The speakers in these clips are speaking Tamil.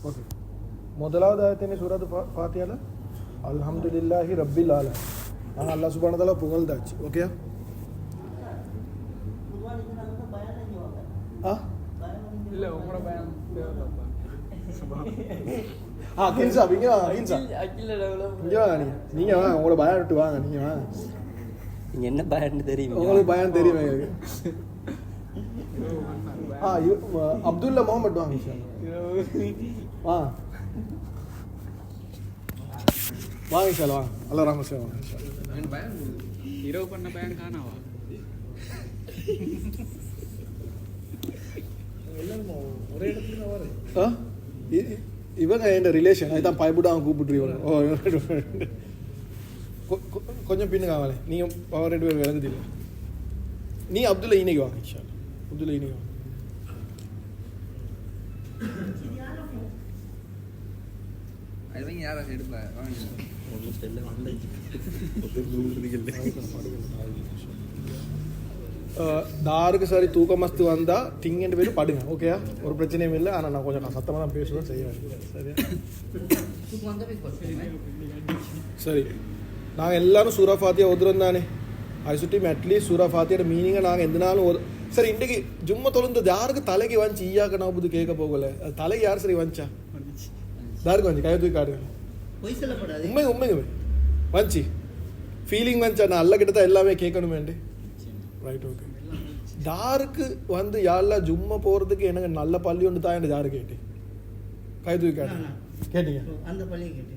ஓகே, முதலாவது ஆயத்தினை சூரத்து ஃபாத்தியால அல்ஹம்துலில்லாஹி ரப்பில் ஆலமீன். ஆனால் அல்லாஹ் சுப்ஹானஹு வ தஆலா புகழ்ந்தாச்சு. ஓகே இல்லை உங்களோட பயணம் தேவைப்பா. கின்சா இங்கே வாங்க. கின்சா இங்கே வாங்க. நீங்கள் வாங்க, உங்களோட பயம் விட்டு வாங்க. நீங்கள் வாங்க, நீங்கள் என்ன பயன்னு தெரியும், உங்களுக்கு பயம் தெரியும் எங்களுக்கு. அப்துல்லா முகமது வாங்க. வா வாங்க சார், வாங்க. அல்லா ராமசார் வாங்க. பயன் இரவு பண்ண பயன் காணாவா? ஒரே இடத்துல இவங்க என் ரிலேஷன், அதுதான் பயப்பட அவன் கூப்பிட்டுருவாங்க. கொஞ்சம் பின்னுங்க அவளே. நீங்கள் அவர் 2 பேர் விளங்குது இல்லை. நீ அப்துல்லா இன்னைக்கு வாங்க. இன்ஷா அல்லாஹ் அப்துல்லா இன்னைக்கு வாங்க. யாராவது எடுப்பேன் தாருக்கு சரி தூக்கமஸ்து வந்தால் திங்கன்னு பேர் படுங்க. ஓகே, ஒரு பிரச்சனையும் இல்லை. ஆனால் நான் கொஞ்சம் சத்தமாக தான் பேசுவேன், செய்ய வேண்டியது. சரியா? சரி, நாங்கள் எல்லாரும் சூரா ஃபாத்தியா ஓதுறோம் தானே. அது சுற்றி அட்லீஸ்ட் சூரா ஃபாத்தியோட மீனிங்கை நாங்கள் எந்த நாளும் சரி. இன்றைக்கு ஜும்மா தொழுந்தது யாருக்கு தலைக்கு வந்துச்சு? ஈயாக்க நான் புது கேட்க போகல. அது தலைக்கு யார் சரி வந்துச்சா? யாருக்கு வந்துச்சு? கையை தூக்கி காடுங்க. உண்மைங்க உண்மைங்க வந்துச்சு. ஃபீலிங் வந்துச்சா? நான் அல்ல கிட்ட தான் எல்லாமே கேட்கணுமேண்டு. Right, okay. தாருக்கு வந்து யாரெல்லாம் ஜும்மா போகிறதுக்கு எனக்கு நல்ல பள்ளி ஒன்று தான் என்று யாரு கேட்டு கை தூக்கி காட்டுங்க. கேட்டீங்க? அந்த பள்ளியை கேட்டு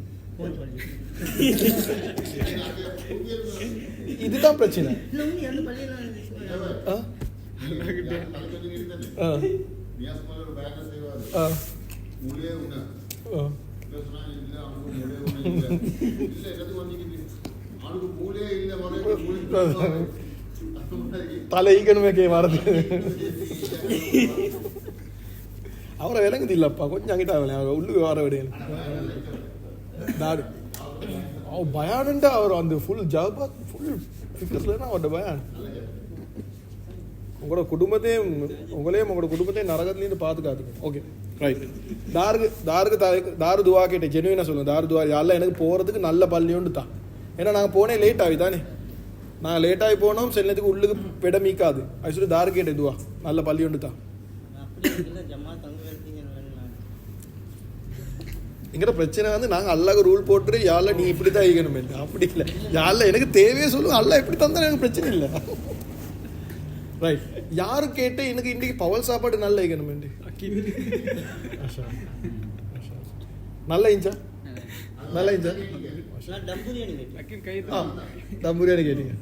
இதுதான் பிரச்சனை. தலை ஈக்கணுமே கே வரது அவரை விளங்குது இல்லப்பா. கொஞ்சம் அங்கிட்ட அவன் உள்ளுக்கு வர விடையல. அவன் பயானுண்டா அவர் அந்த ஃபுல் ஜாபா ஃபுல் ஃபிகர்ஸ்லன்னா அவரோட பயான் உங்களோட குடும்பத்தையும் உங்களோட குடும்பத்தையும் நரகத்துலேருந்து பாதுகாத்துக்கணும். Okay, right. தாரு துவா கேட்டேன். ஜெனுவினா சொல்லுங்கள். தாரு துவா யாரெல்லாம் எனக்கு போகிறதுக்கு நல்ல பள்ளியோண்டு தான். ஏன்னா நாங்கள் போனேன் லேட் ஆகி தானே. நாங்கள் லேட்டாகி போனோம், சில நேரத்துக்கு உள்ளுக்கு பெட மீக்காது. அது சொல்லி தாரு கேட்டேன் துவா நல்ல பள்ளியோண்டு தான். எங்கிட்ட பிரச்சனை வந்து நாங்கள் அல்லாஹ் ரூல் போட்டு யாரில் நீ இப்படி தான் ஈகணுமே. அப்படி இல்லை, யாரில் எனக்கு தேவையே சொல்லுவோம். அல்ல எப்படி தந்தா எனக்கு பிரச்சனை இல்லை. ரைட். யாரு கேட்டு எனக்கு இன்றைக்கி பவல் சாப்பாடு நல்ல ஈகணுமே. நல்ல இஞ்சா நல்ல இஞ்சா தம் பிரியாணி கேட்டீங்க.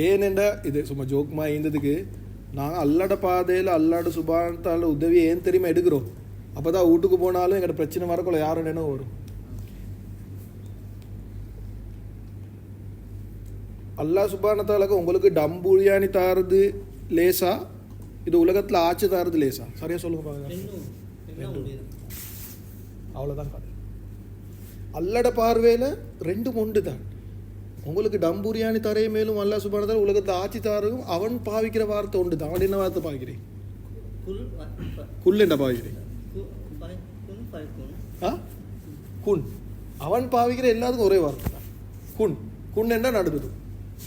ஏனெண்டா இது சும்மா ஜோக்குமா இருந்ததுக்கு நாங்கள் அல்லாட பாதையில் அல்லாட சுபானத்தால் உதவி ஏன் தெரியுமா எடுக்கிறோம். அப்போ தான் வீட்டுக்கு போனாலும் எங்கிட்ட பிரச்சனை வரக்குள்ள யாரும் நினைவு வரும். அல்லாஹ் சுபானத்தாலுக்கு உங்களுக்கு டம் பிரியாணி தாரது லேசா, இது உலகத்தில் ஆட்சி தாரது லேசா? சரியா சொல்லுங்க பாருங்க. அவ்வளோதான் கதை. அல்லாட பார்வையில் 2 ஒன்று தான். உங்களுக்கு டம் பிரியாணி தரைய மேலும் அல்லாஹ் சுப்ஹானஹு உலகத்தை ஆட்சி தாரதும் அவன் பாவிக்கிற வார்த்தை உண்டு தான். அவன் என்ன வார்த்தை பாவிக்கிறேன்? குல் என்ன பாவிக்கிறேன்? குன். அவன் பாவிக்கிற எல்லாத்துக்கும் ஒரே வார்த்தை தான் குன். குன் என்ன நடக்குது?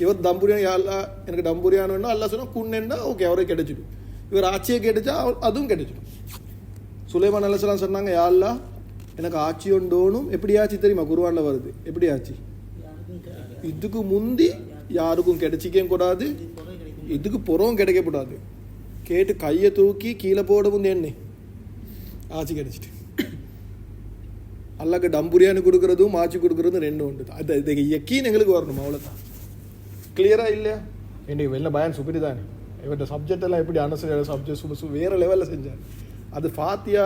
இவர் தம் பிரியாணி அல்லா எனக்கு டம் பிரியாணி வேணும் அல்லா சொன்னால் குன் என்ன ஓகே அவரே கிடைச்சிடும். இவர் ஆட்சியை கிடைச்சா அதுவும் கிடைச்சிடும். சுலைமான் அலைஹிஸ்ஸலாம் சொன்னாங்க யா அல்லாஹ் எனக்கு ஆட்சி ஒன்றோனும். எப்படி ஆட்சி தெரியுமா? குர்ஆன்ல வருது. எப்படி ஆட்சி? இதுக்கு முந்தி யாருக்கும் கிடைச்சிக்க கூடாது, இதுக்கு புறம் கிடைக்கப்படாது. கேட்டு கையை தூக்கி கீழே போட முந்தி என்ன ஆட்சி கிடைச்சிட்டு. அல்லாக்கு டம் பிரியாணி கொடுக்குறதும் ஆட்சி கொடுக்குறதும் 2 உண்டு தான். அது இது யக்கீன் எங்களுக்கு வரணும், அவ்வளோதான். கிளியராக இல்லையா? என்னைக்கு வெளில பயன் சுப்பிட்டு தானே இவர்கிட்ட சப்ஜெக்ட் எல்லாம் எப்படி அனசரி சப்ஜெக்ட் வேறு லெவலில் செஞ்சார். அது ஃபாத்தியா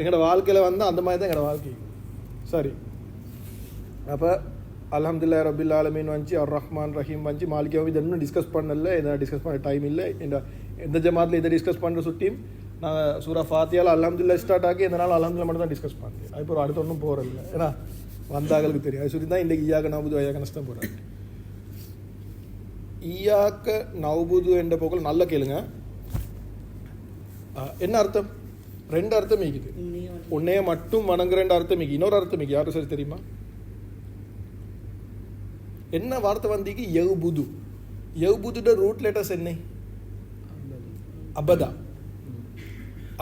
எங்களோட வாழ்க்கையில் வந்தால் அந்த மாதிரி தான் எங்களோட வாழ்க்கை. சரி, அப்போ அல்ஹம்துலில்லாஹி ரப்பில் ஆலமீன் வந்துச்சு, அர் ரஹ்மான் ரஹீம் வந்துச்சு, மாலிக் யௌமி தீன். இன்னும் டிஸ்கஸ் பண்ணல, இதை டிஸ்கஸ் பண்ண டைம் இல்லை. எந்த ஜமாத்தில் இதை டிஸ்கஸ் பண்ணுற சுட்டியும் நாங்கள் சூரா ஃபாத்தியாவில் அல்ஹம்துலில்லாஹ் ஸ்டார்ட் ஆகி இந்த நாள் அல்ஹம்துலில்லாஹ் மட்டும் தான் டிஸ்கஸ் பண்ணுறேன். அது இப்போ அடுத்த ஒன்றும் போகிறதில்ல. ஏன்னா வந்தாங்களுக்கு தெரியும். அது சொல்லி தான் இன்றைக்கி ஈயாக்க நவுபுது ஐயாக்க நஷ்டம் போகிறாங்க. ஈயாக்க நவுபுது என்ற போக்கில் நல்லா கேளுங்க. என்ன அர்த்தம்? ரெண்டு அர்த்தம் இருக்குது. உன்னைய மட்டும் வணங்குறேன் அர்த்தம் இருக்கு. இன்னொரு அர்த்தம் இருக்கு. யாரும் சரி தெரியுமா? என்ன வார்த்தை வந்தீங்க? யவுபுது. யவுபுதுட ரூட் லெட்டர்ஸ் என்ன? அபதா.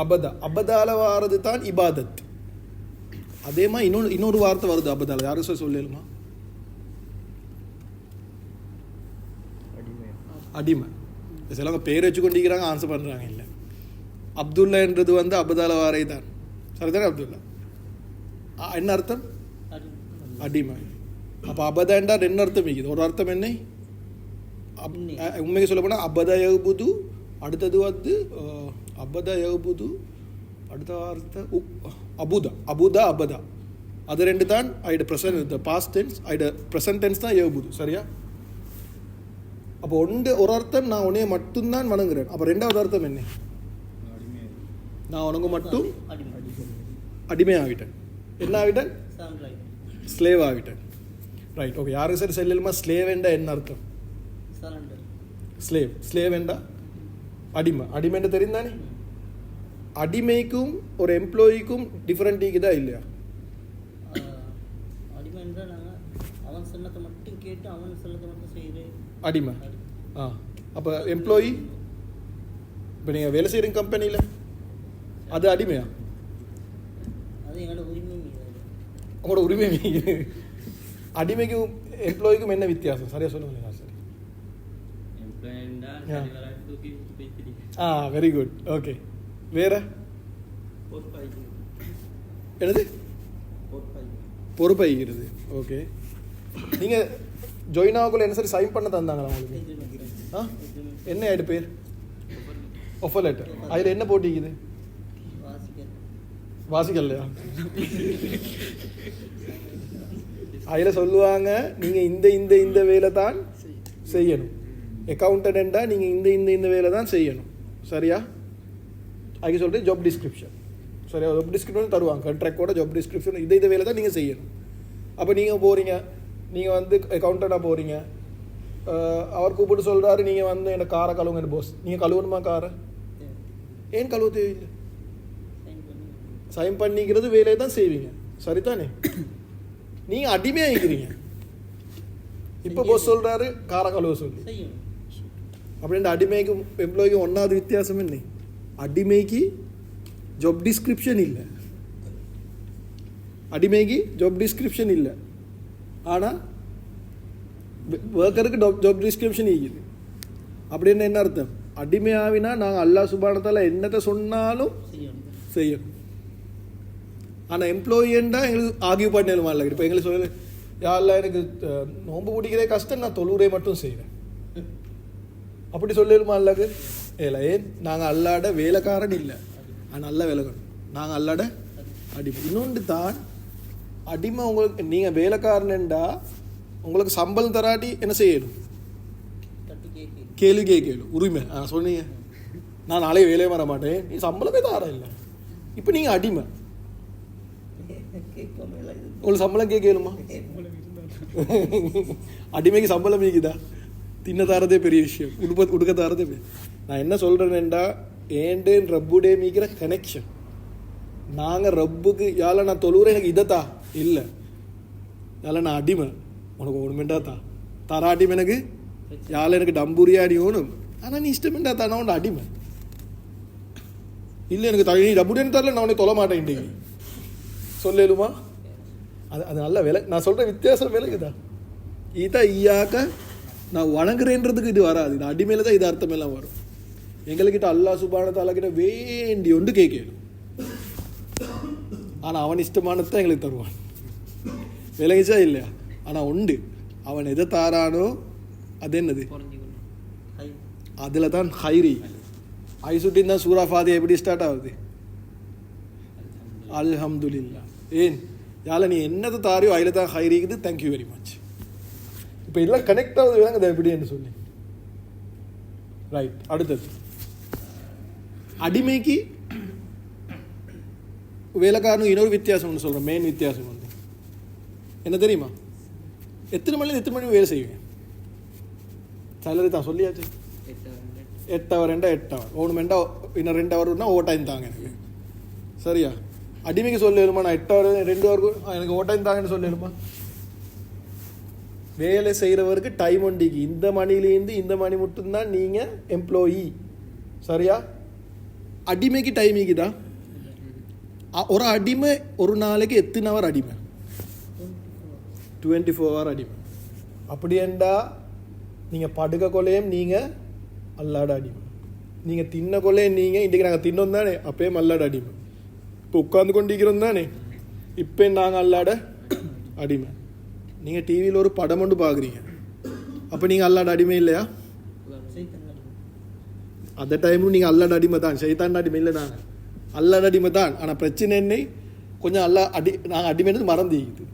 அபதா. அபதால வாரது தான் இபாதத். அதே மாதிரி இன்னொரு வார்த்தை வருது அபதால. யாரும் சார் சொல்லலுமா? அடிமை. சிலவங்க பேர் வச்சு கொண்டிருக்கிறாங்க, ஆன்சர் பண்ணுறாங்க. இல்லை, அப்துல்லான்றது வந்து அபதால வாரை தான். சரிதானே? அப்துல்லா என்ன அர்த்தம்? அடிமை. அப்போ அபதாண்டா ரெண்டு அர்த்தம் இருக்குது. ஒரு அர்த்தம் என்ன? உண்மைக்கு சொல்ல போனால் அபதா யவுபுது, அடுத்தது வந்து அபதா யவுபுது, அடுத்த வார்த்தை அபுதா. அபுதா அபதா அது ரெண்டு தான் ஐட ப்ரெசன்ட் பாஸ்ட் டென்ஸ், ஐட ப்ரெசன்ட் டென்ஸ் தான் யவுபுது. சரியா? அப்போ ஒரு அர்த்தம் நான் உன்னைய மட்டும்தான் வணங்குறேன். அப்போ ரெண்டாவது அர்த்தம் என்ன? நான் உனக்கு மட்டும் அடிமையாகிட்டேன். என்ன ஆகிட்டேன்? ஸ்லேவ் ஆகிட்டேன். Right, okay. யாருக்கு சரி சொல்லலுமா? ஸ்லேவெண்டா என்ன அர்த்தம்? ஸ்லேவ். ஸ்லேவெண்டா அடிமை. அடிமைன்னு தெரியும் தானே? அடிமைக்கும் ஒரு எம்ப்ளாயிக்கும் டிஃப்ரெண்ட் இருக்குதா இல்லையா? அடிமை. அப்போ எம்ப்ளாயி, இப்போ நீங்கள் வேலை செய்கிற கம்பெனியில் அது அடிமையா? உங்களோட உரிமை. அடிமைக்கும் எம்ப்ளாயிக்கும் என்ன வித்தியாசம்? சரியா சொல்லுங்க. சரி, வெரி குட். ஓகே, வேற என்னது? பொறுப்பாகிறது. ஓகே, நீங்கள் ஜாயின் ஆகக்குள்ள என்ன சரி சைன் பண்ண தந்தாங்களா உங்களுக்கு? என்ன ஆயிடு பேர்? Offer letter. அதில் என்ன போட்டிக்குது? வாசிக்கலையா? அதில் சொல்லுவாங்க நீங்கள் இந்த வேலை தான் செய்யணும். அக்கௌண்டன்டா நீங்கள் இந்த வேலை தான் செய்யணும். சரியா? அதுக்கு சொல்லிட்டு ஜாப் டிஸ்கிரிப்ஷன். சரியா? ஜாப் டிஸ்கிரிப்ஷன் தருவாங்க, கான்ட்ராக்டோட ஜாப் டிஸ்கிரிப்ஷன். இந்த வேலை தான் நீங்கள் செய்யணும். அப்போ நீங்கள் போகிறீங்க, நீங்கள் வந்து அக்கௌண்டண்டாக போகிறீங்க. அவர் கூப்பிட்டு சொல்கிறாரு, நீங்கள் வந்து எனக்கு காரை கழுவுங்க போஸ். நீங்கள் கழுவணுமா காரை? ஏன் கழுவ தேவையில்லை? சைன் பண்ணிக்கிறது வேலையை தான் செய்வீங்க. சரிதானே? நீங்கள் அடிமையாகிக்கிறீங்க. இப்போ போஸ் சொல்கிறாரு காரை கழுவ சொல்லி. அப்படின்ற அடிமைக்கும் எம்ப்ளாய்க்கும் ஒன்றாவது வித்தியாசம் என்ன? அடிமைக்கு ஜாப் டிஸ்கிரிப்ஷன் இல்லை. அடிமைக்கு ஜாப் டிஸ்கிரிப்ஷன் இல்லை, ஆனால் ஒர்க்கருக்கு ஜாப் டிஸ்கிரிப்ஷன் இருக்குது. அப்படின்னு என்ன அர்த்தம்? அடிமையாவினா நாங்கள் அல்லாஹ் சுப்ஹானஹு வ தஆலா என்னத்தை சொன்னாலும் செய்யணும். ஆனால் எம்ப்ளாயின்னா எங்களுக்கு ஆகிய பண்ணலுமா இல்லை. இப்போ எங்களுக்கு சொல்லு, யாரெல்லாம் எனக்கு நோன்பு பிடிக்கிறதே கஷ்டம், நான் தொழுவுரை மட்டும் செய்கிறேன், அப்படி சொல்லலுமா அல்லாக்கு? இல்லை. ஏன்? நாங்கள் அல்லாட வேலைக்காரன் இல்லை, ஆனால் நல்ல வேலைக்காரன். நாங்கள் அல்லாட அடிமை. இன்னொன்று தான் அடிமை. உங்களுக்கு நீங்கள் வேலைக்காரன்டா உங்களுக்கு சம்பளம் தராட்டி என்ன செய்யணும்? கேள்வி கேட்கணும். உரிமை. சொன்னீங்க நான் நாளைக்கு வேலையே வர மாட்டேன், நீ சம்பளமே தார இல்லை. இப்போ நீங்கள் அடிமை, உங்களுக்கு சம்பளம் கேட்கலுமா? அடிமைக்கு சம்பளம் இருக்குதா? தின்ன தாரதே பெரிய விஷயம், உடுக்க தாரதே பெரிய. நான் என்ன சொல்கிறேன்டா, ஏண்டே ரப்புடே மீக்கிற கனெக்ஷன். நாங்கள் ரப்புக்கு யால நான் தொழுவுறேன், எனக்கு இதைத்தா இல்லை, யால நான் அடிமை, உனக்கு ஒன்றுமெண்டா தாரா அடிமை. எனக்கு யால எனக்கு டம்புரியாடி ஓணும், ஆனால் நீ இஷ்டமெண்டா தான் நான் உன்னை அடிமை இல்லை. எனக்கு நீ டம்புரியான்னு தரல, நான் உன்னை தொலை மாட்டேன் இன்றைக்கு சொல்லலுமா? அது நல்ல வேலை. நான் சொல்கிற வித்தியாசம் விலகுதா? இதா ஈயாக்க நான் வணங்குறேன்றதுக்கு இது வராது. இது அடிமையில தான் இது அர்த்தம் எல்லாம் வரும். எங்கள்கிட்ட அல்லாஹ் சுப்ஹானஹு வ தஆலா கிட்ட வேண்டி ஒன்று கேட்கணும், ஆனால் அவன் இஷ்டமானதான் எங்களுக்கு தருவான். விலகிச்சா இல்லையா? ஆனால் உண்டு, அவன் எதை தாரானோ அது என்னது? அதில் தான் ஹைரி. ஐசுட்டின் தான் சூரா ஃபாத்திஹா எப்படி ஸ்டார்ட் ஆகுது? அல்ஹம்துலில்லாஹ். ஏன்? யால நீ என்னது தாரியோ அதில் தான் ஹைரிக்குது. Thank you very much. இப்போ இதெல்லாம் கனெக்ட் ஆகுது வேணாங்க எப்படின்னு சொல்லி. ரைட், அடுத்தது அடிமைக்கு வேலைக்காரனுக்கு இன்னொரு வித்தியாசம் ஒன்று சொல்கிறேன். மெயின் வித்தியாசம் வந்து என்ன தெரியுமா? எத்தனை மணி வேலை செய்வீங்க? சேலரி தான் சொல்லியாச்சு. 8 ஹவர் 8 ஹவர். 1 மணி இன்னும் 2 ஹவர்னா ஓவர் டைம் தாங்க எனக்கு. சரியா? அடிமைக்கு சொல்லலுமா நான் 8 hour 2 hour எனக்கு ஓவர் டைம் தாங்கன்னு சொல்லலுமா? வேலை செய்கிறவருக்கு டைம் ஒண்டிக்கு இந்த மணிலேருந்து இந்த மணி மட்டும்தான் நீங்கள் எம்ப்ளாயி. சரியா? அடிமைக்கு டைமிங்குதா? ஒரு அடிமை ஒரு நாளைக்கு எத்தனை ஹவர் அடிமை? 24 hour அடிமை. அப்படியேண்டா நீங்கள் படுக்க கொள்ளையும் நீங்கள் அல்லாட அடிமை, நீங்கள் தின்ன கொள்ளையும் நீங்கள் இன்றைக்கி நாங்கள் தின்னோம் தானே அப்பயும் அல்லாட அடிமை, இப்போ உட்காந்து கொண்டிருக்கிறோம் தானே இப்போ நாங்கள் அல்லாட அடிமை. நீங்கள் டிவியில் ஒரு படம் ஒன்று பார்க்குறீங்க, அப்போ நீங்கள் அல்லாட அடிமை இல்லையா? அந்த டைமும் நீங்கள் அல்லாட அடிமை தான், சைத்தாண்ட அடிமை இல்லை. நாங்கள் அல்லாட அடிமை தான். ஆனால் பிரச்சனை என்ன, கொஞ்சம் அல்லா நாங்கள் அடிமைன்னு மறந்துக்குது.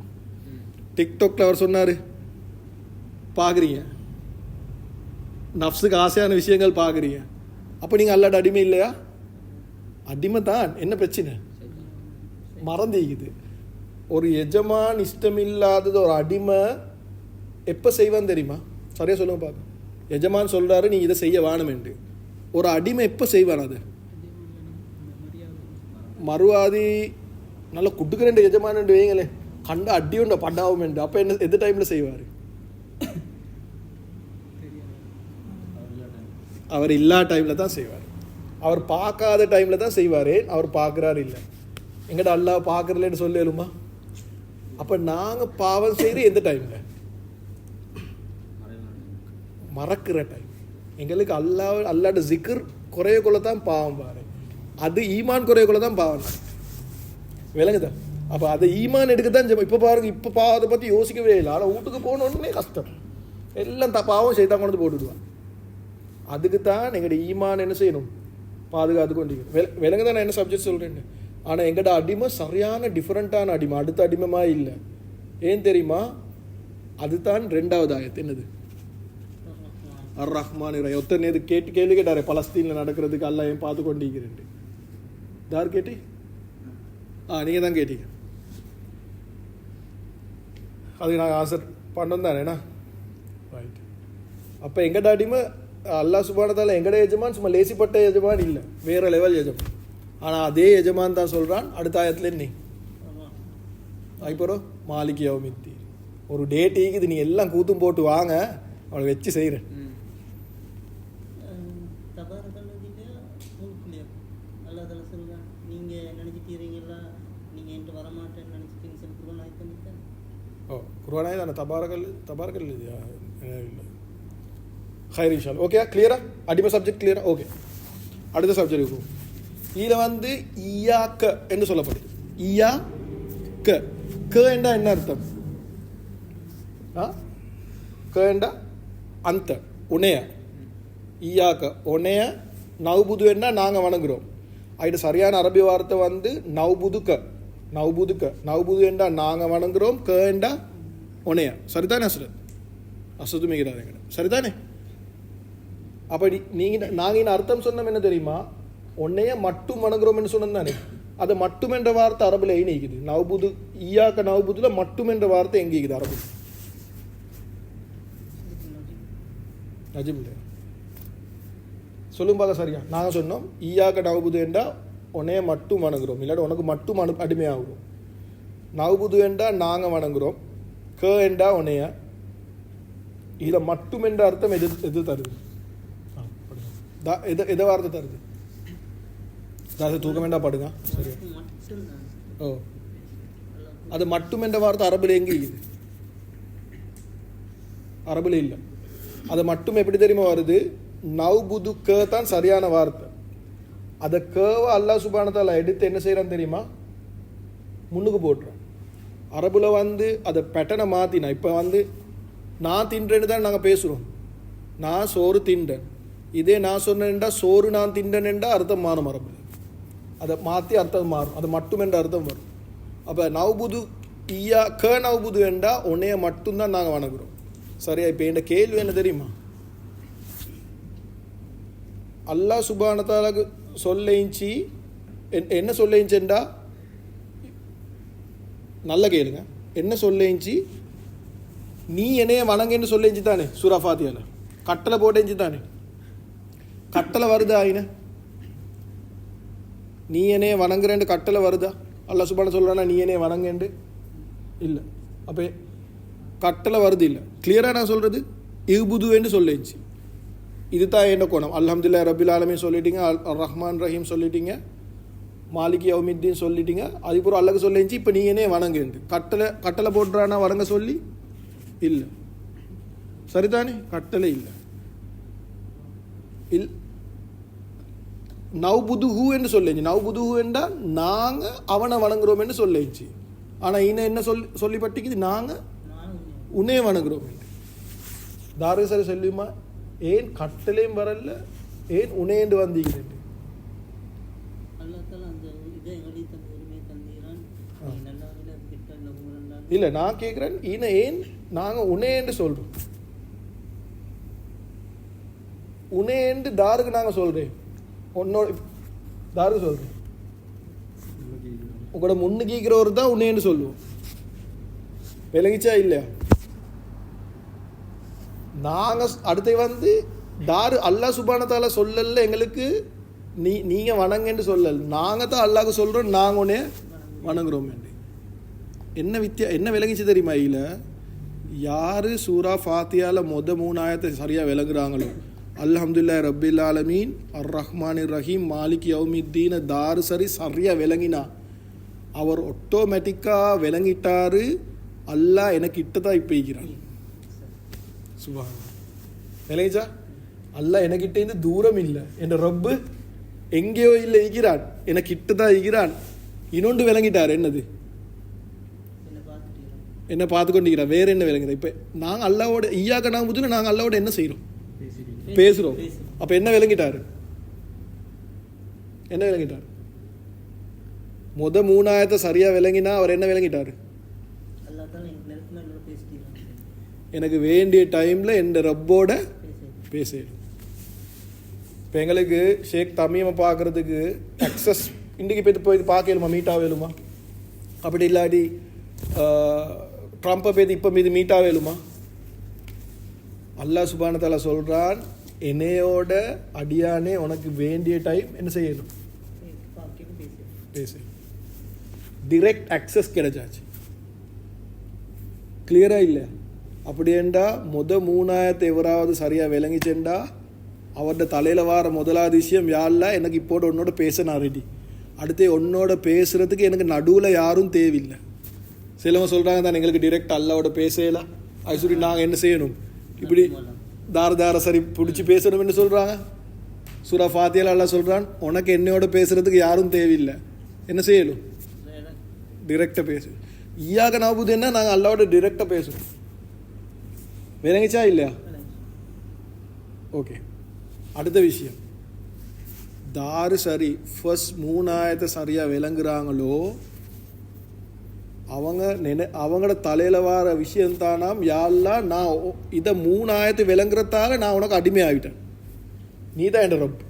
டிக்டாக்ல அவர் சொன்னார் பார்க்குறீங்க, நஃப்ஸுக்கு ஆசையான விஷயங்கள் பார்க்குறீங்க, அப்போ நீங்கள் அல்லாட அடிமை இல்லையா? அடிமை தான். என்ன பிரச்சனை? மறந்துக்குது. ஒரு எஜமான் இஷ்டம் இல்லாதது ஒரு அடிமை எப்போ செய்வான்னு தெரியுமா? சரியா சொல்லுங்க பார்க்க. எஜமான் சொல்கிறாரு நீ இதை செய்ய வேணுமென்று, ஒரு அடிமை எப்போ செய்வான்? அது மறுவாதி நல்லா குட்டுக்கிறேன் எஜமான் வைங்களேன், கண்ட அடி உண்ட பண்டாவும், அப்போ என்ன எந்த டைமில் செய்வார்? அவர் இல்லா டைமில் தான் செய்வார். அவர் பார்க்காத டைமில் தான் செய்வார். அவர் பார்க்குறாரு இல்லை, எங்கள்ட அல்லாஹ் பார்க்குறலன்னு சொல்லலுமா? அப்போ நாங்கள் பாவம் செய்கிற எந்த டைமில்? மறக்கிற டைம். எங்களுக்கு அல்லாட ஜிக்கர் குறைய கொள்ள தான் பாவம் பாரு, அது ஈமான் குறைய கொள்ள தான் பாவம் விளங்குதா? அப்போ அதை ஈமான் எடுக்க தான். இப்போ பாருங்க, இப்போ பாவத்தை பற்றி யோசிக்கவே இல்லை. ஆனால் வீட்டுக்கு போகணுன்னே கஷ்டம், எல்லாம் பாவம் செய்தான் கொண்டு போட்டுடுவான். அதுக்கு தான் எங்களோட ஈமான் என்ன செய்யணும்? பாதுகாத்து கொண்டிருக்கணும். விலங்கு தான் நான் என்ன சப்ஜெக்ட் சொல்கிறேன்னு. ஆனால் எங்களோட அடிமை சரியான டிஃப்ரெண்ட்டான அடிமை, அடுத்த அடிமைமா இல்லை. ஏன் தெரியுமா? அதுதான் 2வது ஆயத்து. என்னது? அர் ரஹ்மான் ரஹீம். ஒருத்தர் இது கேள்வி கேட்டாரே, பலஸ்தீனில் நடக்கிறதுக்கு அல்லாஹ் ஏன் பார்த்து கொண்டிருக்கிறேன். யார் கேட்டி? நீங்கள் தான் கேட்டீங்க. அதுக்கு நாங்கள் ஆன்சர் பண்ணோம் தானேண்ணா? ரைட். அப்போ எங்கட அடிமை அல்லாஹ் சுப்ஹானஹு வ தஆலா எங்கட எஜமான் சும்மா லேசிப்பட்ட எஜமான் இல்லை, வேற லெவல் எஜமான். ஆனால் அதே எஜமான் தான் சொல்கிறான் அடுத்த ஆயத்தில் என்ன? அதுக்கப்புறம் மாலிக் யௌமித்தீன். ஒரு டேட் ஈக்குது, நீ எல்லாம் கூத்தும் போட்டு வாங்க, அவளை வச்சு செய்கிறேன். ஓ குர்ஆனாய் தானே? தபாரக்கல் இல்லையா? இல்லை. ஹைர் இன்ஷால்லா. ஓகே, கிளியரா? அடிமை சப்ஜெக்ட் கிளியரா? ஓகே, அடுத்த சப்ஜெக்ட் இருக்கும். இதில் வந்து ஈயாக்க என்று சொல்லப்படுது. ஈயாக்க. க என்றா என்ன அர்த்தம்? க என்றா அந்த உனைய. ஈயாக்க உனைய. நவ்புது என்ன? நாங்கள் வணங்குறோம். அதுக்கு சரியான அரபி வார்த்தை வந்து நவ்புதுக்க. நவ்புதுக்க. நவ்புது என்றா நாங்கள் வணங்குறோம், க என்றா உனைய. சரிதானே அசரத்? அசத்து மிகிறாங்க, சரிதானே? அப்படி நாங்கள் இந்த அர்த்தம் சொன்னோம் என்ன தெரியுமா? உன்னைய மட்டும் வணங்குறோம்னு சொன்னோம் தானே. அது மட்டும் என்ற வார்த்தை அரபுல நீக்குது. நவ்புது, ஈயாக்க நவ்புதுல மட்டும் என்ற வார்த்தை எங்கே இருக்குது அரபு? நஜிம் சொல்லுங்க பார்க்க. சரியா? நாங்கள் சொன்னோம் ஈயாக்க நவ்புது என்றா உன்னைய மட்டும் வணங்குறோம், இல்லாட்டி உனக்கு மட்டும் அடிமையாகிறோம். நவ்புது என்றா நாங்கள் வணங்குறோம், க என்றா உன்னைய. இதில் மட்டும் என்ற அர்த்தம் எது தருது? எதை வார்த்தை தருது? தாசை தூக்க வேண்டாம் பாடுங்க. சரி. ஓ, அது மட்டும் என்ற வார்த்தை அரபுல எங்கே இருக்குது? அரபுல இல்லை. அது மட்டும் எப்படி தெரியுமா வருது? நவ்புது க தான் சரியான வார்த்தை. அதை கேவை அல்லாஹ் சுப்ஹானஹு வ தஆலா எடுத்து என்ன செய்யறான்னு தெரியுமா? முன்னுக்கு போட்டுறான். அரபுல வந்து அதை பேட்டனை மாற்றினா, இப்போ வந்து நான் தின்றேன்னு தான் நாங்கள் பேசுகிறோம். நான் சோறு தின்றேன், இதே நான் சொன்னேன்டா சோறு நான் தின்றேன்டா அர்த்தம் மாறும் அரபுல. அதை மாற்றி அர்த்தம் மாறும், அது மட்டும் என்ற அர்த்தம் வரும். அப்போ நவ்புது ஈயா க நவ்புது என்றா உன்னைய மட்டும்தான் நாங்கள் வணங்குறோம். சரியா? இப்போ என் கேள்வி என்ன தெரியுமா? அல்லாஹ் சுப்ஹானஹு வ தஆலாக்கு சொல்லிச்சு என்ன சொல்லிச்சுண்டா, நல்ல கேளுங்க, என்ன சொல்லிச்சு? நீ என்னைய வணங்கன்னு சொல்லிச்சு தானே சூரா ஃபாத்தியால? கட்டளை போட்டேஞ்சு தானே? கட்டளை வருது ஆயின? நீ என்னைய வணங்குறேன்னு கட்டளை வருதா? அல்லாஹ் சுப்ஹானஹு சொல்கிறானா நீ என்னைய வணங்கேண்டு? இல்லை. அப்போ கட்டளை வருது இல்லை. கிளியராக நான் சொல்கிறது இஹ்புதுன்னு சொல்லிச்சு. இதுதான் என்ன கோணம். அல்ஹம்துலில்லாஹி ரப்பில் ஆலமீன் சொல்லிட்டீங்க, அர் ரஹ்மான் ரஹீம் சொல்லிட்டீங்க, மாலிக் யௌமித்தீன் சொல்லிட்டீங்க. அதுக்கப்புறம் அல்லாஹ் சொல்லிச்சு இப்போ நீ என்னைய வணங்குண்டு. கட்டளை போடுறானா வணங்க சொல்லி? இல்லை. சரிதானே? கட்டளை இல்லை. நவ்புதுஹு என்று சொல்லிச்சு. நவ்புதுஹு என்றால் நாங்கள் அவனை வணங்குறோம் என்று சொல்லிச்சு. ஆனால் இன்னும் என்ன சொல்லி பட்டிக்குது? நாங்கள் உன்னையே வணங்குறோம். தாரு சரி சொல்லியுமா? ஏன் கட்டளையும் வரல, ஏன் உனேண்டு வந்தீங்க? இல்லை, நான் கேட்குறேன் ஈன ஏன் நாங்கள் உனேண்டு சொல்கிறோம்? உனேண்டு தாருக்கு நாங்கள் சொல்கிறேன், உன்னோட தாருக்கு சொல்கிறேன். உங்களோட முன்னு கீக்கிறவர் தான் உன்னேன்னு சொல்லுவோம். விளங்கிச்சா இல்லையா? நாங்கள் அடுத்து வந்து தாரு அல்லாஹ் சுப்ஹானஹு தஆலா சொல்லல எங்களுக்கு நீங்கள் வணங்கன்னு சொல்லல. நாங்கள் தான் அல்லாஹ்க்கு சொல்கிறோம் நாங்கள் உன்னே வணங்குறோம். என்ன விளங்கிச்சு தெரியுமா? இல்லை, யார் சூரா ஃபாத்தியாவில் 3 ஆயத்தை சரியாக விளங்குறாங்களோ, அல்ஹம்துலில்லாஹி ரப்பில் ஆலமீன் அர் ரஹ்மானிர் ரஹீம் மாலிக் யௌமித்தீன் தாரு சரியாக விளங்கினா அவர் ஆட்டோமேட்டிக்காக விளங்கிட்டாரு. அல்லாஹ் எனக்கு இட்டதான் இப்போ இருக்கிறான். சுப்ஹானல்லாஹ். விளங்கிச்சா? அல்லாஹ் எனக்கிட்டேருந்து தூரம் இல்லை, என் ரப்பு எங்கேயோ இல்லை இருக்கிறான், எனக்கு இட்டதான் இருக்கிறான். இன்னொன்று விளங்கிட்டார். என்னது? என்ன பார்த்து கொண்டிருக்கிறான். வேற என்ன விளங்குது? இப்போ நாங்கள் அல்லாவோட ஈயாக்க நான் புதுன்னு நாங்கள் அல்லாவோட என்ன செய்கிறோம்? பேசுகிறோம். அப்போ என்ன விளங்கிட்டாரு? என்ன விளங்கிட்டார்? 3 ஆயத்தை சரியாக விளங்கினா அவர் என்ன விளங்கிட்டார்? எனக்கு வேண்டிய டைமில் என் ரப்போட பேசிடும். இப்போ எங்களுக்கு ஷேக் தமீமை பார்க்குறதுக்கு அக்சஸ் இன்றைக்கு போய் பார்க்கலுமா? மீட்டாக வேலுமா? அப்படி இல்லாட்டி ட்ரம்ப்பை பேத்து இப்போ மீது மீட்டாக வேலுமா? அல்லாஹ் சுப்ஹானஹு தஆலா சொல்கிறான், என்னையோட அடியானே உனக்கு வேண்டிய டைம் என்ன செய்யணும்? பேசு. டிரெக்ட் அக்சஸ் கிடைச்சாச்சு. கிளியராக இல்லை? அப்படியேண்டா 3 ஆயத்தை எவராவது சரியாக விளங்கிச்சேண்டா அவர்கிட்ட தலையில் வார முதலாவது விஷயம், யாழ்லா எனக்கு இப்போட உன்னோட பேச நான் ரெடி. அடுத்து உன்னோட பேசுகிறதுக்கு எனக்கு நடுவில் யாரும் தேவையில்லை. சிலவங்க சொல்கிறாங்க தான் எங்களுக்கு டிரெக்ட் அல்லாவோட பேசலாம், அது சொல்லி நாங்கள் என்ன செய்யணும்? இப்படி தார சரி பிடிச்சி பேசணும் என்று சொல்கிறாங்க. சூரா ஃபாத்தியால அல்லாஹ் சொல்கிறான், உனக்கு என்னையோட பேசுகிறதுக்கு யாரும் தேவையில்லை, என்ன செய்யணும்? டிரெக்டாக பேசு. ஈயாக நாபுது என்ன? நாங்கள் அல்லாவோட டிரெக்டாக பேசுகிறோம். விளங்கிச்சா இல்லையா? ஓகே. அடுத்த விஷயம், தாரு சரி ஃபர்ஸ்ட் 3 ஆயத்தை சரியாக விளங்குறாங்களோ அவங்களோட தலையில் வர விஷயம் தானாம், யாழ்லா நான் இதை 3 ஆயத்தை விளங்குறதால நான் உனக்கு அடிமை ஆகிட்டேன், நீ தான் என் ரப்.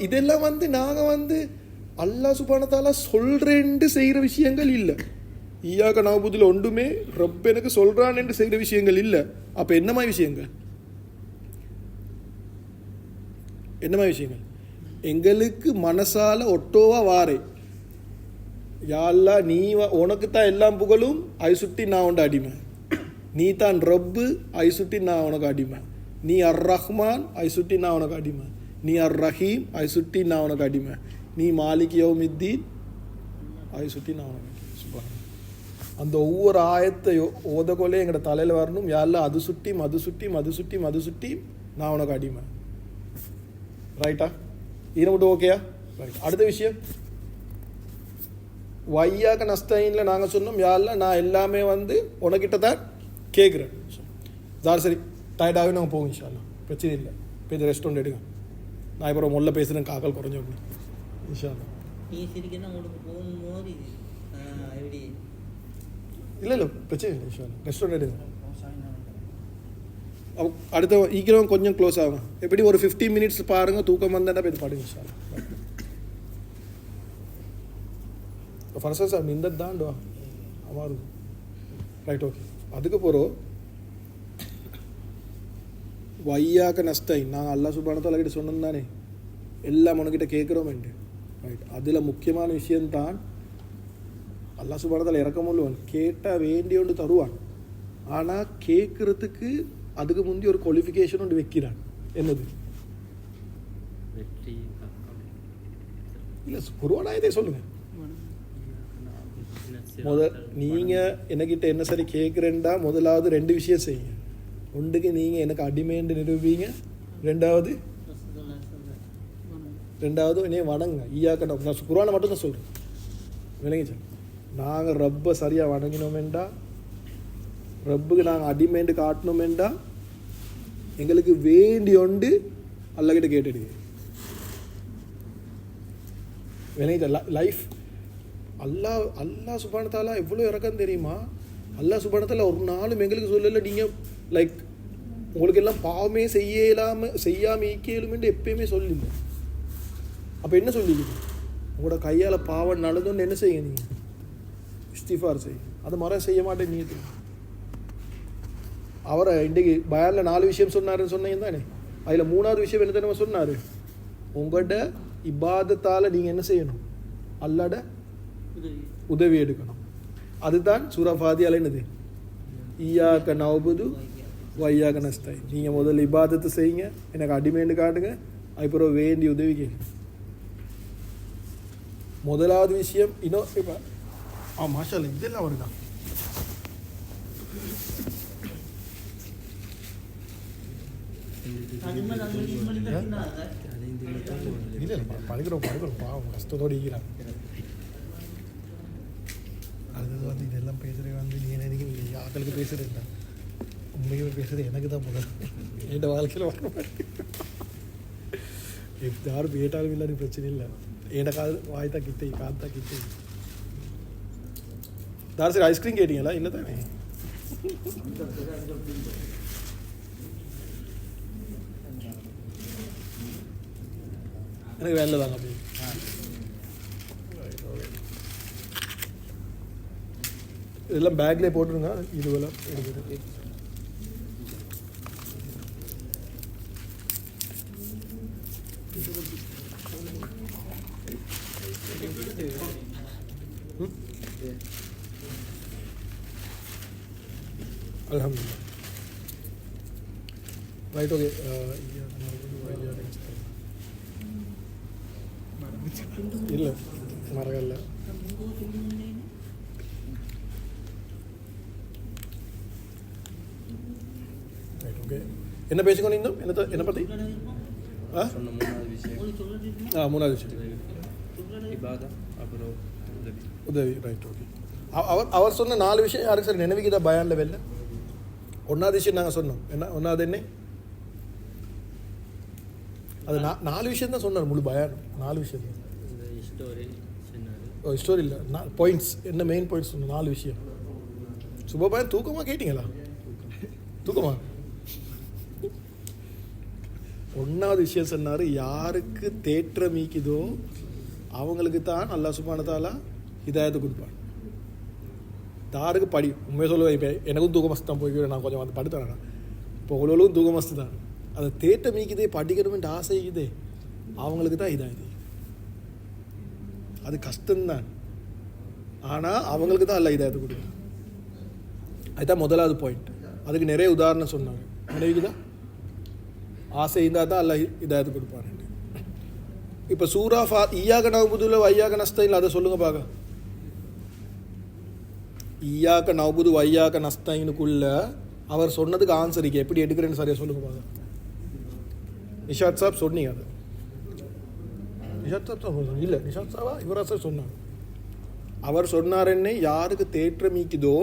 இதெல்லாம் வந்து நாங்கள் அல்லாஹ் சுப்ஹானஹு தஆலா சொல்கிறேன்னு செய்கிற விஷயங்கள் இல்லை. ஈயாக நாபுதில் ஒன்றுமே ரப் எனக்கு சொல்கிறான் என்று செய்கிற விஷயங்கள் இல்லை. அப்போ என்னமா விஷயங்கள்? என்னமா விஷயங்கள்? எங்களுக்கு மனசால ஒட்டோவா வாரே, யாழ்லா நீ உனக்கு தான் எல்லாம் புகழும், ஐ சுட்டி நான் உண்ட அடிமை, நீ தான் ரப்பு, ஐ சுட்டி நான் உனக்கு அடிமை, நீ அர் ரஹ்மான், ஐ சுட்டி நான் உனக்கு அடிமை, நீ அர் ரஹீம், ஐ சுட்டி நான் உனக்கு அடிமை, நீ மாலிக் யௌமித்தீன், ஐ சுட்டி நான் உனக்கு அடிமை. சுப்ஹானல்லாஹ். அந்த ஒவ்வொரு ஆயத்தை ஓதக்கொள்ளே எங்களோட தலையில் வரணும், யாழ்லா அது சுட்டி மது சுட்டி மது சுட்டி மது சுட்டி நான் உனக்கு அடிமை. ரைட்டா? இது மட்டும் ஓகேயா? ரைட். அடுத்த விஷயம், வையாக நஸ்தைனில் நாங்கள் சொன்னோம், யாழ்லா நான் எல்லாமே உனக்கிட்ட தான் கேட்குறேன். சரி டயர்டாகவே நாங்கள் போவோம் இன்ஷா அல்லாஹ், பிரச்சனை இல்லை. போய் ரெஸ்டாரண்ட் எடுங்க, நான் இப்போ முல்லை பேசுகிறேன், காக்கல் குறைஞ்சோம் இன்ஷா அல்லாஹ். இல்லை பிரச்சனை இல்லை இன்ஷா அல்லாஹ், ரெஸ்டாரண்ட் எடுங்க. அடுத்த ஈக்கிரம் கொஞ்சம் க்ளோஸ் ஆகும். எப்படி ஒரு 15 மினிட்ஸ் பாருங்கள், தூக்கம் வந்தால் போய் பாடுங்க இன்ஷா அல்லாஹ். ஃபர்ஸ்ட் சார் நிந்தது தாண்டா அமாரு. Right, okay. அதுக்கு போகிறோம், வையாக நஸ்தை நாங்கள் அல்லாஹ் சுப்ஹானஹு தஆலா கிட்ட சொன்னோம் தானே, எல்லாம் உனக்கிட்ட கேட்குறோம் ரைட். அதில் முக்கியமான விஷயம்தான் அல்லாஹ் சுப்ஹானஹு வ தஆலா இறக்கமுள்ளவன். கேட்டால் வேண்டிய ஒன்று தருவான். ஆனால் கேட்குறதுக்கு அதுக்கு முந்தி ஒரு குவாலிஃபிகேஷன் ஒன்று வைக்கிறான். என்னது? வெற்றி இல்லை, குர்ஆனாயத்தை சொல்லுங்கள். நீங்கள் எனக்கிட்ட என்ன சரி கேட்குறேன்டா, முதலாவது 2 விஷயம் செய்யுங்க. ஒன்றுக்கு நீங்கள் எனக்கு அடிமைன்னு நிரூபிங்க. ரெண்டாவது என்னைய வணங்க. ஈயாக்க நான் குர்ஆனை மட்டும் தான் சொல்கிறேன். விளங்கிச்சா? நாங்கள் ரப்பை சரியாக வணங்கினோமெண்டா, ரப்புக்கு நாங்கள் அடிமைண்டு காட்டணுமெண்டா, எங்களுக்கு வேண்டி ஒன்று அல்லாஹ்கிட்ட கேட்டுடுங்க. விளங்கிச்சா? லைஃப் அல்லாஹ் சுப்ஹானஹு வ தஆலா எவ்வளோ இறக்கம் தெரியுமா? அல்லாஹ் சுப்ஹானஹு வ தஆலா ஒரு நாளும் எங்களுக்கு சொல்லலை நீங்கள் லைக் உங்களுக்கு எல்லாம் பாவமே செய்யாமல் ஈக்கலுமென்று எப்பயுமே சொல்லிங்க. அப்போ என்ன சொல்லிக்கிது? உங்களோட கையால் பாவம் நடந்துன்னு என்ன செய்யுங்க? நீங்கள் இஸ்திஃபார் செய்யுங்க. அது மரம் செய்ய மாட்டேன். நீ அவரை இன்றைக்கு பயானில் 4 விஷயம் சொன்னாருன்னு சொன்னீங்க தானே? அதில் 3வது விஷயம் என்ன தெரியுமா சொன்னார்? உங்கள்கிட்ட இபாதத்தால் நீங்கள் என்ன செய்யணும்? அல்லாஹ்ட உதவி எடுக்கணும். அதுதான் சூரா ஃபாத்திஹால என்னது? ஈயாக்க நஅபுது வ ஈயாக்க நஸ்தஈன். நீங்கள் முதல்ல இபாதத்தை செய்யுங்க, எனக்கு அடிமைன்னு காட்டுங்க, அதுக்கப்புறம் வேண்டி உதவி கேட்குங்க. முதலாவது விஷயம் இன்னும் இப்போ மாஷா அல்லாஹ் இதெல்லாம் வருதா? இல்லை படிக்கிறோம் பாவம் கஷ்டத்தோடு இருக்கிறான். அது இதெல்லாம் பேசுகிறது நீ நினைக்கிறீங்க ஆக்களுக்கு பேசுகிறேன். உண்மையுமே பேசுகிறது எனக்கு தான் முதல் என் வாழ்க்கையில் வர மாட்டேன். யாரும் கேட்டாலும் இல்லை, பிரச்சனை இல்லை. என் காது வாய் தான் கிட்டே, காது தான் கிட்டே. தார் சரி ஐஸ்கிரீம் கேட்டீங்களா? இல்லை தானே? எனக்கு வேலை தாங்க அப்படி. இதெல்லாம் பேக்லேயே போட்டுருங்க. இதுவெல்லாம் எடுக்குது. அல்ஹம்துலில்லாஹ். Right, okay. இல்லை மறக்கல. Right, okay. என்ன பேசிக்கோ நீங்க? என்ன பற்றி? மூணாவது விஷயம் உதவி. Right, okay. அவர் சொன்ன 4 விஷயம் யாருக்கு சார் நினைவுக்குதா பயான்ல? வெளில 1வது விஷயம் நாங்கள் சொன்னோம். என்ன 1வது? என்ன அது 4 விஷயம் தான் சொன்னார். முழு பயான் 4 விஷயம் தான். ஸ்டோரி இல்லை, பாயிண்ட்ஸ். என்ன மெயின் பாயிண்ட்ஸ் சொன்னோம்? 4 விஷயம். சுபபயன் தூக்கமாக கேட்டீங்களா? தூக்கமா? 1வது விஷயம் சொன்னார், யாருக்கு தேற்றமீக்குதோ அவங்களுக்கு தான் அல்லாஹ் சுப்ஹானஹு வ தஆலா ஹிதாயத்தை கொடுப்பான். தாருக்கு படி உண்மையை சொல்லுவேன். இப்போ எனக்கும் தூக்க மஸ்து தான் போய்க்கிறேன். நான் கொஞ்சம் வந்து படுத்துறேன். இப்போ உங்களுக்கும் தூக்க மஸ்து தான். அதை தேற்றமீக்குதே, படிக்கணுமென்று ஆசைக்குதே, அவங்களுக்கு தான் ஹிதாயத்து. அது கஷ்டம்தான். ஆனால் அவங்களுக்கு தான் அல்லாஹ் ஹிதாயத்தை கொடுக்கும். அதுதான் 1வது பாயிண்ட். அதுக்கு நிறைய உதாரணம் சொன்னாங்க. நினைவுக்குதா? ஆசை இருந்தால் தான் அல்லாஹ் ஹிதாயத்தை கொடுப்பாரு. இப்போ சூரா ஈயாக்க நஅபுது வ ஈயாக்க நஸ்தஈன் அதை சொல்லுங்க பார்க்க. ஈயாக்க நஅபுது வ ஈயாக்க நஸ்தஈனுக்குள்ள அவர் சொன்னதுக்கு ஆன்சருக்கு எப்படி எடுக்கிறேன்னு சரியா சொல்லுங்க பார்க்க. நிஷாத் சாப் சொன்னீங்க. அது நிஷாத் சாப் இல்லை, நிஷாத் சாவா இவரா சார் சொன்னாங்க. அவர் சொன்னாருன்னு யாருக்கு தேற்றமீக்குதோ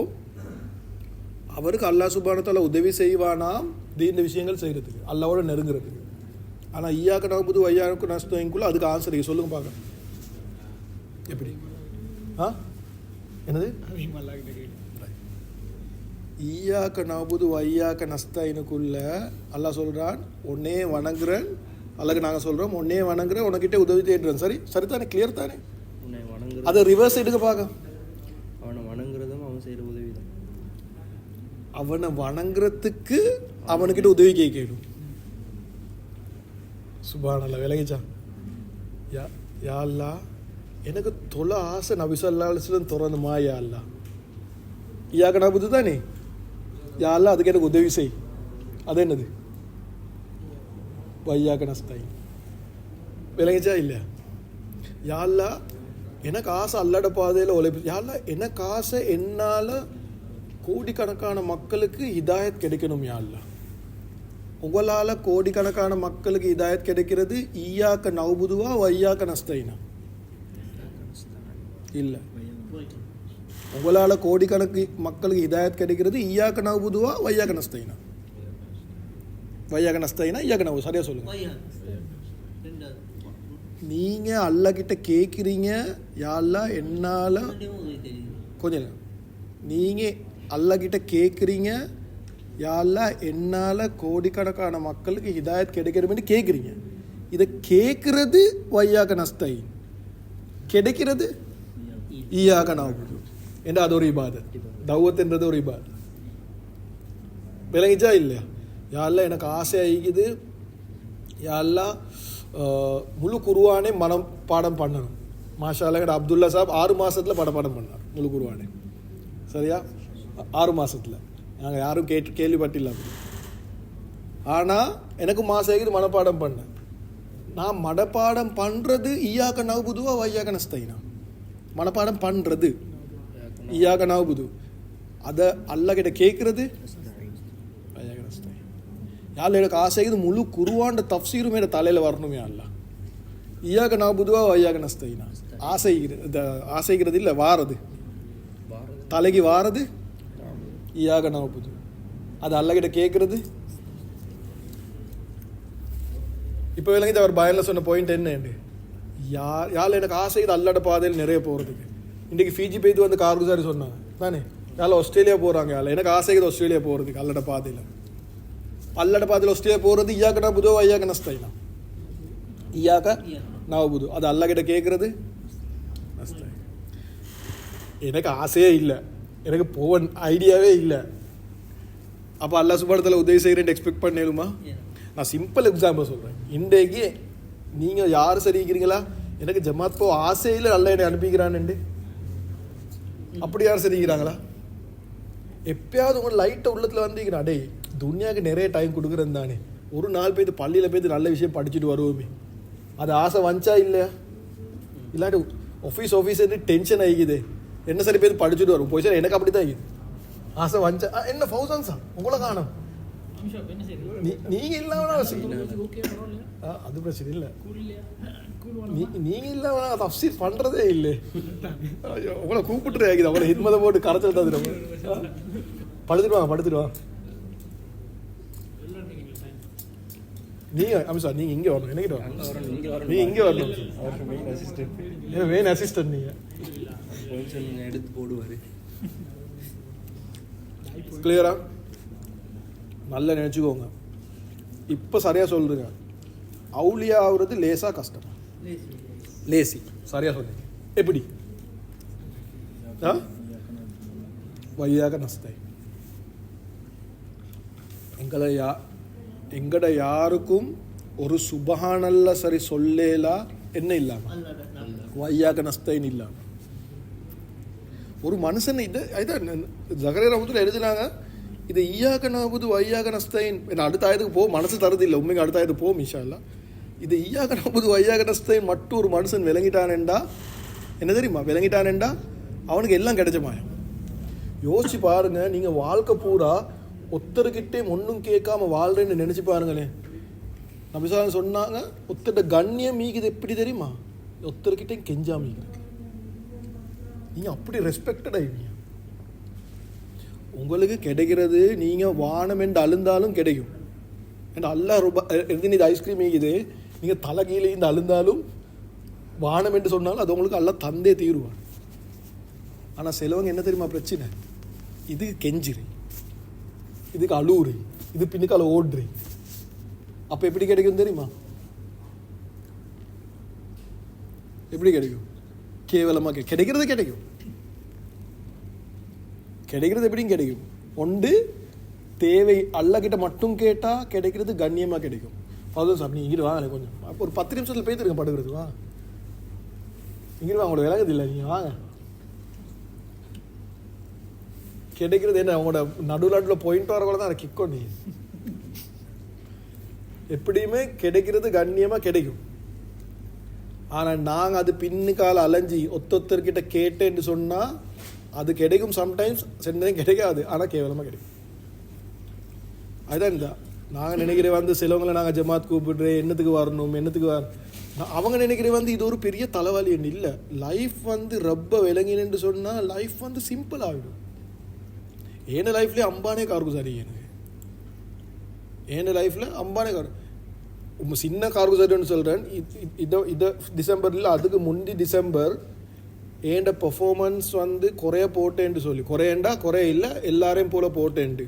அவருக்கு அல்லாஹ் சுப்ஹானஹு வ தஆலா உதவி செய்வானாம் இந்த விஷயங்கள் செய்கிறதுக்கு, அல்லாஹ்வோட நெருங்குறதுக்கு. ஆனால் ஈயாக்க நஅபுது வ ஈயாக்க நஸ்தஈனுக்குள்ள அதுக்கு ஆன்சர் சொல்லுங்க பார்க்க. எப்படி? என்னது? ஈயாக்க நஅபுது வ ஈயாக்க நஸ்தஈனுக்குள்ள அல்லாஹ் சொல்கிறான், உன்னே வணங்குறேன். அல்லாஹ்க்கு நாங்கள் சொல்கிறோம், உன்னே வணங்குறேன், உனக்கிட்ட உதவி தேடுறேன். சரி தானே? கிளியர் தானே? அதை ரிவர்ஸ் எடுக்க பார்க்க. அவனை வணங்குறதும் அவன் செய்கிற உதவி தான். அவனை வணங்குறதுக்கு அவனுக்கிட்ட உதவி கேட்கணும். சுப்ஹானல்லாஹ். விளங்கிச்சா? யா அல்லா எனக்கு தொலை ஆசை நபி ஸல்லல்லாஹு அலைஹி வஸல்லம் திறந்துமா யா அல்லா. ஈயாக்க நஅபுது தானே, யா அல்லா அதுக்கு எனக்கு உதவி செய். அது என்னது? வையாக்க நஸ்தைன். விளங்கிச்சா இல்லையா? யா அல்லா எனக்கு ஆசை அல்லாட பாதையில் உழைப்பு. யா அல்லா எனக்கு ஆசை என்னால் கோடிக்கணக்கான மக்களுக்கு ஹிதாயத் கிடைக்கணும். யா அல்லா உங்களால் கோடிக்கணக்கான மக்களுக்கு ஹிதாயத் கிடைக்கிறது ஈயாக்க நஅபுதுவா வையாக்க நஸ்தைனா? இல்லை, உங்களால் கோடிக்கணக்கு மக்களுக்கு ஹிதாயத் கிடைக்கிறது ஈயாக்க நஅபுதுவா வையாக்க நஸ்தைனா? வையாக்க நஸ்தைனா ஈயாக்க நஅபுது. சரியா சொல்லுங்க. நீங்கள் அல்லாஹ் கிட்ட கேட்குறீங்க, யா அல்லாஹ் என்னால் கொஞ்சம் நீங்கள் அல்லாஹ் கிட்ட கேட்குறீங்க, யா அல்லாஹ் என்னால் கோடிக்கணக்கான மக்களுக்கு ஹிதாயத் கிடைக்கிறதுன்னு கேட்குறீங்க. இதை கேட்குறது வையாக்க நஸ்தை, கிடைக்கிறது ஈயாக நஅபுது என்ற அது ஒரு இபாதத். தௌவத்ன்றது ஒரு இபாதத். விளங்கிச்சா இல்லையா? யா அல்லாஹ் எனக்கு ஆசை ஆகிக்குது, யா அல்லாஹ் முழு குர்ஆனை மனம் பாடம் பண்ணணும். மாஷா அல்லாஹ் எங்கட அப்துல்லா சாப் 6 மாதத்தில் பாடம் பண்ணார் முழு குர்ஆனை. சரியா? 6 மாதத்தில் நாங்கள் யாரும் கேள்விப்பட்டில்ல. ஆனால் எனக்கு மாசம் ஆகிது மனப்பாடம் பண்ணேன். நான் மனப்பாடம் பண்ணுறது ஈயாக நஅபுதுவா வையாக நஸ்தைனா? மனப்பாடம் பண்ணுறது ஈயாக நஅபுது, அதை அல்லாஹ் கிட்ட கேட்குறது வையாக நஸ்தைன். யாழ் எனக்கு ஆசைக்குது முழு குர்ஆன் தஃப்சீரும் என் தலையில் வரணும். யா அல்லாஹ் ஈயாக நஅபுதுவா வையாக நஸ்தைனா? ஆசைக்கிறது இல்லை, வாரது தலைக்கு வாரது ஈயாக நஅபுது, அது அல்லாஹ் கிட்ட கேட்குறது. இப்போ விளங்கிட்டு அவர் பயனில் சொன்ன பாயிண்ட் என்ன? யாழ் எனக்கு ஆசை இது அல்லாட பாதையில் நிறைய போகிறதுக்கு. இன்றைக்கி ஃபிஜி போய்த்து வந்து கார்குசாரி சொன்னாங்க தானே, யாழ் ஆஸ்திரேலியா போகிறாங்க. யாழ் எனக்கு ஆசைக்குது ஆஸ்திரேலியா போகிறதுக்கு அல்லாட பாதையில். அல்லாட பாதையில் ஆஸ்திரேலியா போகிறது ஈயாக நஅபுது வையாக நஸ்தைனா? ஈயாக நஅபுது, அது அல்லாஹ் கிட்ட கேட்குறது நஸ்தைன். எனக்கு ஆசையே இல்லை, எனக்கு போவ ஐடியாவே இல்லை. அப்போ அல்லாஹ் சுப்ஹானஹு வ தஆலா உதவி செய்கிறேன்னு எக்ஸ்பெக்ட் பண்ணிடுமா? நான் சிம்பிள் எக்ஸாம்பிள் சொல்கிறேன். இன்றைக்கு நீங்கள் யார் சரிக்கிறீங்களா? எனக்கு ஜமாத் போ ஆசையில் நல்லா என்னை அனுப்பிக்கிறான்னு அப்படி யார் சரிக்கிறாங்களா? எப்பயாவது உங்கள் லைட்டை உள்ளத்தில் வந்தீங்கன்னா, டே துனியாவுக்கு நிறைய டைம் கொடுக்குறேன் தானே, ஒரு நாள் போய்த்து பள்ளியில் போய்த்து நல்ல விஷயம் படிச்சுட்டு வருவோமே, அது ஆசை வந்துச்சா இல்லையா? இல்லாட்டி ஆஃபீஸ் டென்ஷன் ஆகிக்குது, என்ன சரி போய்த்து படிச்சுட்டு வரும் போய் சார். எனக்கு அப்படி தான் ஆகிது, ஆசை வந்துச்சா. என்ன ஃபௌசான் சார் உங்களை காணும், நீங்கள் இல்லாமல் அது பிரச்சனை இல்லை. நீங்கள் இல்லாமல் தஃப்சீர் பண்ணுறதே இல்லை. உங்களை கூப்பிட்டு ஆகிது, அவங்கள ஹித்மதை போட்டு கரைச்சல் தான் படுத்துடுவாங்க. நீங்கள் அமிஷா நீங்கள் இங்கே வரணும், என்னகிட்ட வரணும், நீங்கள் இங்கே வரணும். மெயின் அசிஸ்டன்ட் நீங்கள் எடுத்து போடுவார். கிளியரா நல்லா நினச்சிக்கோங்க. இப்போ சரியாக சொல்லுங்க, அவுலியா ஆகுறது லேசாக கஷ்டம், லேசி. சரியாக சொல்லுங்க. எப்படி? வையாக நஸ்தை. எங்கட யாருக்கும் ஒரு சுபஹானல்ல சரி சொல்லேலா என்ன இல்லாமல், வையாக நஸ்தைன்னு இல்லாமல். ஒரு மனுஷன் இதான் ஜகரியா ரஹ்மத்துல்லாஹி எழுதினாங்க, இது ஈயாக நஅபுது வையாக நஸ்தைன். அடுத்த ஆயத்துக்கு போ, மனசு தருது இல்லை உண்மைக்கு, அடுத்த ஆயத்துக்கு போ இன்ஷா அல்லாஹ். இது ஈயாக நஅபுது வையாக நஸ்தைன் மட்டும் ஒரு மனுஷன் விளங்கிட்டானேண்டா என்ன தெரியுமா? விளங்கிட்டானேண்டா அவனுக்கு எல்லாம் கிடைச்ச மாயம். யோசிச்சு பாருங்க, நீங்கள் வாழ்க்கை பூரா ஒருத்தருக்கிட்டே ஒன்றும் கேட்காம வாழ்றேன்னு நினச்சி பாருங்களேன். நபி ஸல்லல்லாஹு அலைஹி சொன்னாங்க, ஒருத்தட்ட கண்ணியம் மீக்குது எப்படி தெரியுமா? ஒருத்தருக்கிட்டே கெஞ்சா மீக்குது. நீங்கள் அப்படி ரெஸ்பெக்டட் ஆகிடுவீங்க. உங்களுக்கு கிடைக்கிறது நீங்கள் வானம் என்று அழுந்தாலும் கிடைக்கும். ஏன்னா அல்லாஹ் எது இது ஐஸ்கிரீம் மீக்குது, நீங்கள் தலை கீழே இந்த அழுந்தாலும் வானம் என்று சொன்னாலும் அது உங்களுக்கு அல்லாஹ் தந்தே தீருவான். ஆனால் சிலவங்க என்ன தெரியுமா பிரச்சனை? இதுக்கு கெஞ்சிரு, இதுக்கு அழுவுறு, இது பின்னுக்கால ஓடுறு. அப்போ எப்படி கிடைக்கும் தெரியுமா? எப்படி கிடைக்கும்? கேவலமாக கிடைக்கிறது கிடைக்கும். கிடைக்கிறது எப்படியும் கிடைக்கும். ஒன்று தேவை அல்லாஹ் கிட்ட மட்டும் கேட்டால் கிடைக்கிறது கண்ணியமாக கிடைக்கும். அதுவும் சார் நீங்கள் இங்கிட்டு வாங்க கொஞ்சம், அப்போ ஒரு 10 நிமிஷத்தில் போய்த்துருங்க படுக்கிறதுக்கு. வா இங்கே அவங்களோட விலகுது இல்லை, நீங்கள் வாங்க. கிடைக்கிறது என்ன, அவங்களோட நடுவில் பாயிண்ட் வரக்குள்ள தான் கிக் பண்ணி எப்படியுமே கிடைக்கிறது கண்ணியமாக கிடைக்கும். ஆனால் நாங்கள் அது பின்னுக்கால அலைஞ்சி ஒத்தொத்தர்கிட்ட கேட்டேன்னு சொன்னால் அது கிடைக்கும், சம்டைம்ஸ் சென்னதும் கிடைக்காது, ஆனால் கேவலமாக கிடைக்கும். அதுதான் இந்த நாங்கள் நினைக்கிற வந்து சிலவங்களை நாங்கள் ஜமாத் கூப்பிடுறேன் என்னத்துக்கு வரணும் என்னத்துக்கு அவங்க நினைக்கிற வந்து இது ஒரு பெரிய தலைவலி என்ன இல்லை. லைஃப் வந்து ரொம்ப விளங்கினு சொன்னால் லைஃப் வந்து சிம்பிள் ஆகிடும். ஏன லைஃப்லேயே அம்பானே கார்குசாரி எனக்கு, ஏன லைஃப்பில் அம்பானே கார் சின்ன கார்குசாரின்னு சொல்கிறேன். இதை டிசம்பரில் அதுக்கு முந்தி டிசம்பர் ஏண்ட பெர்ஃபார்மன்ஸ் வந்து குறைய போட்டேன்ட்டு சொல்லி குறையண்டா குறைய இல்லை எல்லாரையும் போல் போட்டேன்ட்டு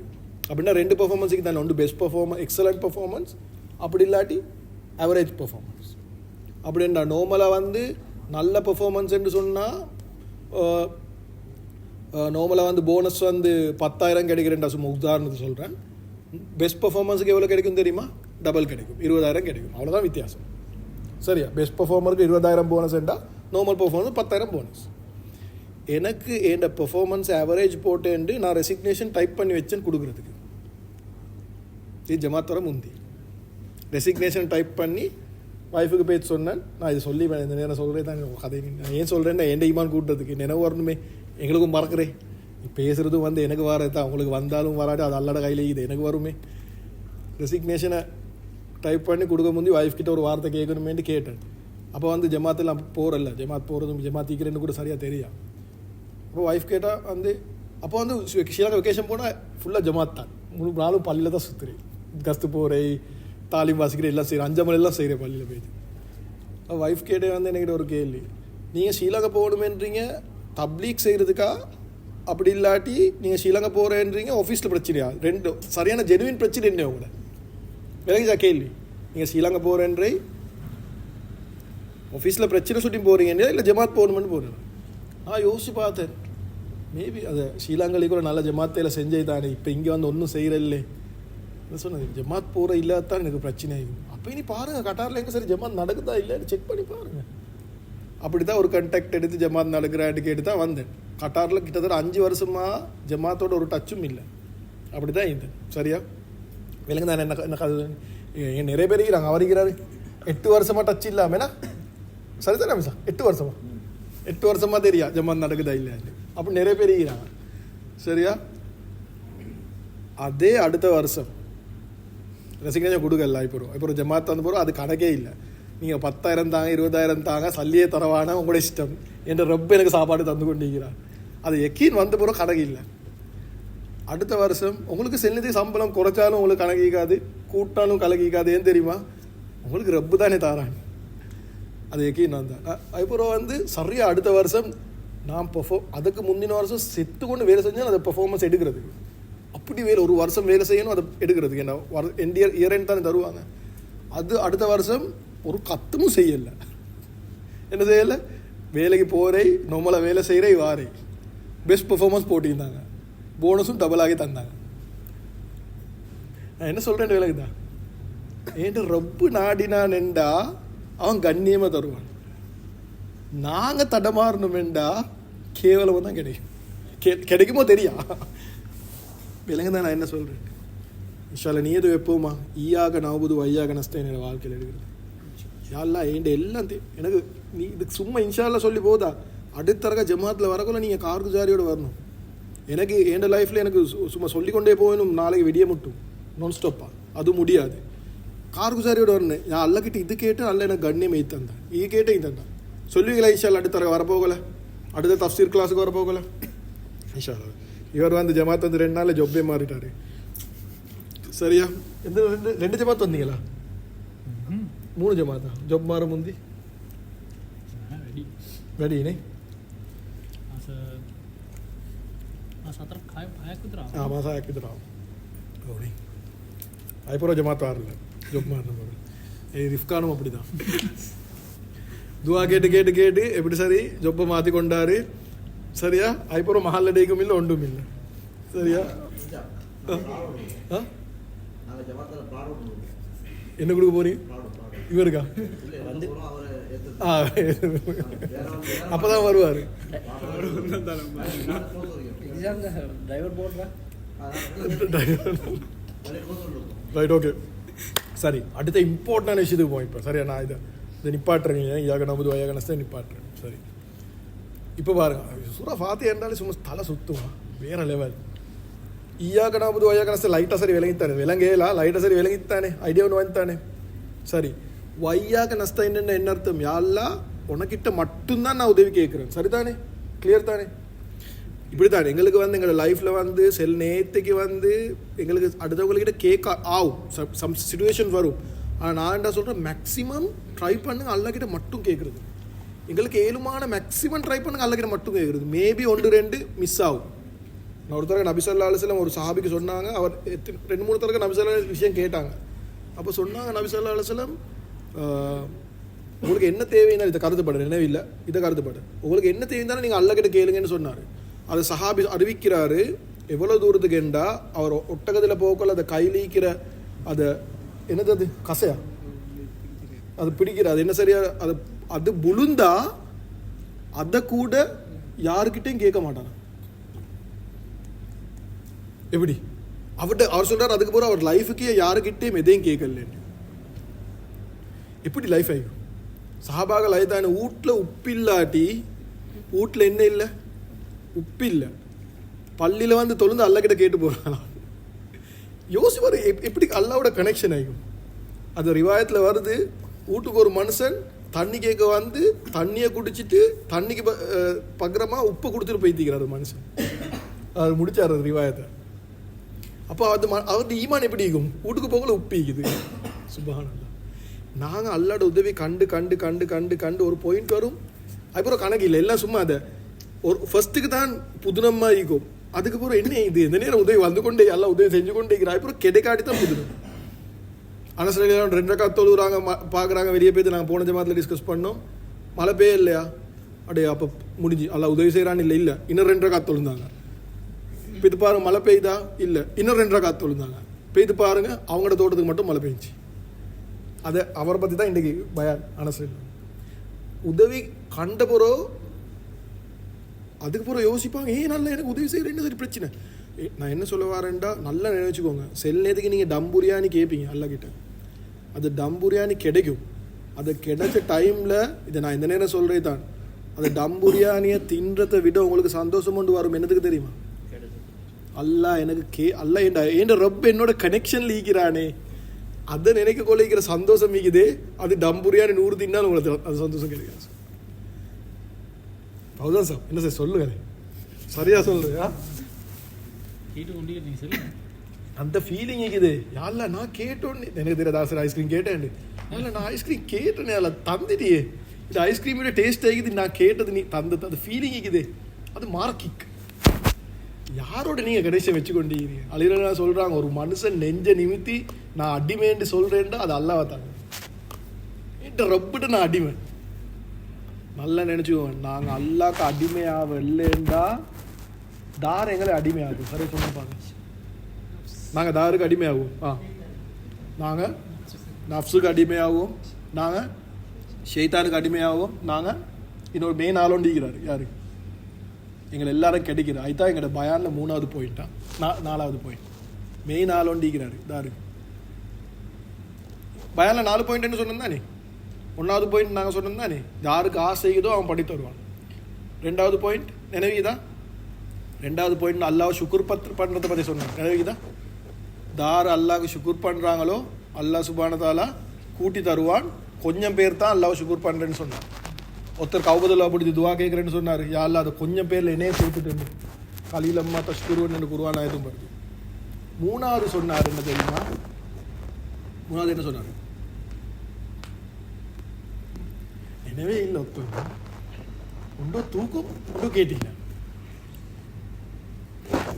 அப்படின்னா 2 பெர்ஃபார்மன்ஸுக்கு தானே, ஒன்று பெஸ்ட் பெர்ஃபார்மன்ஸ் எக்ஸலண்ட் பெர்ஃபார்மன்ஸ், அப்படி இல்லாட்டி ஆவரேஜ் பெர்ஃபார்மன்ஸ். அப்படின்னா நார்மலாக வந்து நல்ல பெர்ஃபார்மன்ஸ்ன்னு சொன்னால் நார்மலாக வந்து போனஸ் வந்து 10,000 கிடைக்கிறேன்டா, சும்மா உதாரணத்துக்கு சொல்கிறேன். பெஸ்ட் பெர்ஃபார்மன்ஸுக்கு எவ்வளோ கிடைக்கும் தெரியுமா? டபுள் கிடைக்கும், 20,000 கிடைக்கும். அவ்வளோதான் வித்தியாசம். சரியா? பெஸ்ட் பெர்ஃபார்மருக்கு 20,000 போனஸ் என்றால் நார்மல் பெர்ஃபார்மன்ஸ் 10,000 போனஸ். எனக்கு என் பெர்ஃபார்மன்ஸ் ஆவரேஜ் போட்டேன்ட்டு நான் ரெசிக்னேஷன் டைப் பண்ணி வச்சேன்னு கொடுக்குறதுக்கு இது ஜமாத் வர முந்தி ரெசிக்னேஷன் டைப் பண்ணி ஒய்ஃபுக்கு பேச்சு சொன்னேன். நான் இது சொல்லி இந்த நேரம் சொல்கிறேன் தான் கதை. நான் ஏன் சொல்கிறேன்னா என் ஈமான் கூட்டுறதுக்கு நினைவு வரணுமே, எங்களுக்கும் மறக்கிறேன். பேசுகிறதும் வந்து எனக்கு வரது தான், அவங்களுக்கு வந்தாலும் வராது, அது அல்லட கையில் இது எனக்கு வருமே. ரெசிக்னேஷனை டைப் பண்ணி கொடுக்க முந்தி ஒய்ஃப் கிட்ட ஒரு வார்த்தை கேட்கணுமேன்னு கேட்டேன். அப்போ வந்து ஜமாத்தில் நான் போகிறல்ல, ஜமாத் போகிறதும் ஜமாத்திக்கிறேன்னு கூட சரியாக தெரியும். அப்போ ஒய்ஃப் கேட்டால் வந்து அப்போ வந்து ஸ்ரீலங்கா வெக்கேஷன் போனால் ஃபுல்லாக ஜமாத் தான், 3 நாளும் பள்ளியில் தான் சுற்றுறேன். கஸ்து போகிறேன், தாலிம் வாசிக்கிறேன், எல்லாம் செய்கிறேன், 5 மணிலாம் செய்கிறேன் பள்ளியில் போயிட்டு. ஒய்ஃப் கேட்டே வந்து என்கிட்ட ஒரு கேள்வி, நீங்கள் ஸ்ரீலங்கா போகணுமேன்றீங்க தப்லீக் செய்கிறதுக்கா, அப்படி இல்லாட்டி நீங்கள் ஸ்ரீலங்கா போகிறேன்றீங்க ஆஃபீஸில் பிரச்சனையா? 2 சரியான ஜெனுவின் பிரச்சனை என்ன உங்களை விலகிச்சா கேள்வி. நீங்கள் ஸ்ரீலங்கா போகிறேன்றே ஆஃபீஸில் பிரச்சனை சுட்டி போகிறீங்க இல்லை ஜமாத் போகணுமென்னு போகிறேன். நான் யோசிச்சு பார்த்தேன், மேபி அதை ஸ்ரீலங்காலே கூட நல்ல ஜமாத்தையில் செஞ்சே தானே, இப்போ இங்கே வந்து ஒன்றும் செய்கிறல்லே சொன்னது. ஜமாத் போகிற இல்லாதான் எனக்கு பிரச்சனை ஆகும். அப்போ இனி பாருங்கள் கட்டாரில் எங்கே சரி ஜமாத் நடக்குதா இல்லைன்னு செக் பண்ணி பாருங்கள். அப்படி தான் ஒரு கண்டாக்ட் எடுத்து ஜமாத் நடக்கிறான்னு கேட்டு தான் வந்தேன். கட்டாரில் கிட்டத்தட்ட 5 வருஷமாக ஜமாத்தோட ஒரு டச்சும் இல்லை. அப்படி தான் இருந்தேன். சரியா விலங்கு தான் என்ன நிறைய பேர் இருக்கிறாங்க. அவர் இருக்கிறாரு 8 வருஷமாக டச் இல்லாமேனா சரிதானே மிஸ்ஸா? 8 வருஷமாக தெரியா ஜமாத் நடக்குதா இல்லையான்னு. அப்படி நிறைய பேர் இருக்கிறாங்க. சரியா? அதே அடுத்த வருஷம் ரெசிக்னேஷன் கொடுக்கல. இப்போ ஜமாத் வந்து போகிறோம், அது கணக்கே இல்லை. நீங்கள் 10,000 தாங்க 20,000 தாங்க சல்லியே தரவான உங்களோட இஷ்டம் என்ற ரொம்ப எனக்கு சாப்பாடு தந்து கொண்டிருக்கிறார். அது எக்கீன் வந்து போகிறோம் கணக்கு இல்லை. அடுத்த வருஷம் உங்களுக்கு செல்லுதே சம்பளம் குறைச்சாலும் உங்களுக்கு கணக்கிக்காது, கூட்டாலும் கலக்கிக்காது. ஏன் தெரியுமா? உங்களுக்கு ரப்பு தானே தாரான். அது எக்கீன் வந்தான். அதுக்கப்புறம் வந்து சரியாக அடுத்த வருஷம் நான் அதுக்கு முந்தின வருஷம் செத்து கொண்டு வேலை செஞ்சால் அதை பெர்ஃபார்மன்ஸ் எடுக்கிறதுக்கு அப்படி வேலை ஒரு வருஷம் வேலை செய்யணும், அதை எடுக்கிறதுக்கு என்ன இயர் எண்ட் தானே தருவாங்க. அது அடுத்த வருஷம் ஒரு கத்தமும் செய்யலை. என்ன செய்யலை? வேலைக்கு போகிறே நார்மலாக வேலை செய்கிறே வாரே பெஸ்ட் பெர்ஃபார்மன்ஸ் போட்டிருந்தாங்க, போனஸும் டபுளாகி தந்தாங்க. நான் என்ன சொல்கிறேன் வேலைக்கு தான் ஏன்ட்டு ரப்பு நாடினான்டா அவன் கண்ணியமாக தருவான். நாங்கள் தடமாறணுமெண்டா கேவலமாக தான் கிடைக்கும். கிடைக்குமோ தெரியா விலங்கு தான். நான் என்ன சொல்கிறேன், இன்ஷால்லா நீ எது வைப்போமா ஈயாக நாவுது வையாக நஷ்டம் என்னோட வாழ்க்கையில் எடுக்கிறது. யாரெல்லாம் எல்லாம் எனக்கு நீ இதுக்கு சும்மா இன்ஷால்லா சொல்லி போதா அடுத்தரக ஜமாத்தில் வரக்குள்ள நீங்கள் கார்குஜாரியோடு வரணும். எனக்கு என் லைஃப்பில் எனக்கு சும்மா சொல்லிக்கொண்டே போகணும், நாளைக்கு வெடிய மட்டும் நான் ஸ்டாப்பாக அது முடியாது. கார்குஜாரியோடு வரணும். நான் அல்லக்கிட்ட இது கேட்டு அல்ல எனக்கு கண்ணியம் எய் தந்தேன், இது கேட்டே தந்தான் சொல்லுவீங்களா இன்ஷால்லா. அடுத்தரக வரப்போகலை, அடுத்த தஃப்சீர் கிளாஸுக்கு வரப்போகலை இன்ஷால்லா. இவர் வந்து ஜமாத் வந்து 2 நாளில் ஜொப்பே மாறிட்டாரு. சரியா? எந்த 2 ஜமாத் வந்தீங்களா? 3 ஜமாத்தா ஜொப் மாற முந்தி වැඩි නේ මාසයක් විතර ඕනේ. අයිපුර ජමාත් ආරලා ජොබ් මාරන බර ඒ රිෆ්කානුම அப்படிதான் துவா கேட்டு எப்படி சரி ஜொப்பை மாற்றி கொண்டாரு. சரியா? ஐப்புறம் மஹல்ல டேக்கும் இல்லை ஒன்றும் இல்லை. சரியா? என்ன கொடுக்க போறீங்க இவருக்கா? அப்பதான் வருவார். டிரைவர் போடுறா ரைட், ஓகே, சரி. அடுத்த இம்பார்ட்டன்டான விஷயத்துக்கு போய் இப்போ சரியா நான் இதை நிப்பாட்டுறேன். யாக நம்பது வயகனஸ்தை நிப்பாட்டுறேன். சரி, இப்போ பாருங்க, சூறா ஃபாத்திஹா என்றாலே சும்மா தலை சுத்துமா, வேற லெவல். ஈயாக நம்பது வயகனஸ்தை லைட்டாக சரி விளங்கித்தானே, விளங்கேலா லைட்டாக சரி விளங்கித்தானே, ஐடியா ஒன்று வாங்கித்தானே. சரி, வையாக நஸ்தா என்ன அர்த்தம்? யாழ்லா உனக்கிட்ட மட்டும்தான் நான் உதவி கேட்குறேன். சரிதானே, கிளியர் தானே? இப்படித்தான் எங்களுக்கு வந்து எங்களோட லைஃப்பில் வந்து செல் நேற்றுக்கு வந்து எங்களுக்கு அடுத்தவங்கக்கிட்ட கேட்க ஆகும், சம் சுச்சுவேஷன் வரும். ஆனால் நான் என்ன சொல்கிறேன், மேக்ஸிமம் ட்ரை பண்ணுங்க அல்லாஹ்கிட்ட மட்டும் கேட்குறது. எங்களுக்கு ஏழுமான மேக்ஸிமம் ட்ரை பண்ணுங்க அல்லாஹ்கிட்ட மட்டும் கேட்குறது. மேபி 1-2 மிஸ் ஆகும். நான் ஒரு தடவை நபி ஸல்லல்லாஹு அலைஹி வஸல்லம் ஒரு சஹாபிக்கு சொன்னாங்க, அவர் 2-3 தடவை நபி ஸல்லல்லாஹு அலைஹி வஸல்லம் விஷயம் கேட்டாங்க. அப்போ சொன்னாங்க நபி ஸல்லல்லாஹு அலைஹி வஸல்லம், உங்களுக்கு என்ன தேவைன்னா இதை கருத்துப்படு, நினைவில்லை இதை கருத்துப்படு, உங்களுக்கு என்ன தேவைந்தாலும் நீங்கள் அல்லாஹ்கிட்ட கேளுங்கன்னு சொன்னார். அது சஹாபி அறிவிக்கிறாரு. எவ்வளோ தூரத்துக்கு என்றா அவர் ஒட்டகத்தில் போக்கல அதை கைலீக்கிற அதை என்னது, அது கசையா, அது பிடிக்கிற அது என்ன சரியா, அது புழுந்தா அதை கூட யாருக்கிட்டையும் கேட்க மாட்டாங்க. எப்படி அவர் சொல்றாரு, அதுக்கு போற அவர் லைஃபுக்கே யாருக்கிட்டையும் எதையும் கேட்கல. எப்படி லைஃப் ஆகும்? சஹாபாக லைஃப் தானே. வீட்டில் உப்பு இல்லாட்டி, வீட்டில் என்ன இல்லை, உப்பு இல்லை, பள்ளியில் வந்து தொழுந்து அல்லாஹ்கிட்ட கேட்டு போகிறாங்க. யோசிப்பாரு எப்படி அல்லாவோட கனெக்ஷன் ஆகும். அது ரிவாயத்தில் வருது, வீட்டுக்கு ஒரு மனுஷன் தண்ணி கேட்க வந்து தண்ணியை குடிச்சிட்டு தண்ணிக்கு பக்கரமாக உப்பை கொடுத்துட்டு போய்த்திக்கிறார் மனுஷன். அது முடிச்சார் அது ரிவாயத்தை. அப்போ அது அவருடைய ஈமான் எப்படி இருக்கும்? வீட்டுக்கு போகல உப்பிக்குது. சுப்ஹானல்லாஹ். நாங்கள் அல்லாட உதவி கண்டு கண்டு கண்டு கண்டு கண்டு ஒரு பாயிண்ட் வரும், அதுக்கப்புறம் கணக்கு இல்லை, எல்லாம் சும்மா அதை ஒரு ஃபர்ஸ்ட்டுக்கு தான் புதுனமாக இருக்கும். அதுக்கப்புறம் என்ன இது இந்த நேரம் உதவி வந்து கொண்டே எல்லாம் உதவி செஞ்சு கொண்டே இருக்கிற, அப்புறம் கிடைக்காட்டி தான் புதுனம். ஆனால் சில 2 ரக்காத் தொழுகிறாங்க, பார்க்குறாங்க, வெளியே போய்ட்டு நாங்கள் போன ஜமாத்தில் டிஸ்கஸ் பண்ணோம், மழை பெய்ய இல்லையா, அப்படியே அப்போ முடிஞ்சு எல்லாம் உதவி செய்கிறான்னு இல்லை இன்னும் 2 ரக்காத் தொழுந்தாங்க. இப்போ இது பாருங்க, மழை பெய்யுதா இல்லை, இன்னும் 2 ரக்காத் தொழுந்தாங்க. பெய்து பாருங்க, அவங்களோட தோட்டத்துக்கு மட்டும் மழை பெய்ஞ்சி. அதை அவரை பற்றி தான் இன்றைக்கி பயான். அனசல் உதவி கண்ட போகிறோ அதுக்கு பிறகு யோசிப்பாங்க, நல்லா எனக்கு உதவி செய்கிறேன்னு சரி பிரச்சனை. நான் என்ன சொல்ல வரேன்டா, நல்லா நினைச்சுக்கோங்க, செல் நேரத்துக்கு நீங்கள் டம் பிரியாணி கேட்பீங்க அல்லாஹ்கிட்ட, அது டம் பிரியாணி கிடைக்கும். அது கிடைச்ச டைமில் இதை நான் இந்த நேரம் சொல்கிறே தான், அந்த டம் பிரியாணியை தின்றதை விட உங்களுக்கு சந்தோஷம் கொண்டு வரும். என்னதுக்கு தெரியுமா? அல்லாஹ் எனக்கு அல்லாஹ் என் ரப் என்னோட கனெக்ஷன் லீக்கிறானே, அதை நினைக்க கொள்ளைக்கிற சந்தோஷம் மீக்குதே. அது டம் பிரியாணி 100 தின்னாலும் உங்களுக்கு அது சந்தோஷம் கிடைக்காது. அதுதான் சார், என்ன சார் சொல்லுங்க, சரியா சொல்லுங்க. அந்த ஃபீலிங் இருக்குது. யாரில் நான் கேட்டோன்னு எனக்கு தெரியாது, சார் ஐஸ்கிரீம் கேட்டேன், இல்லை நான் ஐஸ்கிரீம் கேட்டேனே, அதில் தந்துட்டியே, இந்த ஐஸ்கிரீமோட டேஸ்ட் ஆகிக்குது, நான் கேட்டது நீ தந்தது, அது ஃபீலிங் இருக்குது. அது மார்க்கிக். யாரோட நீங்கள் கடைசியை வச்சு கொண்டீங்க? அழிரா சொல்கிறாங்க, ஒரு மனுஷன் நெஞ்ச நிமித்தி நான் அடிமைன்னு சொல்கிறேன்டா அது அல்லாஹ் தாங்க. என்கிட்ட ரப்பிட்டு நான் அடிமை. நல்லா நினச்சிக்குவோம், நாங்கள் அல்லாஹ்க்கு அடிமையாக இல்லைண்டா தார் எங்களை அடிமையாகும். சரி சொன்னப்பாங்க, நாங்கள் தாருக்கு அடிமையாகுவோம், நாங்கள் நஃப்ஸுக்கு அடிமையாகுவோம், நாங்கள் ஷைத்தானுக்கு அடிமையாகுவோம், நாங்கள் இன்னொரு மெயின் ஆளோண்டிக்கிறாரு யாரு, எங்களை எல்லாரும் கிடைக்கிறார். அதுதான் எங்களோட பயானில் 3வது பாயிண்டா 4வது பாயிண்ட், மெயின் ஆளோண்டிக்கிறாரு தாரு. பயானில் 4 பாயிண்ட் என்ன சொன்னோம் தானே, 1வது பாயிண்ட் நாங்கள் சொன்னோம் தானே, யாருக்கு ஆசைக்குதோ அவன் படித்து வருவான். 2வது பாயிண்ட் நினைவுதா, 2வது பாயிண்ட் அல்லாஹ் ஷுக்குர் பண்ணுறதை பற்றி சொன்னான். நினைவுதா, தார் அல்லாஹ்க்கு ஷுக்குர் பண்ணுறாங்களோ அல்லாஹ் சுப்ஹானஹு வ தஆலா கூட்டி தருவான். கொஞ்சம் பேர் தான் அல்லாஹ் ஷுக்குர் பண்ணுறேன்னு சொன்னான். ஒருத்தர் கௌபதுல்லா பிடிச்சி துவா கேட்குறேன்னு சொன்னார், யா அல்லாஹ் அதை கொஞ்சம் பேரில் என்னையே சேர்த்துட்டு கலீலம்மா தஷ்குருன்னு குருவான் ஆயதும் வருது. 3வது சொன்னார் என்ன தெரியுமா? 3வது என்ன சொன்னார்? எனவே இல்லை ஒருத்தர் உண்டோ தூக்கம் உண்டோ கேட்டீங்க.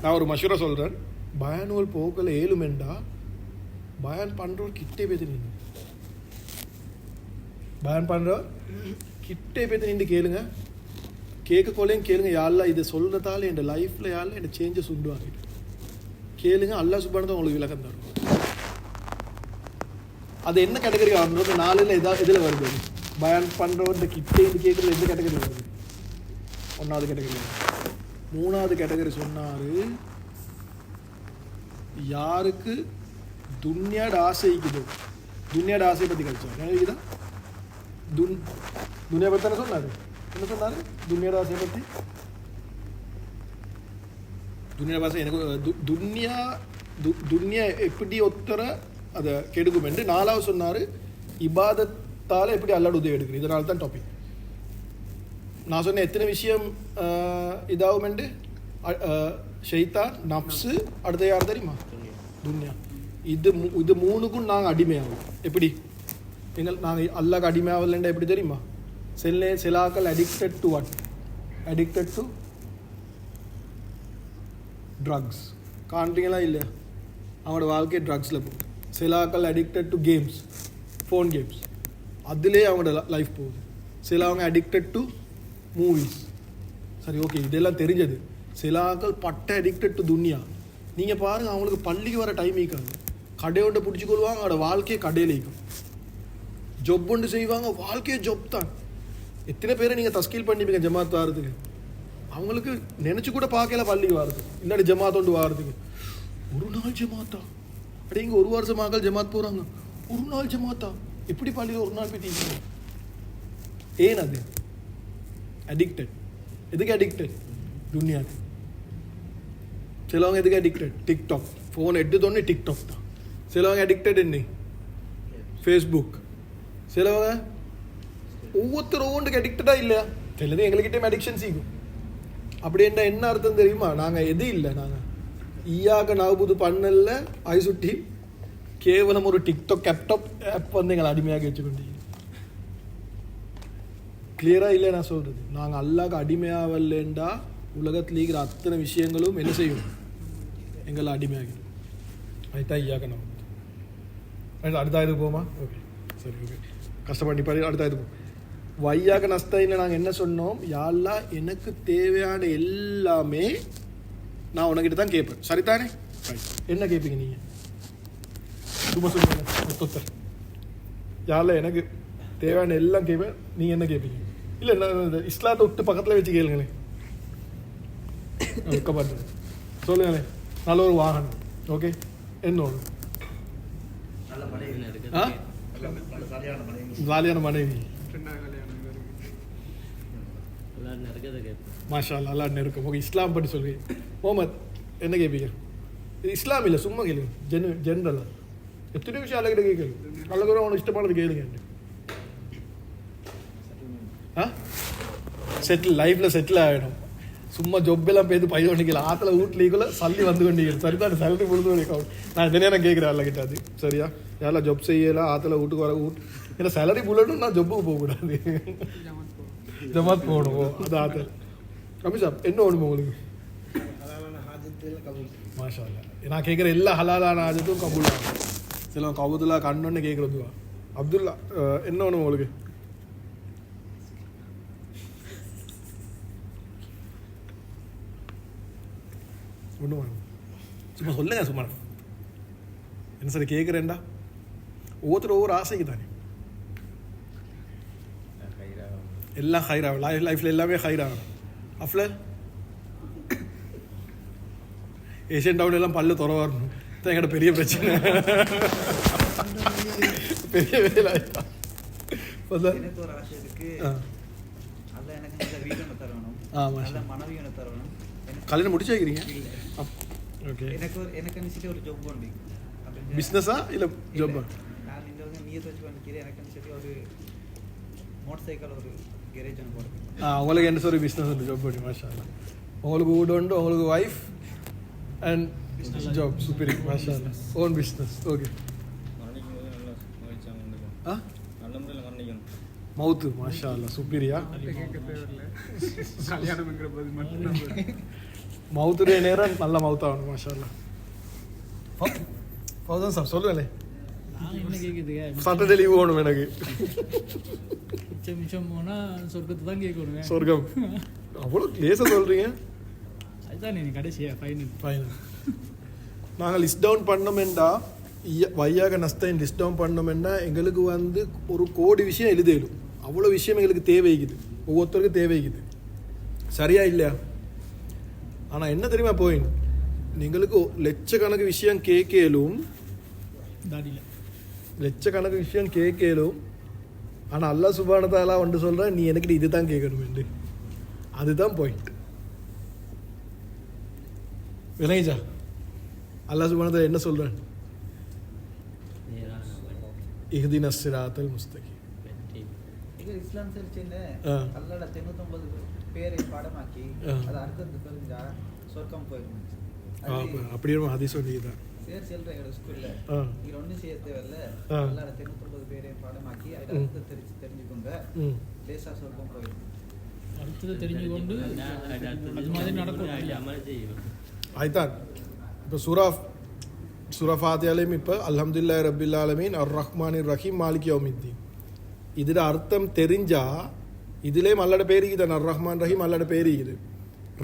நான் ஒரு மஷூரா சொல்கிறேன், பயானுவல் போக்கல ஏழுமெண்டா பயான் பண்ணுறவர் கிட்டே பேத்து நின்று, பயான் பண்ணுறவர் கிட்டே பேத்து நின்று கேளுங்க, கேட்கக்கொள்ளையும் கேளுங்க, யாரெல்லாம் இதை சொல்கிறதால என் லைஃப்பில் யாரெல்லாம் என்னை சேஞ்சஸ் உண்டுவாங்க கேளுங்க. அல்லாஹ் சுப்ஹானஹு வ தஆலா உங்களுக்கு விளக்கம் தரும். அது என்ன கேட்டகரி ஆகணும்? 4ல் எதில் வருது? பயன் பண்ணுறவர்கிட்ட கிட்டே இது கேட்குறது எந்த கேட்டகரி வருது? 1வது கேட்டகரி. 3வது கேட்டகரி சொன்னார், யாருக்கு துன்யாட ஆசை இருக்குதோ, துன்யாட ஆசையை பற்றி கழிச்சார். நினைவுக்குதா? துன்யா பற்றி தானே சொன்னார். என்ன சொன்னார் துன்யாட ஆசையை பற்றி? துன்யா பாசை எனக்கு துன்யா எப்படி ஒத்தர அதை கெடுக்கும் என்று. 4வது சொன்னார், இபாதத்தால் எப்படி அல்லாட உதவி எடுக்குது. இதனால தான் டாபிக். நான் சொன்ன எத்தனை விஷயம் இதாகும் என்று, ஷைத்தான், நப்ஸு, அடுத்த யார் தெரியுமா? துன்யா. இது 3க்கும் நாங்கள் அடிமையாகும். எப்படி நாங்கள் அல்லாக்கு அடிமையாகலண்டா எப்படி தெரியுமா? சிலாக்கள் addicted to what? Addicted to drugs. காண்றீங்களா இல்லையா? அவனோட வாழ்க்கை ட்ரக்ஸில் போகுது. சிலாக்கள் addicted to games, phone games, அதிலே அவங்களோட லைஃப் போகுது. சிலவங்க அடிக்டட் டு மூவிஸ். சரி, ஓகே, இதெல்லாம் தெரிஞ்சது. சிலாக்கள் பட்ட அடிக்டட் டு துன்யா. நீங்கள் பாருங்கள், அவங்களுக்கு பள்ளிக்கு வர டைம் இருக்காது. கடையோட பிடிச்சி கொள்வாங்க, அவங்களோட வாழ்க்கையை கடையில் இருக்கும். ஜொப் ஒன்று செய்வாங்க, வாழ்க்கையே ஜொப் தான். எத்தனை பேரை நீங்கள் தஸ்கீல் பண்ணிப்பீங்க ஜமாத் வாரத்துக்கு? அவங்களுக்கு நினச்சி கூட பார்க்கல பள்ளிக்கு வாரத்துக்கு, இல்லாட்டி ஜமாத் ஒன்று வாரத்துக்கு. ஒரு நாள் ஜமாத்தா? அப்படியே இங்கே 1 வருஷம் மக்கள் ஜமாத் போகிறாங்க. ஒரு நாள் ஜமாத்தா? எப்படி பள்ளியில் ஒரு நாள் போயிட்டீங்க? ஏன் அது அடிக்டட்? எதுக்கு அடிக்டட்? துன்யாக்கு. சிலவங்க எதுக்கு அடிக்டட்? டிக்டாக். ஃபோன் எடுத்தோடனே டிக்டாக் தான். சிலவங்க அடிக்டட் என்ன? ஃபேஸ்புக். சிலவங்க ஒவ்வொருத்தர் ஒவ்வொன்றுக்கு அடிக்டடா இல்லையா? சிலது எங்கள்கிட்ட அடிக்ஷன் செய்யும். அப்படி என்ன அர்த்தம் தெரியுமா? நாங்கள் எது இல்லை, நாங்கள் ஈயாக நாகுபுது பண்ணல ஐசுட்டி கேவலம் ஒரு டிக்டாக் கேப்டாப் ஆப் வந்து எங்களை அடிமையாக வச்சுக்கொண்டீங்க. கிளியராக இல்லை நான் சொல்கிறது? நாங்கள் அல்லாக்கு அடிமையாகலண்டா உலகத்தில் இருக்கிற அத்தனை விஷயங்களும் என்ன செய்யும்? எங்களை அடிமையாகிடும். அதுதான் ஈயாக நாகுபுது. அடுத்த இது போமா? ஓகே, சரி, ஓகே, கஷ்டப்பட்டு பாரு. அடுத்த இது போகும். வையாக நஸ்தையில் நாங்கள் என்ன சொன்னோம்? யாழ்லா எனக்கு தேவையான எல்லாமே நான் உனக்கிட்ட தான் கேட்பேன். சரிதானே? என்ன கேட்பீங்க நீங்கள்? சும்மா சொல்லுங்க. யாழ்லா எனக்கு தேவையான எல்லாம் கேட்பேன், நீங்கள் என்ன கேட்பீங்க? இல்லை, என்ன இஸ்லாத்தை விட்டு பக்கத்தில் வச்சு கேளுங்களேன். வைக்கப்பாட்டு சொல்லுங்களேன். நல்ல ஒரு வாகனம், ஓகே, என்ன ஒன்று? ஜாலியான மனைவி. மாஷா அல்லா, நல்லா நெருக்கம். ஓகே, இஸ்லாம் பற்றி சொல்லுங்க. முகமது என்ன கேட்பீங்க? இது இஸ்லாம் இல்லை, சும்மா கேளுங்க. ஜென்ரலாக எத்தனை விஷயம் அழகிட்ட கேட்கல. அழகு அவனுக்கு இஷ்டமானது கேளுங்க. செட்டில், லைஃப்பில் செட்டில் ஆகிடும். சும்மா ஜொப்பெல்லாம் பேத்து பையன் பண்ணிக்கலாம். ஆற்றுல வீட்லேக்குள்ள சல்லி வந்து கொண்டிருக்கேன். சரி தான், சல்லி பொழுது வரைக்கும் நான் இதனே நான் கேட்குறேன் அல்லக்கிட்ட. அது சரியா? யாரெல்லாம் ஜொப் செய்யலாம், ஆற்றுல வீட்டுக்கு வர ஏன்னா சேலரி புல்லட்டும் நான் ஜொப்புக்கு போகக்கூடாது, ஜமாத் போகணும். அது ஆற்றுல. ரமேஷ் என்ன வேணுமா உங்களுக்கு? மாஷா அல்லா. நான் கேட்குற எல்லா ஹலாலான ஆஜத்தும் கபூல் ஆகும். சில கபூதுல்லா கண்ணொன்னு கேட்குறதுவா. அப்துல்லா என்ன வேணுமா உங்களுக்கு? ஒன்றும் வேணும், சும்மா சொல்லுங்க. சும்மா என்ன சரி கேட்குறேன்டா. ஒவ்வொருத்தர் ஒவ்வொரு ஆசைக்கு தானே. எல்லாம் ஹைராகும் லைஃப்பில், எல்லாமே ஹைராகும். அஃப்ல ஏஷியன் டவுன் எல்லாம் பல்லு துற வரணும் தான் எங்கள்கிட்ட பெரிய பிரச்சனை. பெரிய வேலை ஆயிட்டா. கல்யாணம் முடிச்சு வைக்கிறீங்க? ஓகே. எனக்கு ஒரு ஜாப் உண்டு. பிஸ்னஸா இல்லை ஜாப்பா? நான் இந்த வந்து நீர் வச்சு பண்ணிக்கிறேன். எனக்கு சரி ஒரு மோட்டர் சைக்கிள் ஒரு கேரேஜ் ஒன்று போடுறேன். உங்களுக்கு என்ன ஒரு பிஸ்னஸ் உண்டு, ஜாப் பண்ணி. மாஷா அல்லா. உங்களுக்கு வீடு உண்டு, உங்களுக்கு wife and job. Super, Masha Allah. Own business. Okay. மவுத்து, மாஷா அல்லா, சூப்பரியா. மவுத்துடைய நேரம் நல்ல மவுத்தாகணும். மாஷா அல்லா. ஃபௌசன் சார் சொல்லுங்களே. சாட்டர்டே லீவ் வேணும் எனக்கு. மிச்சம் போனால் சொர்க்கத்தை தான் கேட்கணும். சொர்க்கம் அவ்வளோ லேசாக சொல்கிறீங்க. அதுதான் நீ கடைசியாக ஃபைனல். நாங்கள் லிஸ்ட் டவுன் பண்ணோமெண்டா, வையாக நஸ்தைன் லிஸ்ட் டவுன் பண்ணோமெண்டா எங்களுக்கு வந்து ஒரு கோடி விஷயம் எழுதிடும். அவ்வளோ விஷயம் எங்களுக்கு தேவைக்குது, ஒவ்வொருத்தருக்கும் தேவைக்குது. சரியா இல்லையா? ஆனால் என்ன தெரியுமா போயின், நீங்களுக்கு லட்சக்கணக்கு விஷயம் கேட்கலும், தாடியில் லட்சக்கணக்கு விஷயம் கேட்கலும், ஆனால் அல்லாஹ் சுப்ஹானஹு வ தஆலா வந்து சொல்கிறேன் நீ எனக்கு இது தான் கேட்கணும். அதுதான் பாயிண்ட். வினய்ஜா, அல்லாஹ் சுப்ஹானஹு வ தஆலா என்ன சொல்கிறேன்? இஹ்தினஸ் ஸிராத்தல் முஸ்தகீம். இது இஸ்லாம் தெரிச்சுன்னு அல்லாஹ் 99 பேரை பாடமாக்கி அது அர்த்தத்தை தெரிஞ்சா சொர்க்கம் போயிடும். அப்படியே ஹதீஸ் சொல்லிதான் சேர் செல்ற ஸ்கூல்ல இது ஒன்றும் செய்ய தேவையில்ல, அல்லாஹ் 99 பேரை பாடமாக்கி அது அர்த்தத்தை தெரிஞ்சுக்கோங்க, லேசா சொர்க்கம் போயிடும். அடுத்தது தெரிஞ்சு கொண்டு அது மாதிரி நடக்கும். ஆயித்தான். இப்போ சூரா ஃபாத்தியாலையும் இப்போ அல்ஹம்துலில்லாஹி ரப்பில் ஆலமீன் அர் ரஹ்மானிர் ரஹீம் மாலிகி யௌமித்தீன் இதில் அர்த்தம் தெரிஞ்சால் இதுலேயும் அல்லாட பேர் இருக்குது. அர் ரஹ்மான் ரஹீம் அல்லாட பேர் இருக்குது.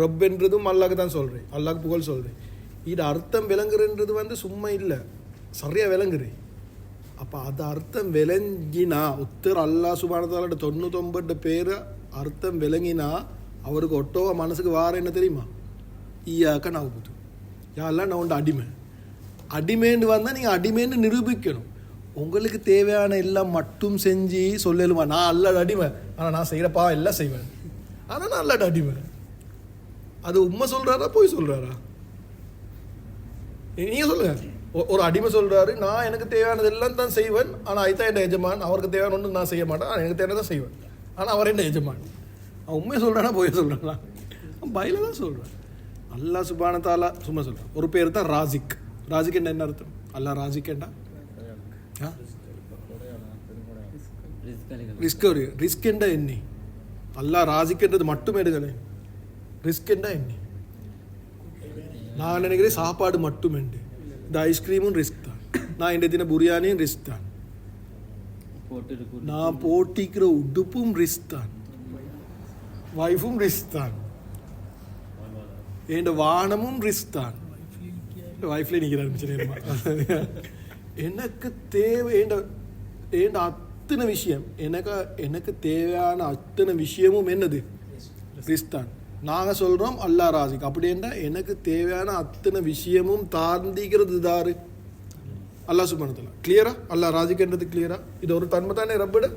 ரப் என்றதும் அல்லாஹ்க்கு தான் சொல்கிறேன், அல்லாஹ்க்கு புகழ் சொல்கிறேன். இது அர்த்தம் விளங்குறன்றது வந்து சும்மா இல்லை, சரியாக விளங்குறேன். அப்போ அது அர்த்தம் விளங்கினா உத்தர் அல்லாஹ் சுப்ஹானஹு வ தஆலா 99 பேர் அர்த்தம் விளங்கினா அவருக்கு ஒட்டோவா மனசுக்கு வார என்ன தெரியுமா? ஈயாக்க நஅ்புது, யா அல்லாஹ் நான் உண்ட அடிமேன்னு வந்தால் நீங்கள் அடிமேன்னு நிரூபிக்கணும். உங்களுக்கு தேவையான எல்லாம் மட்டும் செஞ்சு சொல்லலுமா நான் அல்லாட அடிமை, ஆனால் நான் செய்கிறப்பா எல்லாம் செய்வேன், ஆனால் நான் அல்லாட அடிமை. அது உண்மை சொல்கிறாரா போய் சொல்கிறாரா? நீங்கள் சொல்லுங்கள். ஒரு அடிமை சொல்கிறாரு நான் எனக்கு தேவையானது எல்லாம் தான் செய்வேன், ஆனால் அதுதான் என் எஜமான், அவருக்கு தேவையான ஒன்று நான் செய்ய மாட்டேன், ஆனால் எனக்கு தேவையானதான் செய்வேன், ஆனால் அவர் என்ன எஜமான். அவன் உண்மையை சொல்கிறானா போய் சொல்கிறானா? பயில தான் சொல்கிறான். அல்லாஹ் சுப்ஹானஹு வ தஆலா சும்மா சொல்கிறான். ஒரு பேர் தான் ராசிக். ராசிக் என்ன அர்த்தம்? அல்லாஹ் ராசிக் என்ன? ரிஸ்க் என்ற எண்ணி அல்லாஹ் ராசிக்ன்றது மட்டுமே எடுக்கலை. ரிஸ்க் என்ற எண்ணி நான் நினைக்கிறேன் சாப்பாடு மட்டும் என்று. இந்த ஐஸ்கிரீமும் ரிஸ்க் தான், நான் இந்த தின பிரியாணியும் ரிஸ்க் தான், நான் போட்டிக்கிற உடுப்பும் ரிஸ்க் தான், வைஃபும் ரிஸ்க் தான், என் வானமும் ரிஸ்க் தான். வைஃப்ல நிற்கிறார். எனக்கு தேவை என் அத்தனை விஷயம், எனக்கு தேவையான அத்தனை விஷயமும் என்னது? ரிஸ்க் தான். நாங்கள் சொல்கிறோம் அல்லாஹ் ராசிக். அப்படின்னா எனக்கு தேவையான அத்தனை விஷயமும் தாண்டிக்கிறது தாரு அல்லாஹ் சுப்ஹானஹு வ தஆலா. கிளியரா? அல்லாஹ் ராசிக்ன்றது கிளியரா? இது ஒரு தன்மை தானே ரப்பிட.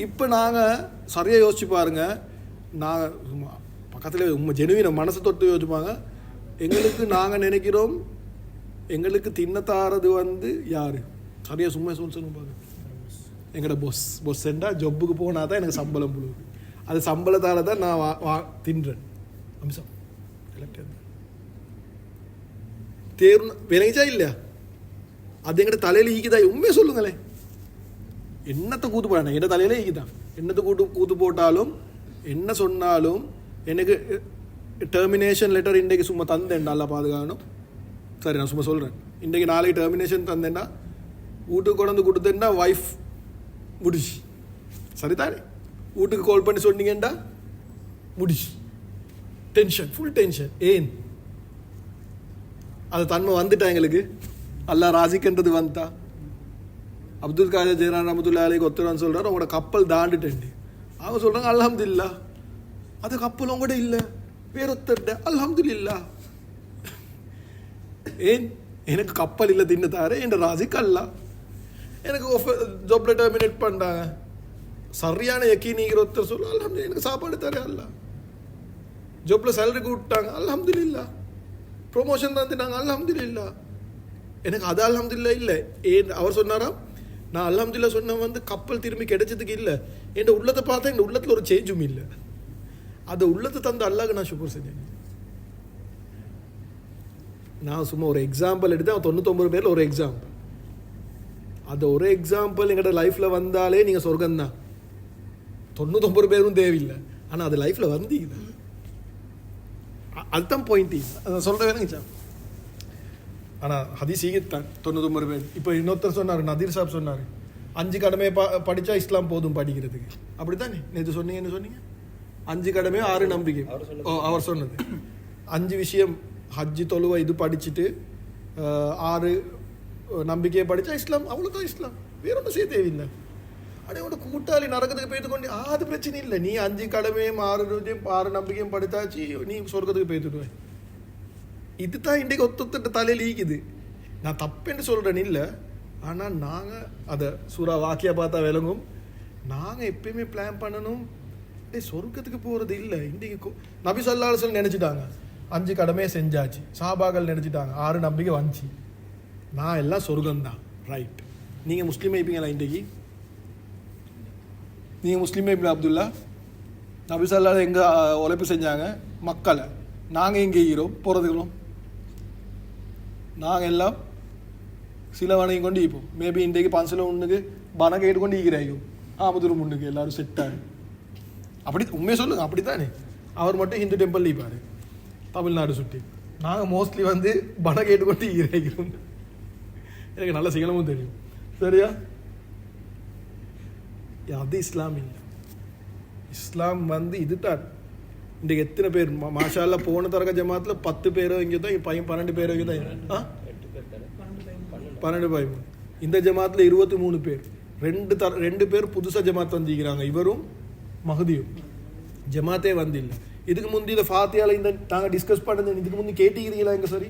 இப்போ நாங்கள் சரியாக யோசிச்சு பாருங்க. நாங்கள் பக்கத்தில் உண்மை ஜெனுவின மனசை தொட்டு யோசிப்பாங்க. எங்களுக்கு நாங்கள் நினைக்கிறோம் எங்களுக்கு தின்னத்தாரது வந்து யார்? சரியாக சும்மா சொல்லுங்க. எங்களோட பொஸ் என்றா ஜொப்புக்கு போனால் தான் எனக்கு சம்பளம் புழுவுது. அது சம்பளத்தால் தான் நான் தின்றேன். அம்சம் தேர்வு விளைச்சா இல்லையா? அது எங்கிட்ட தலையில் ஈக்குதா? உண்மையை சொல்லுங்களேன். என்னத்தை கூத்து போட என் தலையிலே ஈக்குதான். என்னத்தை கூத்து போட்டாலும் என்ன சொன்னாலும் எனக்கு டெர்மினேஷன் லெட்டர் இன்றைக்கு சும்மா தந்தேன், நல்லா பாதுகாக்கணும். சரி நான் சும்மா சொல்கிறேன். இன்றைக்கு நாளைக்கு டெர்மினேஷன் தந்தேன்னா வீட்டுக்கு கொண்டு வந்து கொடுத்தேன்னா ஒய்ஃப் முடிச்சு. சரிதானே? வீட்டுக்கு கால் பண்ணி சொன்னீங்கண்டா முடிச்சு. Tension, full tension. ஏன்? அது தன்மை வந்துட்டா எங்களுக்கு. அல்லாஹ் ராசிக்ன்றது வந்துட்டா. அப்துல் காதர் ஜெயரான் ரஹ்மத்துல்லாஹி அலைஹி ஒருத்தர் சொல்கிறார் உங்களோட கப்பல் தாண்டுட்டேன். அவங்க சொல்கிறாங்க அல்ஹம்துலில்லாஹ். அது கப்பல் உங்களோட இல்லை, வேறொத்தர்ட. அல்ஹம்துலில்லாஹ். ஏன்? எனக்கு கப்பல் இல்லை தின்னத்தாரு என் ராசிக் அல்லாஹ். எனக்கு ஜாப்ல டெர்மினேட் பண்ணுறாங்க. சரியான யக்கீனிங்கிற ஒருத்தர் சொல்ல அல்ஹம்துலில்லாஹ். எனக்கு சாப்பாடு தரேன் அல்லாஹ். ஜாப்ல சேலரி கூப்பிட்டாங்க அல்ஹம்துலில்லாஹ். ப்ரொமோஷன் தந்துட்டாங்க அல்ஹம்துலில்லாஹ். எனக்கு அது அல்ஹம்துலில்லாஹ் இல்லை. ஏன் அவர் சொன்னாரா நான் அல்ஹம்துலில்லாஹ் சொன்ன வந்து கப்பல் திரும்பி கிடைச்சதுக்கு இல்லை, என் உள்ளத்தை பார்த்தா என் உள்ளத்தில் ஒரு சேஞ்சும் இல்லை. அந்த உள்ளத்தை தந்த அல்லாஹ்க்கு நான் சுக்ர் செஞ்சேன். நான் சும்மா ஒரு எக்ஸாம்பிள் எடுத்து 99 பேரில் ஒரு எக்ஸாம்பிள். அந்த ஒரு எக்ஸாம்பிள் எங்களோட லைஃப்பில் வந்தாலே நீங்கள் சொர்க்கம்தான். 99 பேரும் தேவையில்லை, ஆனால் அது லைஃப்பில் வந்தீங்க. அதுதான் பாயிண்ட். அதை சொல்கிற வேணுங்கச்சா. ஆனால் ஹதீஸ் ஈகத்தான் 99 பேர். இப்போ இன்னொருத்தர் சொன்னார், நதீர் சாப் சொன்னார் 5 கடமையை படித்தா இஸ்லாம் போதும் படிக்கிறதுக்கு. அப்படி தானே நேற்று சொன்னீங்க? என்ன சொன்னீங்க? 5 கடமை 6 நம்பிக்கை. அவர் சொன்னது 5 விஷயம். ஹஜ்ஜி தொழுவை இது படிச்சுட்டு 6 நம்பிக்கையை படித்தா இஸ்லாம், அவ்வளோதான் இஸ்லாம். வேற ஒன்றும் செய்ய தேவையில்லை. அடையோட கூட்டாளி நரகத்துக்கு போய்த்து கொண்டு அது பிரச்சனை இல்லை. நீ 5 கடமையும் 6 நம்பிக்கையும் படுத்தாச்சு, நீ சொர்க்கத்துக்கு போய்த்துடுவேன். இதுதான் இன்றைக்கு ஒத்தொத்த தலையில் ஈக்குது. நான் தப்புன்னு சொல்கிறேன்னு இல்லை, ஆனால் நாங்கள் அதை சூறா வாக்கியா பார்த்தா விளங்கும். நாங்கள் எப்பயுமே பிளான் பண்ணணும், சொர்க்கத்துக்கு போகிறது இல்லை. இன்றைக்கு நபி ஸல்லல்லாஹு அலைஹி வஸல்லம் நினச்சிட்டாங்க 5 கடமையை செஞ்சாச்சு, சாபாக்கள் நினச்சிட்டாங்க 6 நம்பிக்கை வந்துச்சு, நான் எல்லாம் சொர்க்கம்தான். ரைட், நீங்கள் முஸ்லீம் ஆயிப்பீங்களா? இன்றைக்கு நீங்கள் முஸ்லீம் ஆயிப்பீங்களா? அப்துல்லா, நபி ஸல்லல்லாஹு எங்கே உழைப்பு செஞ்சாங்க? மக்களை. நாங்கள் எங்கே ஈரோம் போகிறதுக்கிறோம்? நாங்கள் எல்லாம் சில வணங்கி கொண்டு ஈப்போம். மேபி இன்றைக்கு 5 ஒன்றுக்கு பணம் கேட்டு கொண்டு ஈக்கிறாயும் ஆமதுரு முன்னுக்கு எல்லோரும் செட்டாக. அப்படி உண்மையை சொல்லுங்க, அப்படி தானே. அவர் மட்டும் ஹிந்து டெம்பிள் ஈப்பார் தமிழ்நாடு சுற்றி. நாங்கள் மோஸ்ட்லி வந்து பணம் கேட்டு கொண்டு ஈக்கிறோம். எனக்கு நல்ல சிங்களமும் தெரியும். சரியா? அது இஸ்லாம் இல்லை. இஸ்லாம் வந்து இதுதான். இன்றைக்கு எத்தனை பேர் மாஷால்லா போன தரக ஜமாத்தில் 10 பேரோ இங்கே தான், பையன் 12 பேரோ இங்கே தான். 12 பையன். இந்த ஜமாத்தில் 23 பேர். 2 பேர் புதுசாக ஜமாத் வந்திருக்கிறாங்க, இவரும் மஹதியும். ஜமாத்தே வந்து இல்லை. இதுக்கு முந்தி இந்த ஃபாத்தியாவில் இந்த நாங்கள் டிஸ்கஸ் பண்ணது இதுக்கு முந்தி கேட்டிக்கிறீங்களா? எங்கே சரி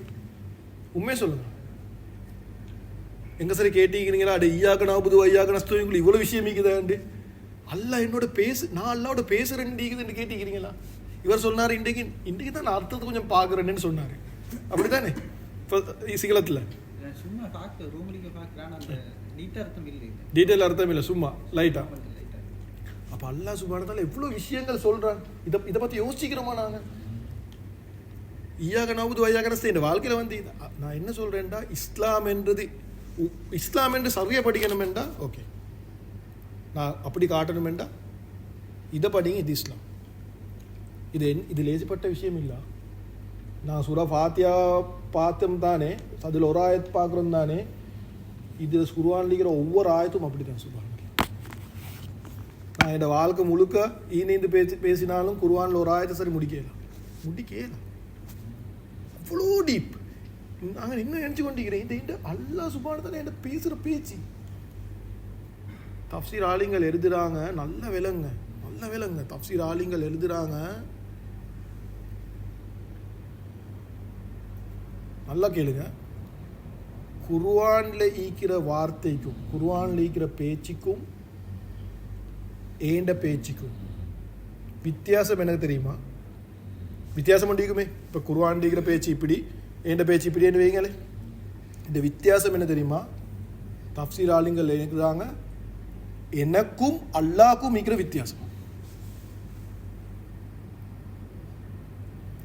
உண்மையை சொல்லுங்கள், எங்கே சரி கேட்டிக்கிறீங்களா? அட ஈயாக்க நாபுது ஐயாக்க நஸ்தோங்களுக்கு இவ்வளோ விஷயம் இருக்குதாண்டு. அல்லா என்னோட நான் அல்லாவோட பேசுகிறேன்னு கேட்டிக்கிறீங்களா? இவர் சொன்னார் இன்றைக்கு தான் நான் அர்த்தத்தை கொஞ்சம் பார்க்குறேன்னு சொன்னார். அப்படி தானே சிங்களத்தில்? சும்மா பார்க்க ரூமிலிங்க பார்க்குறான், அந்த டீட்டெயில் அர்த்தம் இல்லை, சும்மா லைட்டாக. அப்போ அல்லாஹ் சுப்ஹானஹு வ தஆலா எவ்வளோ விஷயங்கள் சொல்கிறான். இதை பற்றி யோசிக்கிறோமா நாங்கள்? ஈயாக நாபுது ஐயாக நஸ்தீன் வாழ்க்கையில் வந்து நான் என்ன சொல்கிறேன்டா, இஸ்லாம் என்று சரியாக படிக்கணும் என்றா ஓகே, நான் அப்படி காட்டணும் என்றா இதை படிங்க, இது இஸ்லாம். இது லேசிப்பட்ட விஷயம் இல்லை. நான் சூரா ஃபாத்தியா பார்த்தோம் தானே, அதில் ஒரு ஆயத்து பார்க்குறோம் தானே, இது குர்ஆன்ல இருக்கிற ஒவ்வொரு ஆயத்தும் அப்படி தான். சுப்ஹானல்லாஹ், நான் என்னோட வாழ்க்கை முழுக்க ஈனேந்து பேசினாலும் குர்ஆன்ல ஒரு ஆயத்தை சரி முடிக்கலாம். அவ்வளோ டீப். நாங்கள் இன்னும் நினச்சி கொண்டிருக்கிறேன், இந்த அல்லாஹ் சுப்ஹானஹு வ தஆலா என்கிட்ட பேசுகிற பேச்சு. தஃப்சீர் ஆலிங்கள் எழுதுகிறாங்க, நல்ல விலங்க தஃப்சீர் ஆலிங்கள் எழுதுகிறாங்க, நல்லா கேளுங்க. குர்ஆன்ல ஈக்கிற வார்த்தைக்கும் குர்ஆன்ல ஈக்கிற பேச்சுக்கும் ஏண்ட பேச்சுக்கும் வித்தியாசம் எனக்கு தெரியுமா? வித்தியாசம் பண்ணிக்குமே. இப்போ குர்ஆன்ல ஈக்கிற பேச்சு இப்படி, ஏண்ட பேச்சு இப்படின்னு வைங்களே. இந்த வித்தியாசம் என்ன தெரியுமா? தஃப்சீர் ஆலிங்கள் எழுதுறாங்க, எனக்கும் அல்லாஹ்க்கும் ஈக்கிற வித்தியாசம்.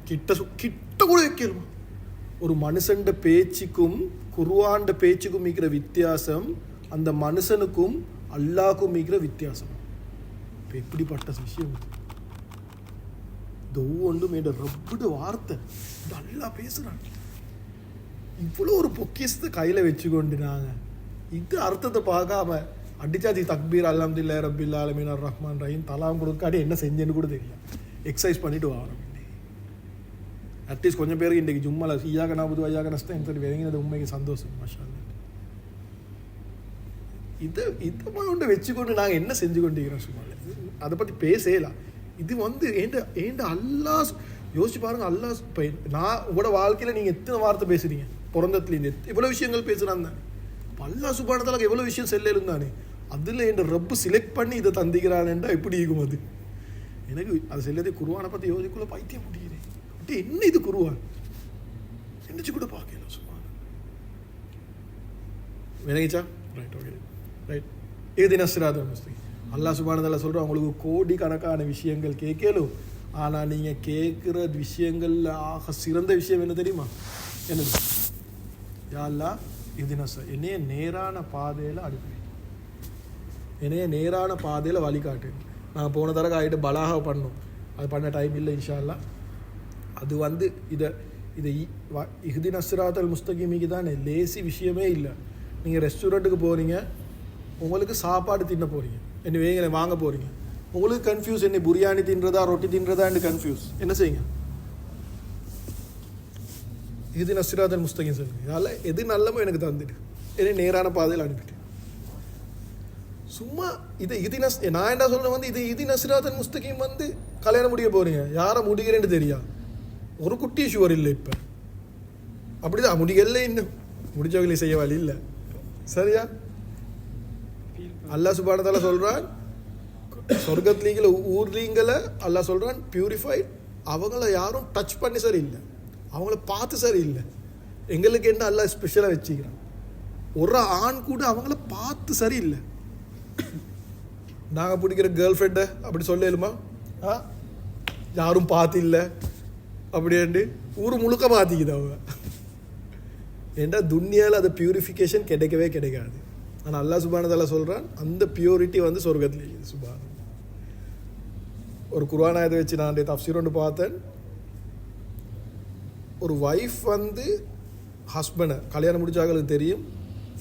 கிட்ட கூட வைக்கலுமா? ஒரு மனுஷன் பேச்சுக்கும் குர்ஆன் பேச்சுக்கும் இருக்கிற வித்தியாசம், அந்த மனுஷனுக்கும் அல்லாஹ்க்கும் இருக்கிற வித்தியாசம். இப்போ எப்படிப்பட்ட விஷயம் இது! ஒவ்வொன்றும் என் ரப்புட வார்த்தை, இந்த அல்லாஹ் பேசுகிறான். இவ்வளோ ஒரு பொக்கிஷத்தை கையில் வச்சுக்கொண்டு நாங்கள் இது அர்த்தத்தை பார்க்காம அடிச்சாச்சு தக்பீர் அல்ஹம்துலில்லாஹி ரப்பில் ஆலமீன் அர் ரஹ்மான் ரஹீம் தலாம் கொடுக்காட்டி என்ன செஞ்சேன்னு கூட தெரியல. எக்ஸசைஸ் பண்ணிட்டு வரோம். அட்லீஸ்ட் கொஞ்சம் பேருக்கு இன்றைக்கு ஜும்மால ஈயாக நாபுது ஐயாக நஸ்தீன் சொல்லி விளங்கினது உண்மைக்கு சந்தோஷம். மாஷா அல்லாஹ். இதை கொண்டு வச்சுக்கொண்டு நாங்கள் என்ன செஞ்சு கொண்டிருக்கிறோம்? சும்மா அதை பற்றி பேசலாம். இது வந்து ஏண்ட அல்லாஹ் யோசிச்சு பாருங்க. அல்லாஹ் இப்போ நான் உங்களோட வாழ்க்கையில் நீங்கள் எத்தனை வார்த்தை பேசுகிறீங்க, பிறந்தத்துலேருந்து எவ்வளோ விஷயங்கள் பேசுகிறான் தானே. இப்போ அல்லாஹ் சுப்ஹானஹு வ தஆலா எவ்வளோ விஷயம் செல்ல இருந்தானே, அதில் என் ரப்பு செலக்ட் பண்ணி இதை தந்திக்கிறான்டா எப்படி இருக்கும் அது? எனக்கு அது செல்லதே குர்ஆனை பற்றி யோசிக்குள்ள பைத்தியம் முடியுது. என்ன இது குர்ஆன் நினைச்சு கூட பார்க்கல. சுப்ஹானல்லாஹ். விளங்கிச்சா? Right, okay, right. இஹ்தின ஸிராத்தல் முஸ்தகீம். அல்லாஹ் சுப்ஹானஹு வ தஆலா சொல்கிறோம், உங்களுக்கு கோடி கணக்கான விஷயங்கள் கேட்கலும், ஆனால் நீங்கள் கேட்குற விஷயங்கள்ல ஆக சிறந்த விஷயம் என்ன தெரியுமா? என்னது? யா அல்லாஹ் இஹ்தின என்னைய நேரான பாதையில் அனுப்பி, என்னைய நேரான பாதையில் வழிகாட்டு. நாங்கள் போன தடவை ஆகிட்டு பலாக பண்ணோம், அது பண்ண டைம் இல்லை இன்ஷா அல்லாஹ். அது வந்து இதை இஹ்தின ஸிராத்தல் முஸ்தகீமிக்கு தானே லேசி விஷயமே இல்லை. நீங்கள் ரெஸ்டாரண்ட்டுக்கு போகிறீங்க, உங்களுக்கு சாப்பாடு தின்ன போகிறீங்க, என்ன வேங்க வாங்க போகிறீங்க, உங்களுக்கு கன்ஃபியூஸ், என்ன பிரியாணி தின்றதா ரொட்டி தின்றதான்னு கன்ஃபியூஸ். என்ன செய்யுங்க? இஹ்தின ஸிராத்தல் முஸ்தகீம் சொல்லுங்க. அதனால் எது நல்லமோ எனக்கு தந்துட்டு என்னை நேரான பாதையில் அனுப்பிட்டு. சும்மா நான் என்ன சொல்றேன் வந்து இது நஸ்ராத்தன் முஸ்தகீம் வந்து கல்யாணம் முடிக்க போறீங்க, யாரை முடிக்கிறேன்னு தெரியா, ஒரு குட்டி ஷுவர் இல்லை. இப்போ அப்படிதான் முடிக்கல, இன்னும் முடிச்சவங்களே செய்ய வழி இல்லை. சரியா? அல்லாஹ் சுப்ஹானஹு வ தஆலா சொல்றான், சொர்க்கத்லீங்கள ஊர்லீங்களை அல்லாஹ் சொல்றான் பியூரிஃபைட். அவங்கள யாரும் டச் பண்ணி சரி இல்லை, அவங்கள பார்த்து சரி இல்லை. எங்களுக்கு என்ன அல்லாஹ் ஸ்பெஷலாக வச்சுக்கிறான். ஒரு ஆண் கூட அவங்கள பார்த்து சரி இல்லை. நாங்கள் பிடிக்கிற கேர்ள் ஃப்ரெண்டை அப்படி சொல்லலுமா? யாரும் பார்த்து இல்லை அப்படின்ட்டு ஊர் முழுக்க பார்த்திக்குது அவங்க. ஏன்டா துன்யாவில் அது பியூரிஃபிகேஷன் கிடைக்கவே கிடைக்காது. ஆனால் அல்லாஹ் சுப்ஹானஹு வ தஆலா சொல்கிறான், அந்த பியூரிட்டி வந்து சொர்க்கத்தில் இருக்குது. சுப்ஹான். ஒரு குர்ஆன் ஆயத்தை வச்சு நான் தஃப்சீர் ஒன்று பார்த்தேன். ஒரு வைஃப் வந்து ஹஸ்பண்டை கல்யாணம் முடிச்சாங்களுக்கு தெரியும்,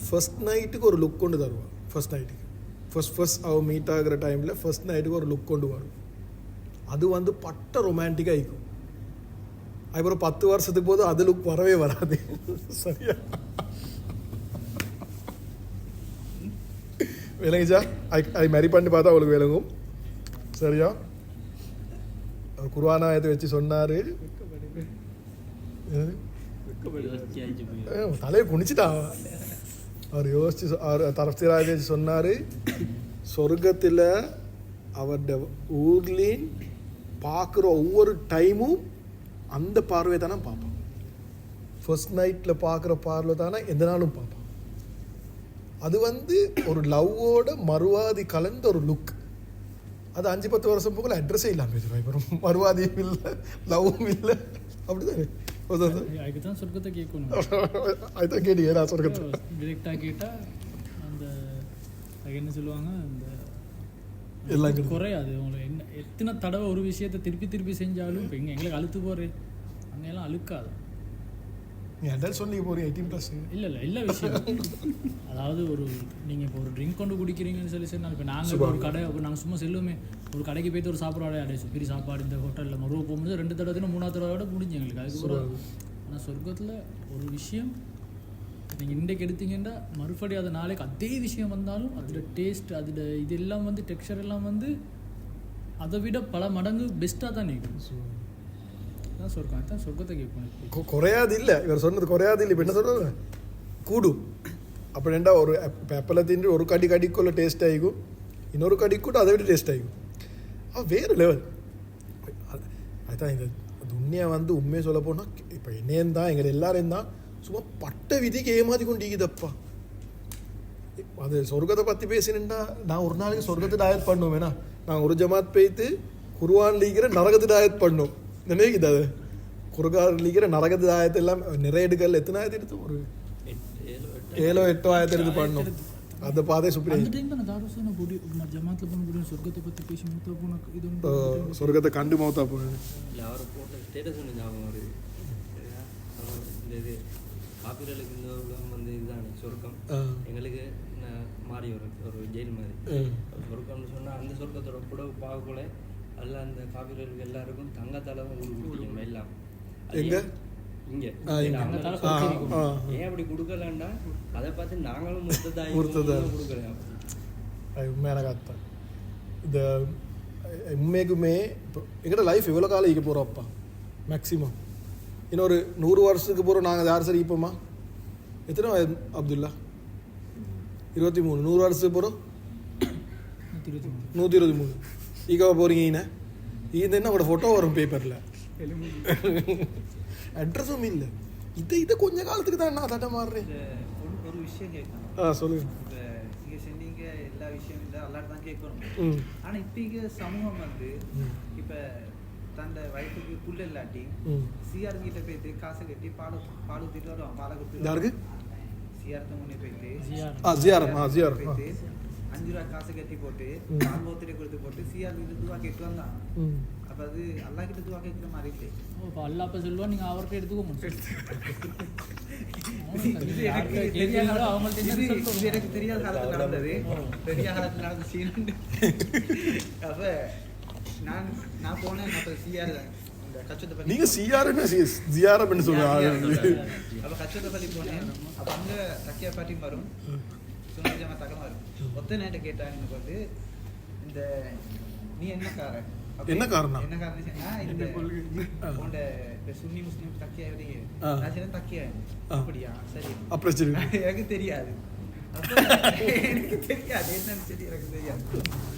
ஃபர்ஸ்ட் நைட்டுக்கு ஒரு லுக் கொண்டு தருவான். ஃபர்ஸ்ட் நைட்டுக்கு ஃபர்ஸ்ட் அவள் மீட் ஆகிற டைமில் ஃபர்ஸ்ட் நைட்டுக்கு ஒரு லுக் கொண்டு வரும். அது வந்து பட்ட ரொமான்டிக்காக இருக்கும். அதுக்கப்புறம் 10 வருஷத்துக்கு போது அது லுக் வரவே வராது. சரியா? விளங்குச்சா? அது மேரி பண்ணி பார்த்தா அவளுக்கு விளங்கும். சரியா? அவர் குர்ஆன் ஆயத்தை வச்சு சொன்னார், தலையை குனிச்சிட்டா அவர் யோசிச்சு. அவர் தஃப்சீர் ஆயத்தை வச்சு சொன்னார், சொர்க்கத்தில் அவருடைய ஊர்லின் பார்க்குற ஒவ்வொரு டைமும் அந்த பார்வை தானே பார்ப்பான். ஃபர்ஸ்ட் நைட்டில் பார்க்குற பார்வை தானே எந்த நாளும் பார்ப்பான். அது வந்து ஒரு லவ்வோட மறுவாதி கலந்த ஒரு லுக். அது 5-10 வருஷம் போகல அட்ரஸே இல்லாமல் பேசுவாங்க. மறுவாதியும் இல்லை, லவ்வும் இல்லை. அப்படிதானே? அதுக்கு தான் சொர்க்கத்தை கேட்கணும். அதுதான் கேட்டீங்க. நான் சொர்க்கத்தை டிரெக்டாக கேட்டால் அந்த அது என்ன சொல்லுவாங்க, அந்த எல்லாம் குறையாது. அவங்களை என்ன எத்தனை தடவை ஒரு விஷயத்தை திருப்பி செஞ்சாலும் இப்போ எங்களுக்கு அழுத்து போகிறேன், அங்கெல்லாம் அழுக்காது. நீ அடல்ட் சொல்லி போகிறீங்க 18+. இல்லை விஷயம். அதாவது ஒரு நீங்கள் இப்போ ஒரு ட்ரிங்க் கொண்டு குடிக்கிறீங்கன்னு சொல்லி சொன்னால், இப்போ நாங்கள் ஒரு கடை நாங்கள் சும்மா செல்லுமே ஒரு கடைக்கு போய்ட்டு ஒரு சாப்பிட்றாடே அடைய சுப்பீரி சாப்பாடு இந்த ஹோட்டலில் மறுவ போகும்போது 2 தடவை 3ஆவது தடவை முடிஞ்சு எங்களுக்கு. அதுக்கப்புறம் ஆனால் சொர்க்கத்தில் ஒரு விஷயம் நீங்கள் இன்றைக்கு எடுத்தீங்கன்னா மறுபடி அது நாளைக்கு அதே விஷயம் வந்தாலும் அதோட டேஸ்ட் அதோட இதெல்லாம் வந்து டெக்ஸ்சர் எல்லாம் வந்து அதை விட பல மடங்கு பெஸ்ட்டாக தான் நிற்கும். அதான் சொர்க்கம். அதுதான் சொர்க்கத்தை கேட்கணும். குறையாது இல்லை, இவர் சொன்னது குறையாது இல்லை. இப்போ என்ன சொல்கிறது, கூடும். அப்படின்டா ஒரு பேப்பரில் தின்று ஒரு கடிக்குள்ள டேஸ்ட் ஆகிக்கும், இன்னொரு கடிக்கூட அதை விட டேஸ்ட் ஆகிக்கும். வேறு லெவல். அதுதான் இந்த துன்யா வந்து உண்மையை சொல்ல போனால் இப்போ என்னேன் தான் எங்களை எல்லாரையும் தான் சும்மா பட்ட விதிக்கு ஏமாற்றி கொண்டிருக்குதப்பா. அது சொர்க்கத்தை பற்றி பேசினா நான் ஒரு நாளைக்கு சொர்க்கத்தை டாயத் பண்ணுவோம். வேணா நான் ஒரு ஜமாத் போய்த்து குர்ஆன் லீக்கிற நரகத்து டாயத் பண்ணோம். நினைக்குது அது குர்ஆன் லீக்கிற நரகத்து டாயத்து எல்லாம் நிறைய எடுக்கல. எத்தனை ஆயத்து எடுத்து? ஒரு 7-8 ஆயத்து எடுத்து பண்ணோம். அந்த பாதை சொர்க்கத்தை கண்டு மௌத்தா போனேன். காப்பீர்களுக்கு இந்த உலகம் வந்து இதுதான் சொர்க்கம், எங்களுக்கு மாறி ஒரு ஜெயில் மாதிரி சொர்க்கம்னு சொன்னால் அந்த சொர்க்கத்தோட கூட பார்க்கல அல்ல. அந்த காப்பீர்களுக்கு எல்லாருக்கும் தங்கத்தால தான் கொடுக்கணும் எல்லாம். இங்கே ஏன் அப்படி கொடுக்கலன்னா அதை பார்த்து நாங்களும் கொடுக்கலாம். உண்மையான காத்தான். இந்த உண்மைக்குமே இப்போ எங்கிட்ட லைஃப் எவ்வளோ காலம் இருக்க போகிறோம் அப்பா? மேக்ஸிமம் இன்னொரு 100 வருஷத்துக்கு போகிறோம். நாங்கள் யார் சரி இப்போம்மா எத்தனை அப்துல்லா? 23. 100 வருஷத்துக்கு போகிறோம் 123. ஈகவா போகிறீங்க ஈன இது என்ன கூட ஃபோட்டோ வரும் பேப்பரில், அட்ரஸும் இல்லை. இதை கொஞ்ச காலத்துக்கு தான் நான் தட்ட மாறுறேன். ஒரு விஷயம் கேட்கணும். சொல்லுங்க. இங்கே செஞ்சீங்க எல்லா விஷயம் இல்லை எல்லாரும் தான் கேட்கணும். ஆனால் இப்போ இங்கே சமூகம் வந்து இப்போ தந்த வயசுக்கு புல் இல்லாட்டி சிஆர் கிட்ட போயிட்டு காசை கட்டி பால் ஊற்றிட்டு வருவான். பாலை கொடுத்து யாருக்கு? சிஆர்த்த முன்னே போயிட்டு போயிட்டு 5 ரூபா காசு கட்டி போட்டு பால் ஊற்றிட்டு கொடுத்து போட்டு சிஆர் கிட்ட துவா கேட்டு வந்தான். அப்போ அது அல்லா கிட்ட துவா கேட்குற மாதிரி இல்லை. அல்லா அப்போ சொல்லுவா நீங்கள் அவர்கிட்ட எடுத்துக்க முடியும். எனக்கு தெரியாத காலத்தில் நடந்தது, பெரிய காலத்தில் நடந்த சீன். அப்போ நான் போனேன். அப்போ சிஆர் நீங்க சிஆர்னு ஜிஆர்னு சொல்லுவாங்க. அப்போ கச்சோத்தப்பள்ளி போனேன். அப்போ அங்கே தக்கியா பாட்டி வரும். சுன்னத் ஜமாத்தாக வரும். ஒத்த நேட்ட கேட்டாங்க எனக்கு வந்து இந்த நீ என்ன காரணம் என்ன காரணம் சொன்னா இந்த உண்ட சுன்னி முஸ்லீம் தக்கியா நான் சொன்னேன் தக்கியா அப்படியா சரி அப்புறம் சரி எனக்கு தெரியாது எனக்கு தெரியாது என்னன்னு சரி எனக்கு தெரியாது.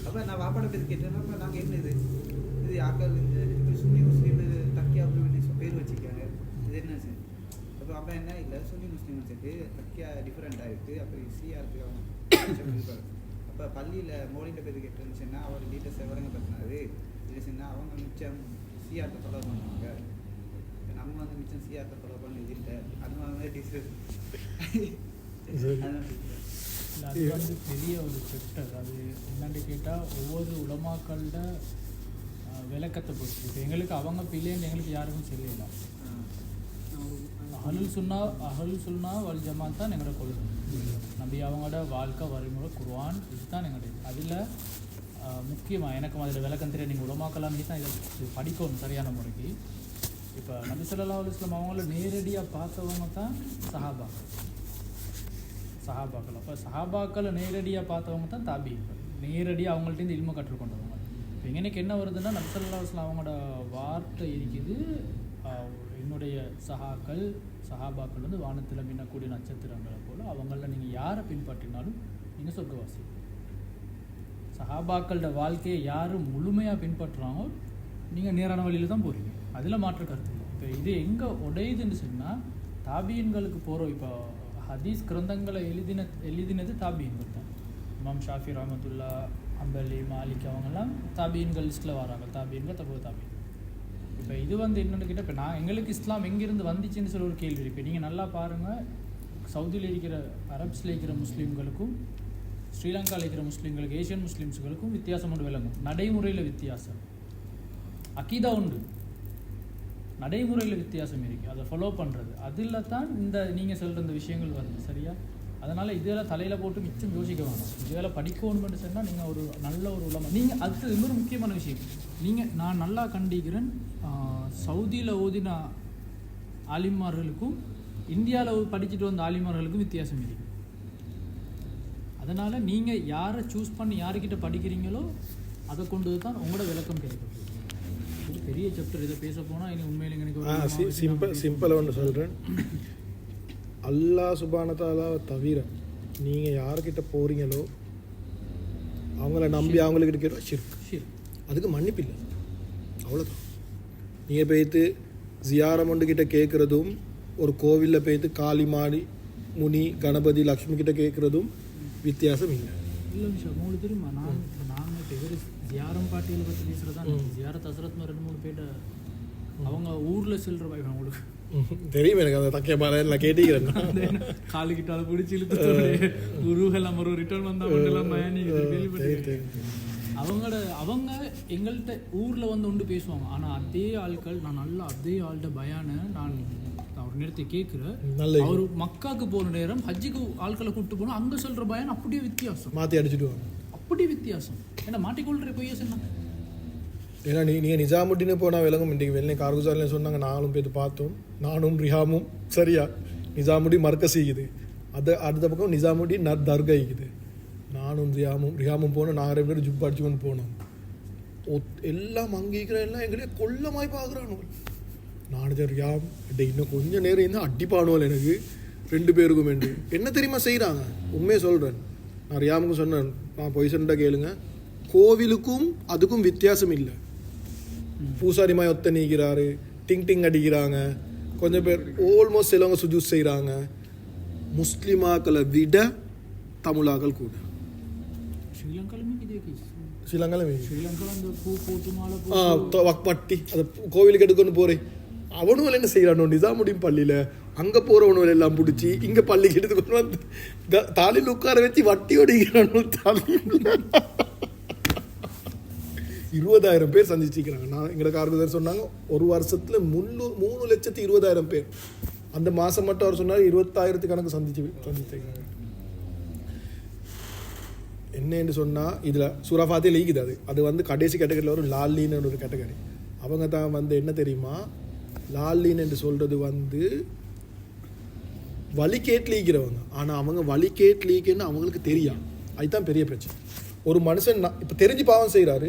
அப்ப நான் வாப்பாட பேர் கேட்டேன். அப்ப நாங்க என்ன இது ஆக்கள் இந்த சுன்னி முஸ்லீம் தக்கியா அப்படின்னு பேர் வச்சுக்காங்க இது என்ன சார்? அப்போ அப்பா என்ன இல்லை சுன்னி முஸ்லீம் சேர்த்து தக்கியா டிஃப்ரெண்டாக இருக்குது. அப்புறம் சிஆருக்கு அவங்க அப்போ பள்ளியில் மோடின்ற பேர் கேட்டேன்னு சொன்னால் அவர் டீட்டெயில்ஸ் விவரங்க பற்றினாரு. இது சொன்னால் அவங்க மிச்சம் சிஆர்த்தை ஃபாலோ பண்ணுவாங்க. நம்ம வந்து மிச்சம் சிஆர்த்தை ஃபாலோ பண்ண இது இல்லை அந்த மாதிரி டீச்சர் அது வந்து பெரிய ஒரு செக்டர். அது என்னென்னு கேட்டால் ஒவ்வொரு உலமாக்களோட விளக்கத்தை பொறுத்து. இப்போ எங்களுக்கு அவங்க பிள்ளைன்னு எங்களுக்கு யாருக்கும் சொல்லலாம். அஹலுல் சுன்னா வல் ஜமாத் தான் எங்களோட கொள்கை. நம்பி அவங்களோட வாழ்க்கை வழிமுறை குர்ஆன் இதுதான் எங்களுடைய. அதில் முக்கியமாக எனக்கு அதில் விளக்கம் தெரியும். நீங்கள் உலமாக்கலாம் தான் இதை படிக்கணும் சரியான முறைக்கு. இப்போ நபி ஸல்லல்லாஹு அலைஹி வஸல்லம் அவங்கள நேரடியாக பார்த்தவங்க தான் சஹாபாக்கள். அப்போ சஹாபாக்களை நேரடியாக பார்த்தவங்க தான் தாபீன்கள். நேரடியாக அவங்கள்ட்ட இல்ம கற்றுக்கொண்டவங்க. இப்போ எங்களுக்கு என்ன வருதுன்னா நபி ஸல்லல்லாஹு அலைஹி வஸல்லம் அவங்களோட வார்த்தை இருக்குது, என்னுடைய சஹாபாக்கள் வந்து வானத்தில் மின்னக்கூடிய நட்சத்திரங்களை போல் அவங்கள நீங்கள் யாரை பின்பற்றினாலும் நீங்கள் சொர்க்கவாசி. சஹாபாக்களோட வாழ்க்கையை யார் முழுமையாக பின்பற்றுறாங்களோ நீங்கள் நேரான வழியில் தான் போகிறீங்க. அதில் மாற்று கருத்து இல்லை. இப்போ இது எங்கே உடையுதுன்னு சொன்னால் தாபீன்களுக்கு போகிறோம். இப்போ ஹதீஸ் கிரந்தங்களை எழுதினது தாபீன்கள் தான். இமாம் ஷாஃபி ரஹ்மத்துல்லா, அம்பலி, மாலிக் அவங்கெல்லாம் தாபீன்கள் லிஸ்ட்டில் வராங்க. தாபீன்கள் தப்பு தாபீன். இப்போ இது வந்து என்னென்னு கேட்டால் இப்போ எங்களுக்கு இஸ்லாம் எங்கேருந்து வந்துச்சுன்னு சொல்லி ஒரு கேள்வி. இப்போ நீங்கள் நல்லா பாருங்கள், சவுதியில் இருக்கிற அரப்ஸில் இருக்கிற முஸ்லீம்களுக்கும் ஸ்ரீலங்காவில் இருக்கிற முஸ்லீம்களுக்கு ஏஷியன் முஸ்லீம்ஸுகளுக்கும் வித்தியாசம் ஒன்று விளங்கும். நடைமுறையில் வித்தியாசம், அக்கீதா உண்டு, நடைமுறையில் வித்தியாசம் இருக்குது. அதை ஃபாலோ பண்ணுறது அதில் தான் இந்த நீங்கள் சொல்கிற இந்த விஷயங்கள் வருது சரியா. அதனால் இதெல்லாம் தலையில் போட்டு மிச்சம் யோசிக்க வேணாம். இதெல்லாம் படிக்கணும்னு சொன்னால் நீங்கள் ஒரு நல்ல ஒரு உலமா நீங்கள். அது இன்னொரு முக்கியமான விஷயம், நான் நல்லா கண்டிக்கிறேன், சவுதியில் ஓதின ஆலிமார்களுக்கும் இந்தியாவில் படிச்சுட்டு வந்த ஆலிமார்களுக்கும் வித்தியாசம் இருக்குது. அதனால் நீங்கள் யாரை சூஸ் பண்ணி யாருக்கிட்ட படிக்கிறீங்களோ அதை கொண்டு தான் உங்களோட விளக்கம் கிடைக்கும். ஒரு பெரிய சாப்டர் இதை பேச போனால் இனி உண்மையில எனக்கு சிம்பிளாக ஒன்று சொல்கிறேன். அல்லாஹ் சுப்ஹானஹு வ தஆலாவை தவிர நீங்கள் யார்கிட்ட போகிறீங்களோ அவங்கள நம்பி அவங்களுக்கு இருக்கிற ஷிர்க், அதுக்கு மன்னிப்பு இல்லை, அவ்வளோதான். நீங்கள் போய்த்து ஜியாரம் ஒன்றுக்கிட்ட கேட்குறதும் ஒரு கோவிலில் போய்த்து காளி மாடி முனி கணபதி லக்ஷ்மி கிட்ட கேட்குறதும் வித்தியாசம் இல்லை. இல்லை விஷயம் உங்களுக்கு தெரியுமா, நாங்கள் இப்போ இவர் ஜியாரம் பாட்டியில் பற்றி பேசுகிறதா ஜியாரத் ஹஸ்ரத் 2-3 பேர்ட்ட அவங்க ஊரில் செல்கிற வாய்ப்பு உங்களுக்கு தெரியும். எனக்கு அந்த தக்கிய பாலை நான் கேட்டிக்கிறேன். காலுக்கிட்டால பிடிச்சி இழுத்து குருகெல்லாம் ஒரு ரிட்டர்ன் வந்தால் பயணி அவங்க எங்கள்கிட்ட ஊரில் வந்து ஒன்று பேசுவாங்க. ஆனால் அதே ஆட்கள் நான் நல்லா அதே ஆள்கிட்ட பயான நான் ஒரு நேரத்தை கேட்குறேன். அவர் மக்காவுக்கு போகிற நேரம் ஹஜ்ஜுக்கு ஆட்களை கூப்பிட்டு போனால் அங்கே சொல்கிற பயான் அப்படியே வித்தியாசம், மாற்றி அடிச்சுடுவாங்க, அப்படியே வித்தியாசம். ஏன்னா மாட்டிக்கொள்கிற பொய்யா சொன்னாங்க. ஏன்னா நீங்கள் நிஜாமுட்டின்னு போனால் விளங்கும். இன்றைக்கு வெள்ளை கார்குசாரில் சொன்னாங்க, நாங்களும் போய்த்து பார்த்தோம், நானும் ரிஹாமும். சரியா, நிஜாமுடி மர்க்கஸ் இருக்குது, அது அடுத்த பக்கம் நிஜாமுடி தர்கா இருக்குது. நானும் ரிஹாமும் போனோம், நாங்கள் 2 பேரும் ஜுப் அடிச்சு கொண்டு போனோம். எல்லாம் அங்கீகிற எல்லாம் எங்களே கொல்லமாய் பார்க்குறானு. நான் ரியாம் இன்னும் கொஞ்சம் நேரம் இருந்தால் அடிப்பானுவல் எனக்கு 2 பேருக்கும் வேண்டு. என்ன தெரியுமா செய்கிறாங்க, உண்மையை சொல்கிறேன். நான் ரியாமுக்கும் சொன்னேன், நான் போய் சொன்ன கேளுங்க, கோவிலுக்கும் அதுக்கும் வித்தியாசம் இல்லை. பூசாரி மாய் ஒத்த நீக்கிறாரு, டிங் அடிக்கிறாங்க, கொஞ்சம் பேர் ஆல்மோஸ்ட் சிலவங்க சுஜூஸ் செய்கிறாங்க. முஸ்லிமாக்களை விட தமிழாக்கள் கூட. வட்டி அதை கோவிலுக்கு எடுக்கணும் போகிறேன். அவனும் என்ன செய்கிறானோ நிஜாமுடியும் பள்ளியில் அங்கே போகிறவனும் எல்லாம் பிடிச்சி இங்கே பள்ளிக்கு எடுத்துக்கொண்டு வந்து தாலியில் உட்கார வச்சு வட்டி ஓடிக்கிறானோ. தாலியில் 20,000 பேர் சந்திச்சிக்கிறாங்க. நான் எங்களோட கார்குதர் சொன்னாங்க, ஒரு வருஷத்தில் 3,20,000 பேர். அந்த மாதம் மட்டும் அவர் சொன்னார் 20,000 கணக்கு சந்திச்சிருக்காங்க. என்னன்னு சொன்னால் இதில் சூராஃபாத்தே லீக்குது. அது வந்து கடைசி கேட்டகரியில் ஒரு லால்லீன்னு ஒரு கேட்டகரி. அவங்க தான் வந்து என்ன தெரியுமா, லால்லீன் என்று சொல்கிறது வந்து வழி கேட்லீக்கிறவங்க, ஆனால் அவங்க வழி கேட்லீக்குன்னு அவங்களுக்கு தெரியும். அதுதான் பெரிய பிரச்சனை. ஒரு மனுஷன் இப்போ தெரிஞ்சு பாவம் செய்கிறாரு,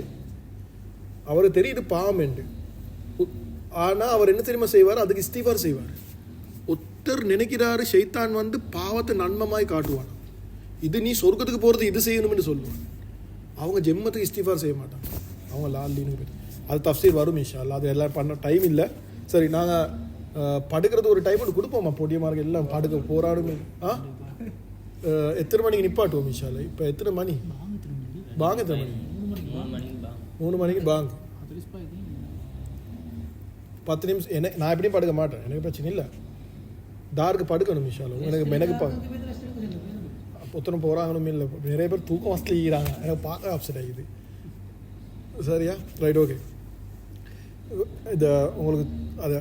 அவருக்கு தெரியுது பாவம் என்று, ஆனால் அவர் என்ன தெரியுமா செய்வார், அதுக்கு இஸ்திஃபார் செய்வார். ஒருத்தர் நினைக்கிறாரு ஷைத்தான் வந்து பாவத்தை நன்மமாய் காட்டுவான், இது நீ சொர்க்கத்துக்கு போகிறது இது செய்யணும்னு சொல்லுவான். அவங்க ஜெம்மத்துக்கு இஸ்திஃபார் செய்ய மாட்டாங்க, அவங்க லாலின்னு பேர். அது தஃப்சீர் வரும் இன்ஷா அல்லாஹ், அது எல்லாம் பண்ண டைம் இல்லை. சரி, நாங்கள் படுக்கிறது ஒரு டைம் கொடுப்போம்மா, பொடியமார்கள் எல்லாம் படுக்க போராடுமே. எத்தனை மணிக்கு நிப்பாட்டுவோம் இன்ஷா அல்லாஹ்? இப்போ எத்தனை மணி பாங்க? எத்தனை மணி? 3 மணிக்கு பாங்க. 10 நிமிஷம். எனக்கு நான் எப்படியும் படுக்க மாட்டேன், எனக்கு பிரச்சனை இல்லை. டாருக்கு படுக்கணும் இன்ஷா அல்லாஹ். எனக்கு ஒத்தனை போகிறாங்கன்னு இல்லை, நிறைய பேர் தூக்கம் வசதிக்கிறாங்க, எனக்கு பார்க்க அப்செட் ஆகிது. சரியா? Right, okay. இதை உங்களுக்கு அதை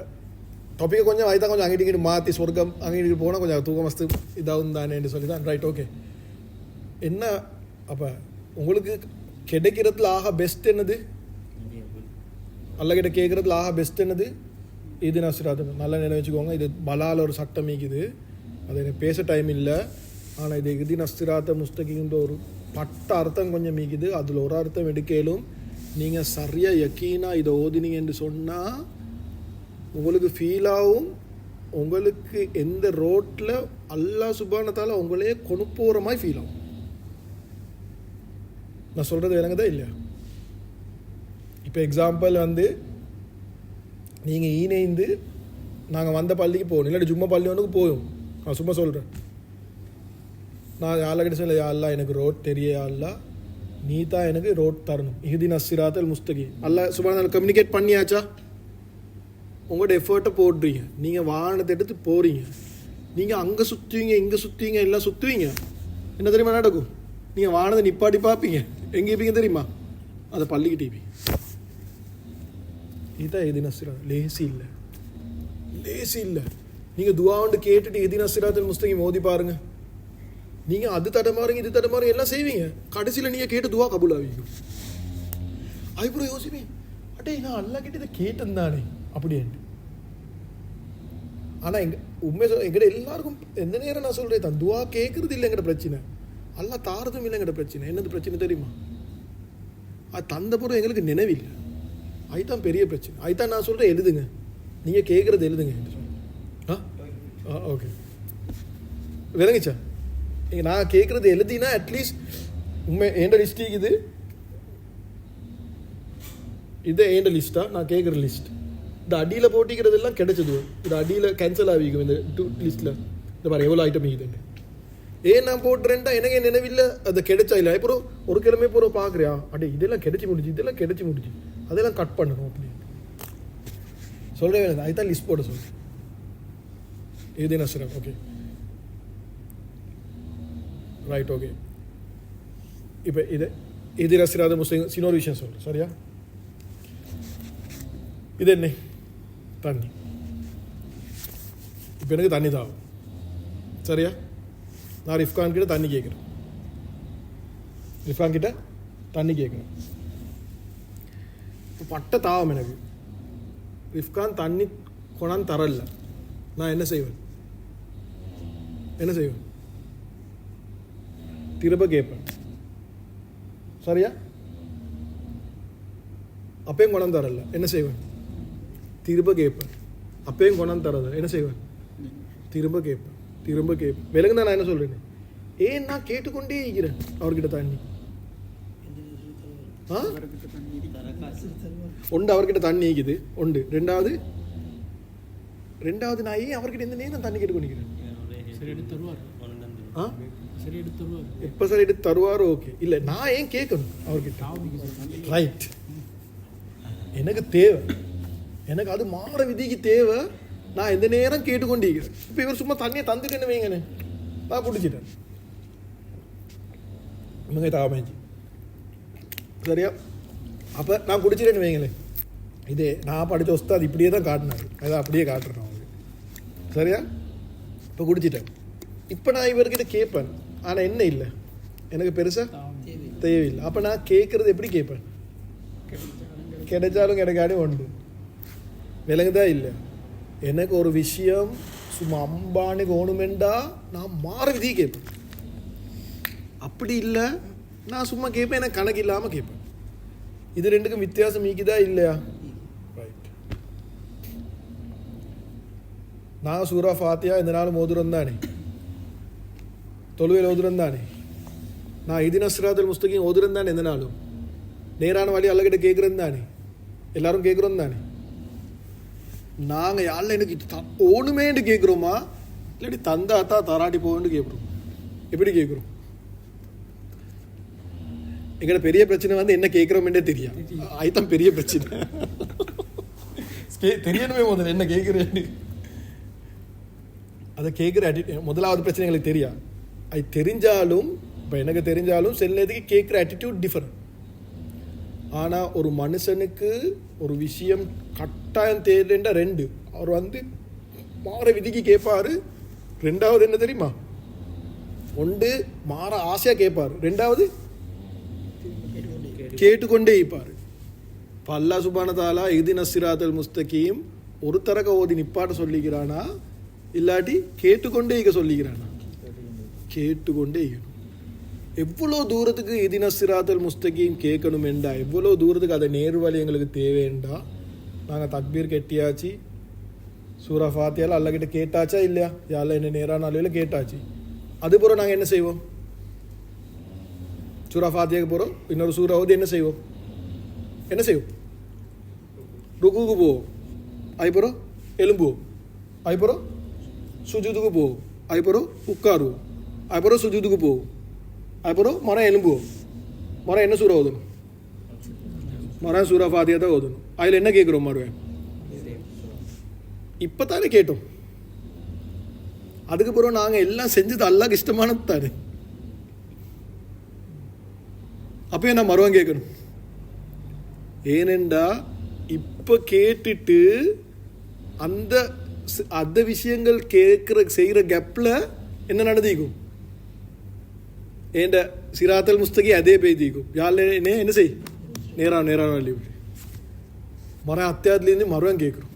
டாப்பிக்கை கொஞ்சம் ஆயிட்டா கொஞ்சம் அங்கிட்டு மாற்றி சொர்க்கம் அங்கிட்டு போனால் கொஞ்சம் தூக்கம் வசதி இதாகும் தானேன்னு சொல்லி தான். Right, okay. என்ன அப்போ உங்களுக்கு கிடைக்கிறதுல ஆக பெஸ்ட் என்னது? அல்லகிட்ட கேட்குறதுல ஆக பெஸ்ட் என்னது? இது நான் சிராது நல்லா நினைவச்சுக்கோங்க. இது பலால் ஒரு சட்டம் மீக்குது, அது எனக்கு பேச டைம் இல்லை. ஆனால் இது இது நஸ்திராத்த முஸ்தகின்ற ஒரு பட்ட அர்த்தம் கொஞ்சம் மீக்குது. அதில் ஒரு அர்த்தம் எடுக்கலும் நீங்கள் சரியாக யக்கீனாக இதை ஓதினீங்க என்று சொன்னால் உங்களுக்கு ஃபீலாகவும், உங்களுக்கு எந்த ரோட்டில் அல்லாஹ் சுப்ஹானஹு உங்களே கொண்டு போகிற மாதிரி ஃபீல் ஆகும். நான் சொல்கிறது விளங்குதா இல்லையா? இப்போ எக்ஸாம்பிள் வந்து நீங்கள் ஈனேந்து நாங்கள் வந்த பள்ளிக்கு போகணும், இல்லாட்டி ஜும்மா பள்ளி ஒன்றுக்கு போயும். நான் சும்மா சொல்கிறேன், நான் யாழ்கிட்ட சொல்ல, யாழ்லா எனக்கு ரோட் தெரிய, யாழ்லா நீ தான் எனக்கு ரோட் தரணும், இஹ்தின ஸிராத்தல் முஸ்தகீம். அல்லாஹ் சுப்ஹானஹு கம்யூனிகேட் பண்ணியாச்சா? உங்களோட எஃபர்ட்டை போடுறீங்க, நீங்கள் வாகனத்தை எடுத்து போகிறீங்க, நீங்கள் அங்கே சுற்றுவீங்க இங்கே சுற்றுவீங்க எல்லாம் சுற்றுவீங்க. என்ன தெரியுமா நடக்கும்? நீங்கள் வாகனத்தை நிப்பாட்டி பார்ப்பீங்க, எங்கே இருப்பீங்க தெரியுமா? அதை பள்ளிக்கு டிவி. இதுதான் இஹ்தின ஸிராத். லேசி இல்லை, லேசி இல்லை. நீங்கள் துஆண்டு கேட்டுட்டு இஹ்தின ஸிராத்தல் முஸ்தகீம் ஓதி பாருங்கள். நீங்கள் அது தடமாறுங்க இது தடமாறுங்க எல்லாம் செய்வீங்க, கடைசியில் நீங்கள் கேட்டு துவா கபூல் ஆவீங்க. அதுக்கப்புறம் யோசிப்பீங்க, அட்டே நான் அல்லா கிட்ட இதை கேட்டேன் தானே அப்படின்ட்டு. ஆனால் உண்மை எங்கிட்ட எல்லாருக்கும் எந்த நேரம் நான் சொல்கிறேன் தான், துவா கேட்குறது இல்லை எங்கிட்ட பிரச்சனை, அல்லா தாரதும் இல்லை எங்கிட்ட பிரச்சனை. என்னது பிரச்சனை தெரியுமா? அது தந்த பிறகு எங்களுக்கு நினைவில்லை, அதுதான் பெரிய பிரச்சனை. அதுதான் நான் சொல்கிறேன், எழுதுங்க, நீங்கள் கேட்குறது எழுதுங்க. ஓகே, விளங்குச்சா? நான் கேட்குறது எழுதினா அட்லீஸ்ட் உண்மை ஏண்ட லிஸ்ட் இது ஏண்ட லிஸ்ட்டா நான் கேட்குற லிஸ்ட். இந்த அடியில் போட்டிக்கிறது எல்லாம் கிடைச்சது, இது அடியில் கேன்சல் ஆகிக்கும் இந்த லிஸ்ட்டில். இந்த மாதிரி எவ்வளோ ஐட்டம் இருக்குதுன்னு ஏன் நான் போட்டுறேன்டா எனக்கு நினைவில்லை, அது கிடைச்சா இல்லை. அப்புறம் ஒரு கிழமை போகிற பார்க்குறியா, அடே இதெல்லாம் கிடைச்சி முடிச்சு, இதெல்லாம் கிடைச்சி முடிச்சு, அதெல்லாம் கட் பண்ணணும் அப்படின்னு சொல்கிறேன். அதுதான் லிஸ்ட் போட சொல்கிறேன். இது என்ன சார்? Okay, right, okay. இப்போ இது ரசிராத முஸ்லிம் இன்னொரு விஷயம் சொல்கிறேன், சரியா? இது என்ன? தண்ணி. இப்போ எனக்கு தண்ணி தான், சரியா? நான் ரிஃப்கான் கிட்ட தண்ணி கேட்குறேன், ரிஃப்கான் கிட்ட தண்ணி கேட்குறேன். இப்போ பட்ட தாவம் எனக்கு, ரிஃப்கான் தண்ணி கொண்டாந்து தரல, நான் என்ன செய்வேன்? திரும்ப கேட்பேன், சரியா? அப்பயும் கொண்டாந்து தரல, என்ன செய்வேன்? திரும்ப கேட்பேன். அப்பயும் கொண்டாந்து தரல, என்ன செய்வேன்? திரும்ப கேட்பேன். விலங்கு தான் நான் என்ன சொல்றேன், ஏன் நான் கேட்டுக்கொண்டே இருக்கிறேன் அவர்கிட்ட தண்ணி. ஒன்று அவர்கிட்ட தண்ணி இருக்குது, ஒன்று. ரெண்டாவது நான் ஏன் அவர்கிட்ட இந்த நேரம் தண்ணி கேட்டுக்கொண்டிருக்கிறேன்? எப்போ சார் எடுத்து தருவாரோ? ஓகே, இல்லை நான் ஏன் கேட்கணும் அவர்கிட்ட? ரைட், எனக்கு தேவை, எனக்கு அது மாற விதிக்கு தேவை, நான் எந்த நேரம் கேட்டுக்கொண்டிருக்கிறேன். இப்போ இவர் சும்மா தண்ணியை தந்துட்டேன்னு வைங்கண்ணே, நான் பிடிச்சிட்டேன், இவங்க தாமேஞ்சி, சரியா? அப்போ நான் குடிச்சிட்டேன்னு வைங்களேன், இதே நான் படித்த உஸ்தாத் இப்படியே தான் காட்டினாரு, அதை அப்படியே காட்டுறேன் அவங்களுக்கு, சரியா? இப்போ குடிச்சிட்டேன். இப்போ நான் இவர்கிட்ட கேட்பேன், ஆனால் என்ன இல்லை, எனக்கு பெருசாக தேவையில்லை. அப்போ நான் கேட்குறது எப்படி கேட்பேன்? கிடைச்சாலும் கிடைக்காடும் உண்டு. விலங்குதா இல்லை? எனக்கு ஒரு விஷயம் சும்மா அம்பானுக்கு ஓணுமெண்டா நான் மாற விதி கேட்பேன். அப்படி இல்லை, நான் சும்மா கேட்பேன், எனக்கு கணக்கு இல்லாமல் கேட்பேன். இது ரெண்டுக்கும் வித்தியாசம் ஈக்குதா இல்லையா? ரைட். நான் சூரா ஃபாத்தியா இந்த நாள் மோதுரம் தானே, தொழுவையில் ஓதுரம் தானே, நான் இதின சிராத்துல் முஸ்தகீம் ஓதுரம் தானே, எந்த நாளும் நேரான வழி அல்லகிட்ட கேட்குறேன் தானே, எல்லாரும் கேட்குறோம் தானே. நாங்கள் யாரில் எனக்கு ஒன்றுமேண்டு கேட்குறோமா, இல்லாட்டி தந்தாத்தா தராட்டி போவேன்னு கேட்குறோம். எப்படி கேட்குறோம்? எங்களோட பெரிய பிரச்சனை வந்து என்ன கேட்குறோம்ன்றே தெரியும். அதுதான் பெரிய பிரச்சனை. தெரியணுமே முதல்ல என்ன கேட்குறேன்னு. அதை கேட்குற முதலாவது பிரச்சனை எங்களுக்கு தெரியும். அது தெரிஞ்சாலும், இப்போ எனக்கு தெரிஞ்சாலும் சில நேரத்துக்கு கேட்குற ஆட்டிடியூட் டிஃபரெண்ட். ஆனால் ஒரு மனுஷனுக்கு ஒரு விஷயம் கட்டாயம் தேவைன்ற ரெண்டு, அவர் வந்து மாற விதிக்கு கேட்பாரு. ரெண்டாவது என்ன தெரியுமா? ஒன்று மாற ஆசையாக கேட்பார், ரெண்டாவது கேட்டுக்கொண்டே இருப்பார். இப்போ அல்லாஹ் சுப்ஹானஹு வ தஆலா இஹ்தின ஸிராத்தல் முஸ்தகீம் ஒரு தரக்க ஓதி நிப்பாட்ட சொல்லிக்கிறானா, இல்லாட்டி கேட்டுக்கொண்டே இருக்க சொல்லிக்கிறானா? கேட்டுக்கொண்டே இருக்கணும். எவ்வளோ தூரத்துக்கு இஹ்தின ஸிராத்தல் முஸ்தகீம் கேட்கணும் என்றா, எவ்வளோ தூரத்துக்கு அதை நேர்வழி எங்களுக்கு தேவைண்டா, நாங்கள் தக்பீர் கெட்டியாச்சு, சூரா ஃபாத்தியால அல்லாஹ்கிட்ட கேட்டாச்சா இல்லையா, யாரில் என்ன நேரான அலையில் கேட்டாச்சு. அதுபோல் நாங்கள் என்ன செய்வோம்? சூரா ஃபாத்தியாக்கு போகிறோம், இன்னொரு சூறா ஓதி என்ன செய்வோம்? ருக்குக்கு போவோம், அதுக்கப்புறம் எலும்புவோம், அதுக்கப்புறம் சுஜூதுக்கு போவோம், அதுக்கப்புறம் உட்காருவோம், அதுக்கப்புறம் சுஜூதுக்கு போவோம், அதுக்கப்புறம் மரம் எலும்புவோம். மரம் என்ன சூறா ஓதணும்? மரம் சூரா ஃபாத்தியா தான் ஓதணும். அதில் என்ன கேட்குறோம்? மறுவேன் இப்போ தானே கேட்டோம். அதுக்கப்புறம் நாங்கள் எல்லாம் செஞ்சது அல்லாஹ்க்கு இஷ்டமானது தானே. அப்போ என்ன மருவம் கேட்கணும்? ஏனெண்டா இப்போ கேட்டுட்டு அந்த விஷயங்கள் செய்கிற கேப்பில் என்ன நடந்திக்கும்? ஏண்ட சிராத்தல் முஸ்தகி அதே பேதிக்கும். யாரில் என்ன செய் நேரான வழி மர அத்தியாயத்துலேருந்து மருவம் கேட்குறோம்.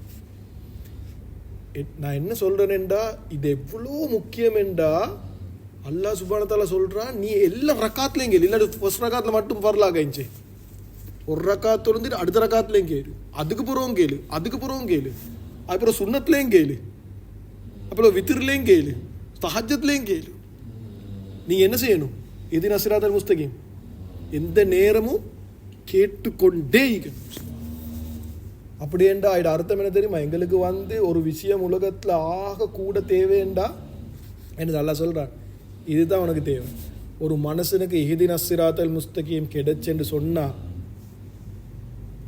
நான் என்ன சொல்கிறேன்டா, இது எவ்வளோ முக்கியமெண்டா, அல்லாஹ் சுப்ஹானஹு வ தஆலா சொல்கிறான், நீ எல்லா ரக்காத்துலையும் கேளு, இல்லாட்டி ஃபர்ஸ்ட் ரக்காத்தில் மட்டும் பரலாகிச்சு. ஒரு ரக்காத்து இருந்துட்டு அடுத்த ரக்காத்துலையும் கேளு, அதுக்கு பிறவும் கேளு, அதுக்கப்புறம் சுன்னத்துலேயும் கேளு, அப்புறம் வித்திர்லேயும் கேளு, தஹஜ்ஜத்லேயும் கேளு. நீங்கள் என்ன செய்யணும்? இஹ்தின ஸிராத்தல் முஸ்தகீம் எந்த நேரமும் கேட்டுக்கொண்டே இருக்கணும். அப்படியேண்டா இதோட அர்த்தம் என்ன தெரியுமா? எங்களுக்கு வந்து ஒரு விஷயம் உலகத்தில் ஆக கூட தேவைண்டா என்ன அல்லாஹ் சொல்கிறான், இதுதான் உனக்கு தேவை. ஒரு மனுஷனுக்கு இஹ்தின ஸிராத்தல் முஸ்தகீம் கிடைச்சென்று சொன்னால்,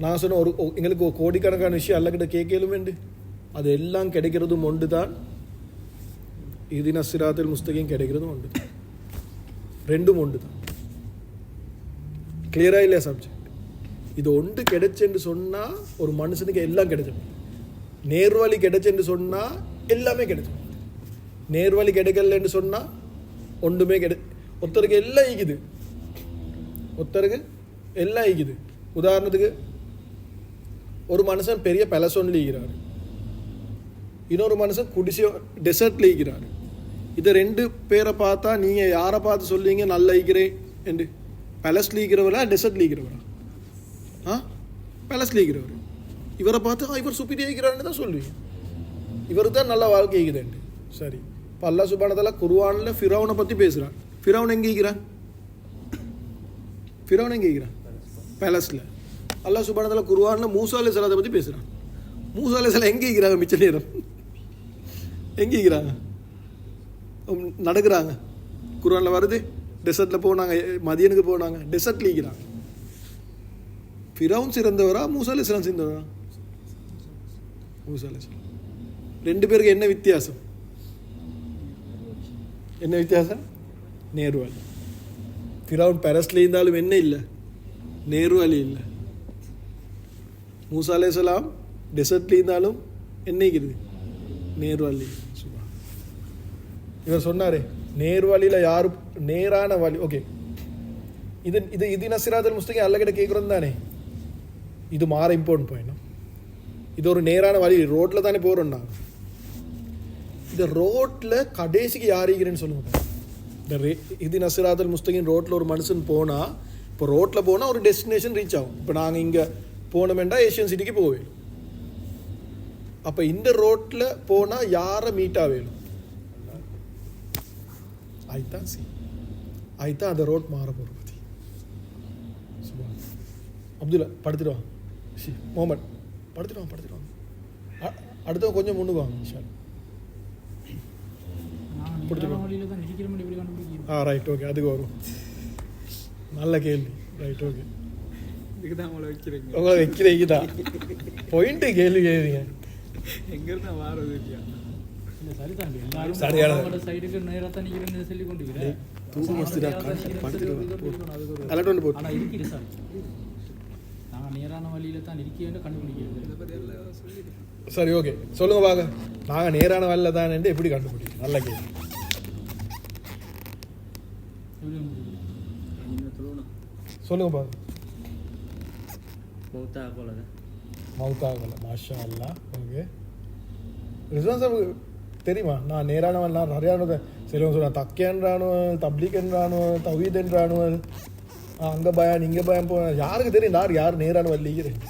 நான் சொன்ன எங்களுக்கு ஒரு கோடிக்கணக்கான விஷயம் அல்லாஹ்கிட்ட கேட்கலுமேண்டு, அது எல்லாம் கிடைக்கிறதும் ஒன்று தான். இஹ்தின ஸிராத்தல் முஸ்தகீம் கிடைக்கிறதும் ஒன்று தான். ரெண்டும் ஒன்று தான். கிளியராக இல்லையா சப்ஜெக்ட்? இது ஒன்று கிடைச்சென்று சொன்னால் ஒரு மனுஷனுக்கு எல்லாம் கிடைச்சிடும். நேர்வழி கிடைச்சென்று சொன்னால் எல்லாமே கிடைச்சிடும். நேர்வழி கிடைக்கலன்னு சொன்னால் ஒன்றுமே ஒருத்தருக்கு எல்லாம் ஈக்குது. உதாரணத்துக்கு ஒரு மனுஷன் பெரிய பெலசோன்ல ஈக்கிறாரு, இன்னொரு மனுஷன் டெசர்ட்ல ஈக்கிறாரு. இதை ரெண்டு பேரை பார்த்தா நீங்கள் யாரை பார்த்து சொல்லுவீங்க நல்லா ஈக்கிறேன் என்று? பெலஸ்ல ஈக்கிறவரா டெசர்ட்ல ஈக்கிறவரா? பேலஸ் லீக்கிறவர். இவரை பார்த்து இவர் சுப்பீரியர் ஈக்கிறான்னு தான் சொல்லுவீங்க. இவருக்கு தான் நல்ல வாழ்க்கை ஈக்குதுண்டு. சரி, இப்போ அல்லாஹ் சுப்ஹானஹு வ தஆலா குர்ஆனில் ஃபிரௌனை பற்றி பேசுகிறான். ஃபிரௌன் எங்கே ஈக்கிறான்? பேலஸில். அல்லாஹ் சுப்ஹானஹு வ தஆலா குர்ஆனில் மூசா அலைஹிஸ்ஸலாத்தை பற்றி பேசுகிறான். மூசா அலைஹிஸ்ஸலாம் எங்கே ஈக்கிறாங்க? மிச்ச நேரம் எங்கே ஈக்கிறாங்க? நடக்கிறாங்க. குர்ஆனில் வருது, டெசர்ட்டில் போனாங்க, மதியனுக்கு போனாங்க, டெசர்ட்டில் ஈக்கிறாங்க. ஃபிரௌன் சிறந்தவரா மூசா அலைஹிஸ்ஸலாம் சிறந்தவரா? மூசா அலைஹிஸ்ஸலாம். ரெண்டு பேருக்கு என்ன வித்தியாசம்? நேர்வழி. ஃபிரௌன் பெரஸ்ல இருந்தாலும் என்ன இல்லை? நேர்வழி இல்லை. மூசா அலைஹிஸ்ஸலாம் டெசர்ட்ல இருந்தாலும் என்ன இருக்குது? நேர்வழி. இவர் சொன்னாரே நேர்வழியில் யாரு நேரான வழி. ஓகே, இது இஹ்தின ஸிராத்தல் முஸ்தகீம் அல்லாஹ் கிட்ட கேட்குறோம் தானே. இது மாற இம்பார்ட்டன்ட் பாயிண்ட். இது ஒரு நேரான வழி, ரோட்டில் தானே போகிறோம். நாங்கள் இந்த ரோட்டில் கடைசிக்கு யார் இருக்கிறேன்னு சொல்லுங்க. இந்த இது நசிராதல் முஸ்தகின் ரோட்டில் ஒரு மனுஷன் போனால், இப்போ ரோட்டில் போனால் ஒரு டெஸ்டினேஷன் ரீச் ஆகும். இப்போ நாங்கள் இங்கே போனோமெண்டா ஏஷியன் சிட்டிக்கு போவேன். அப்போ இந்த ரோட்டில் போனால் யாரை மீட்டாக வேணும்? ஆயிட்டா சி ஆயிட்டா அந்த ரோட் மாற போகிற பற்றி அப்துல்லா படுத்துடுவான். மோமன் படுத்துடுவான். அடுத்த கொஞ்சம் முன்னுக்கு வாங்க விஷால். ரைட், ஓகே, அதுக்கு வரும். நல்ல கேள்வி. ரைட், ஓகே, இதுக்கு தான் உங்களை வைக்கிறீங்க. உங்களை வைக்கிறீங்க தான் பாயிண்ட் கேள்வி கேட்குறீங்க. எங்கிருந்தா மாறுது இல்லையா? சரியான சைடுக்கு நேராக தான் நிற்கிறேன்னு சொல்லி கொண்டு தூக்கு மஸ்திடா படுத்துடுவான். ஆனால் இருக்குது சார், நாங்கள் நேரான வழியில் தான் இருக்கேன்னு கண்டுபிடிக்கிறது. சரி, ஓகே, சொல்லுங்க பாக்க. நாங்கள் நேரான வழியில் தான் எப்படி கண்டுபிடிக்கிறோம்? நல்ல கேள்வி. சொல்லுங்க பாக்க. மௌத்தாகல. மாஷா அல்லா. ஓகே, ரிஸ்வான் சார் தெரியுமா? நான் நேரானவன், நான் நிறையான சிலவங்க சொல்லுவேன் தக்கேன்றானுவன், தப்லீக்ன்றானுவன், தவீதன்றானுவன், அங்கே பயம் இங்கே பயம் போன. யாருக்கு தெரியும் யார் நேரான வல்லிக்கிறேன்?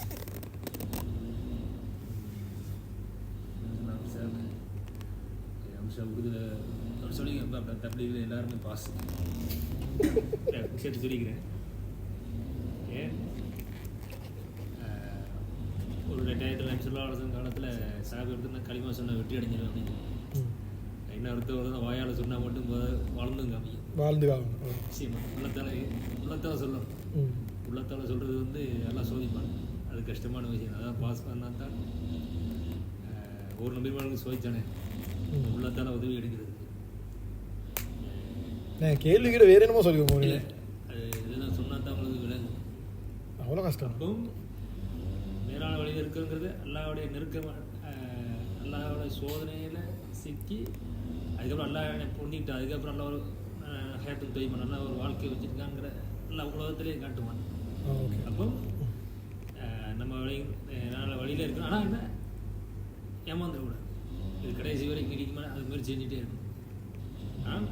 எல்லாருமே பாஸ் சேர்த்து சொல்லிக்கிறேன். ஒரு 2000 சொல்லாளர் காலத்தில் சாகு எடுத்து நான் களிமா சொன்ன வெற்றி அடைஞ்சிடும் அப்படின்னு என்ன அடுத்த வருடம் வாயால் சொன்னால் மட்டும் வாழ்ந்துங்க அமையும். நிச்சயமா உள்ளத்தால் சொல்லணும். உள்ளத்தால் சொல்கிறது வந்து எல்லாம் சோதிப்பாங்க. அது கஷ்டமான விஷயம். அதான் பாஸ் பண்ணால் தான் ஒரு நம்பிக்கையாளருக்கு சோதிச்சானே உள்ளத்தால் உதவி எடுக்கிறது. கேள்விக்கிட்ட வேற என்னமோ சொல்லி போறீங்க. அது இதெல்லாம் சொன்னால் தான் உங்களுக்கு விளங்கும். அவ்வளோ கஷ்டம். அப்பவும் நேரான வழியில் இருக்குங்கிறது அல்லாவுடைய அல்லாவோட சோதனையில் சிக்கி அதுக்கப்புறம் அல்லா பொண்ணிட்டு அதுக்கப்புறம் நல்லா ஒரு ஹேப்பன் தொய்மா நல்லா ஒரு வாழ்க்கையை வச்சுருக்காங்கிற எல்லா உலகத்திலேயே காட்டுவான். அப்போ நம்ம வழியில் இருக்கணும். ஆனால் என்ன ஏமாந்துடக்கூடாது. இது கடைசி வரைக்கும் கிடைக்குமா அது மாதிரி செஞ்சுட்டே இருக்கணும். ஆனால்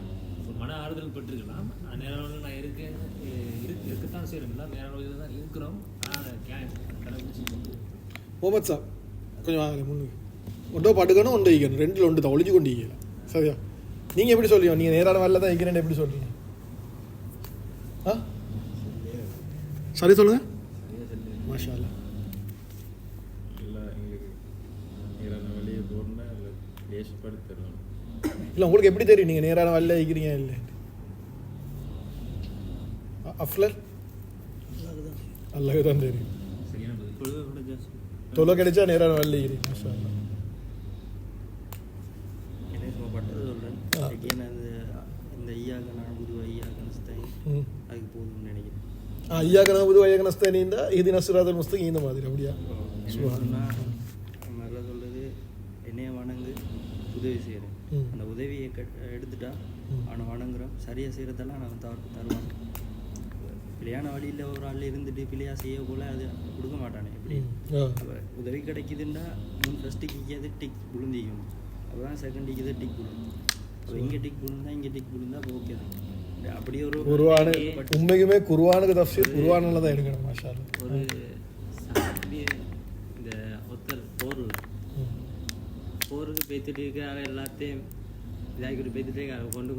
ஒரு மன ஆறுதல் பட்டிருக்கலாம். நேரான வழியில் நான் இருக்கத்தான் செய்கிறோம். எல்லாம் நேரான வழியில் தான் இருக்கிறோம். ஆனால் கடைபிடிச்சி முகமது சார் கொஞ்சம் வாங்க முன்னுக்கு. ஒன்றோ படுக்கணும், ஒன்று வைக்கணும், ரெண்டில் ஒன்று தான் ஒழிஞ்சு கொண்டு வைக்கலாம். சரியா? நீங்கள் எப்படி சொல்லுவீங்க? நீங்கள் நேரான வரல தான் வைக்கிறேன்னு எப்படி சொல்கிறீங்க? சரி சொல்லுங்கள். மாஷா அல்லா. இல்லை, உங்களுக்கு எப்படி தெரியும் நீங்கள் நேரான வரல வைக்கிறீங்க? இல்லை அஃப்லர் அல்லாஹ் தான் தெரியும். தொலை கிடைச்சா நேரான வரல வைக்கிறீங்க. மாஷா அல்லா. ஐயாக நபுது ஐயாக நஸ்தானி இந்த இது நசுராதல் முஸ்தகி இந்த மாதிரி அப்படியா? நல்லா சொல்றது என்னைய வணங்கு உதவி செய்கிறேன். அந்த உதவியை எடுத்துட்டா அவனை வணங்குறோம். சரியாக செய்கிறதெல்லாம் அவன் தருவான். பிள்ளையான வழியில் ஒரு ஆள் இருந்துட்டு பிள்ளையா செய்ய போல அது கொடுக்க மாட்டானே. எப்படி உதவி கிடைக்குதுன்னா ஃபஸ்ட்டு கிக்காது டிக் விழுந்திக்கணும். அப்போதான் செகண்ட் டிக்கு தான் டிக் விழுணும். அப்போ இங்கே டிக் விழுந்தா இங்கே டிக் விழுந்தா அப்போ ஓகே தான். அப்படியே ஒரு குர்ஆன் உண்மைக்குமே குர்ஆனுக்கு தஃப்சீர் குர்ஆனில் தான் எடுக்கணும். மாஷா அல்லாஹ். ஒரு இந்த ஒருத்தர் போருக்கு பேத்துட்டு இருக்கிற எல்லாத்தையும் இதாகிட்டு பேத்துட்டே கொண்டு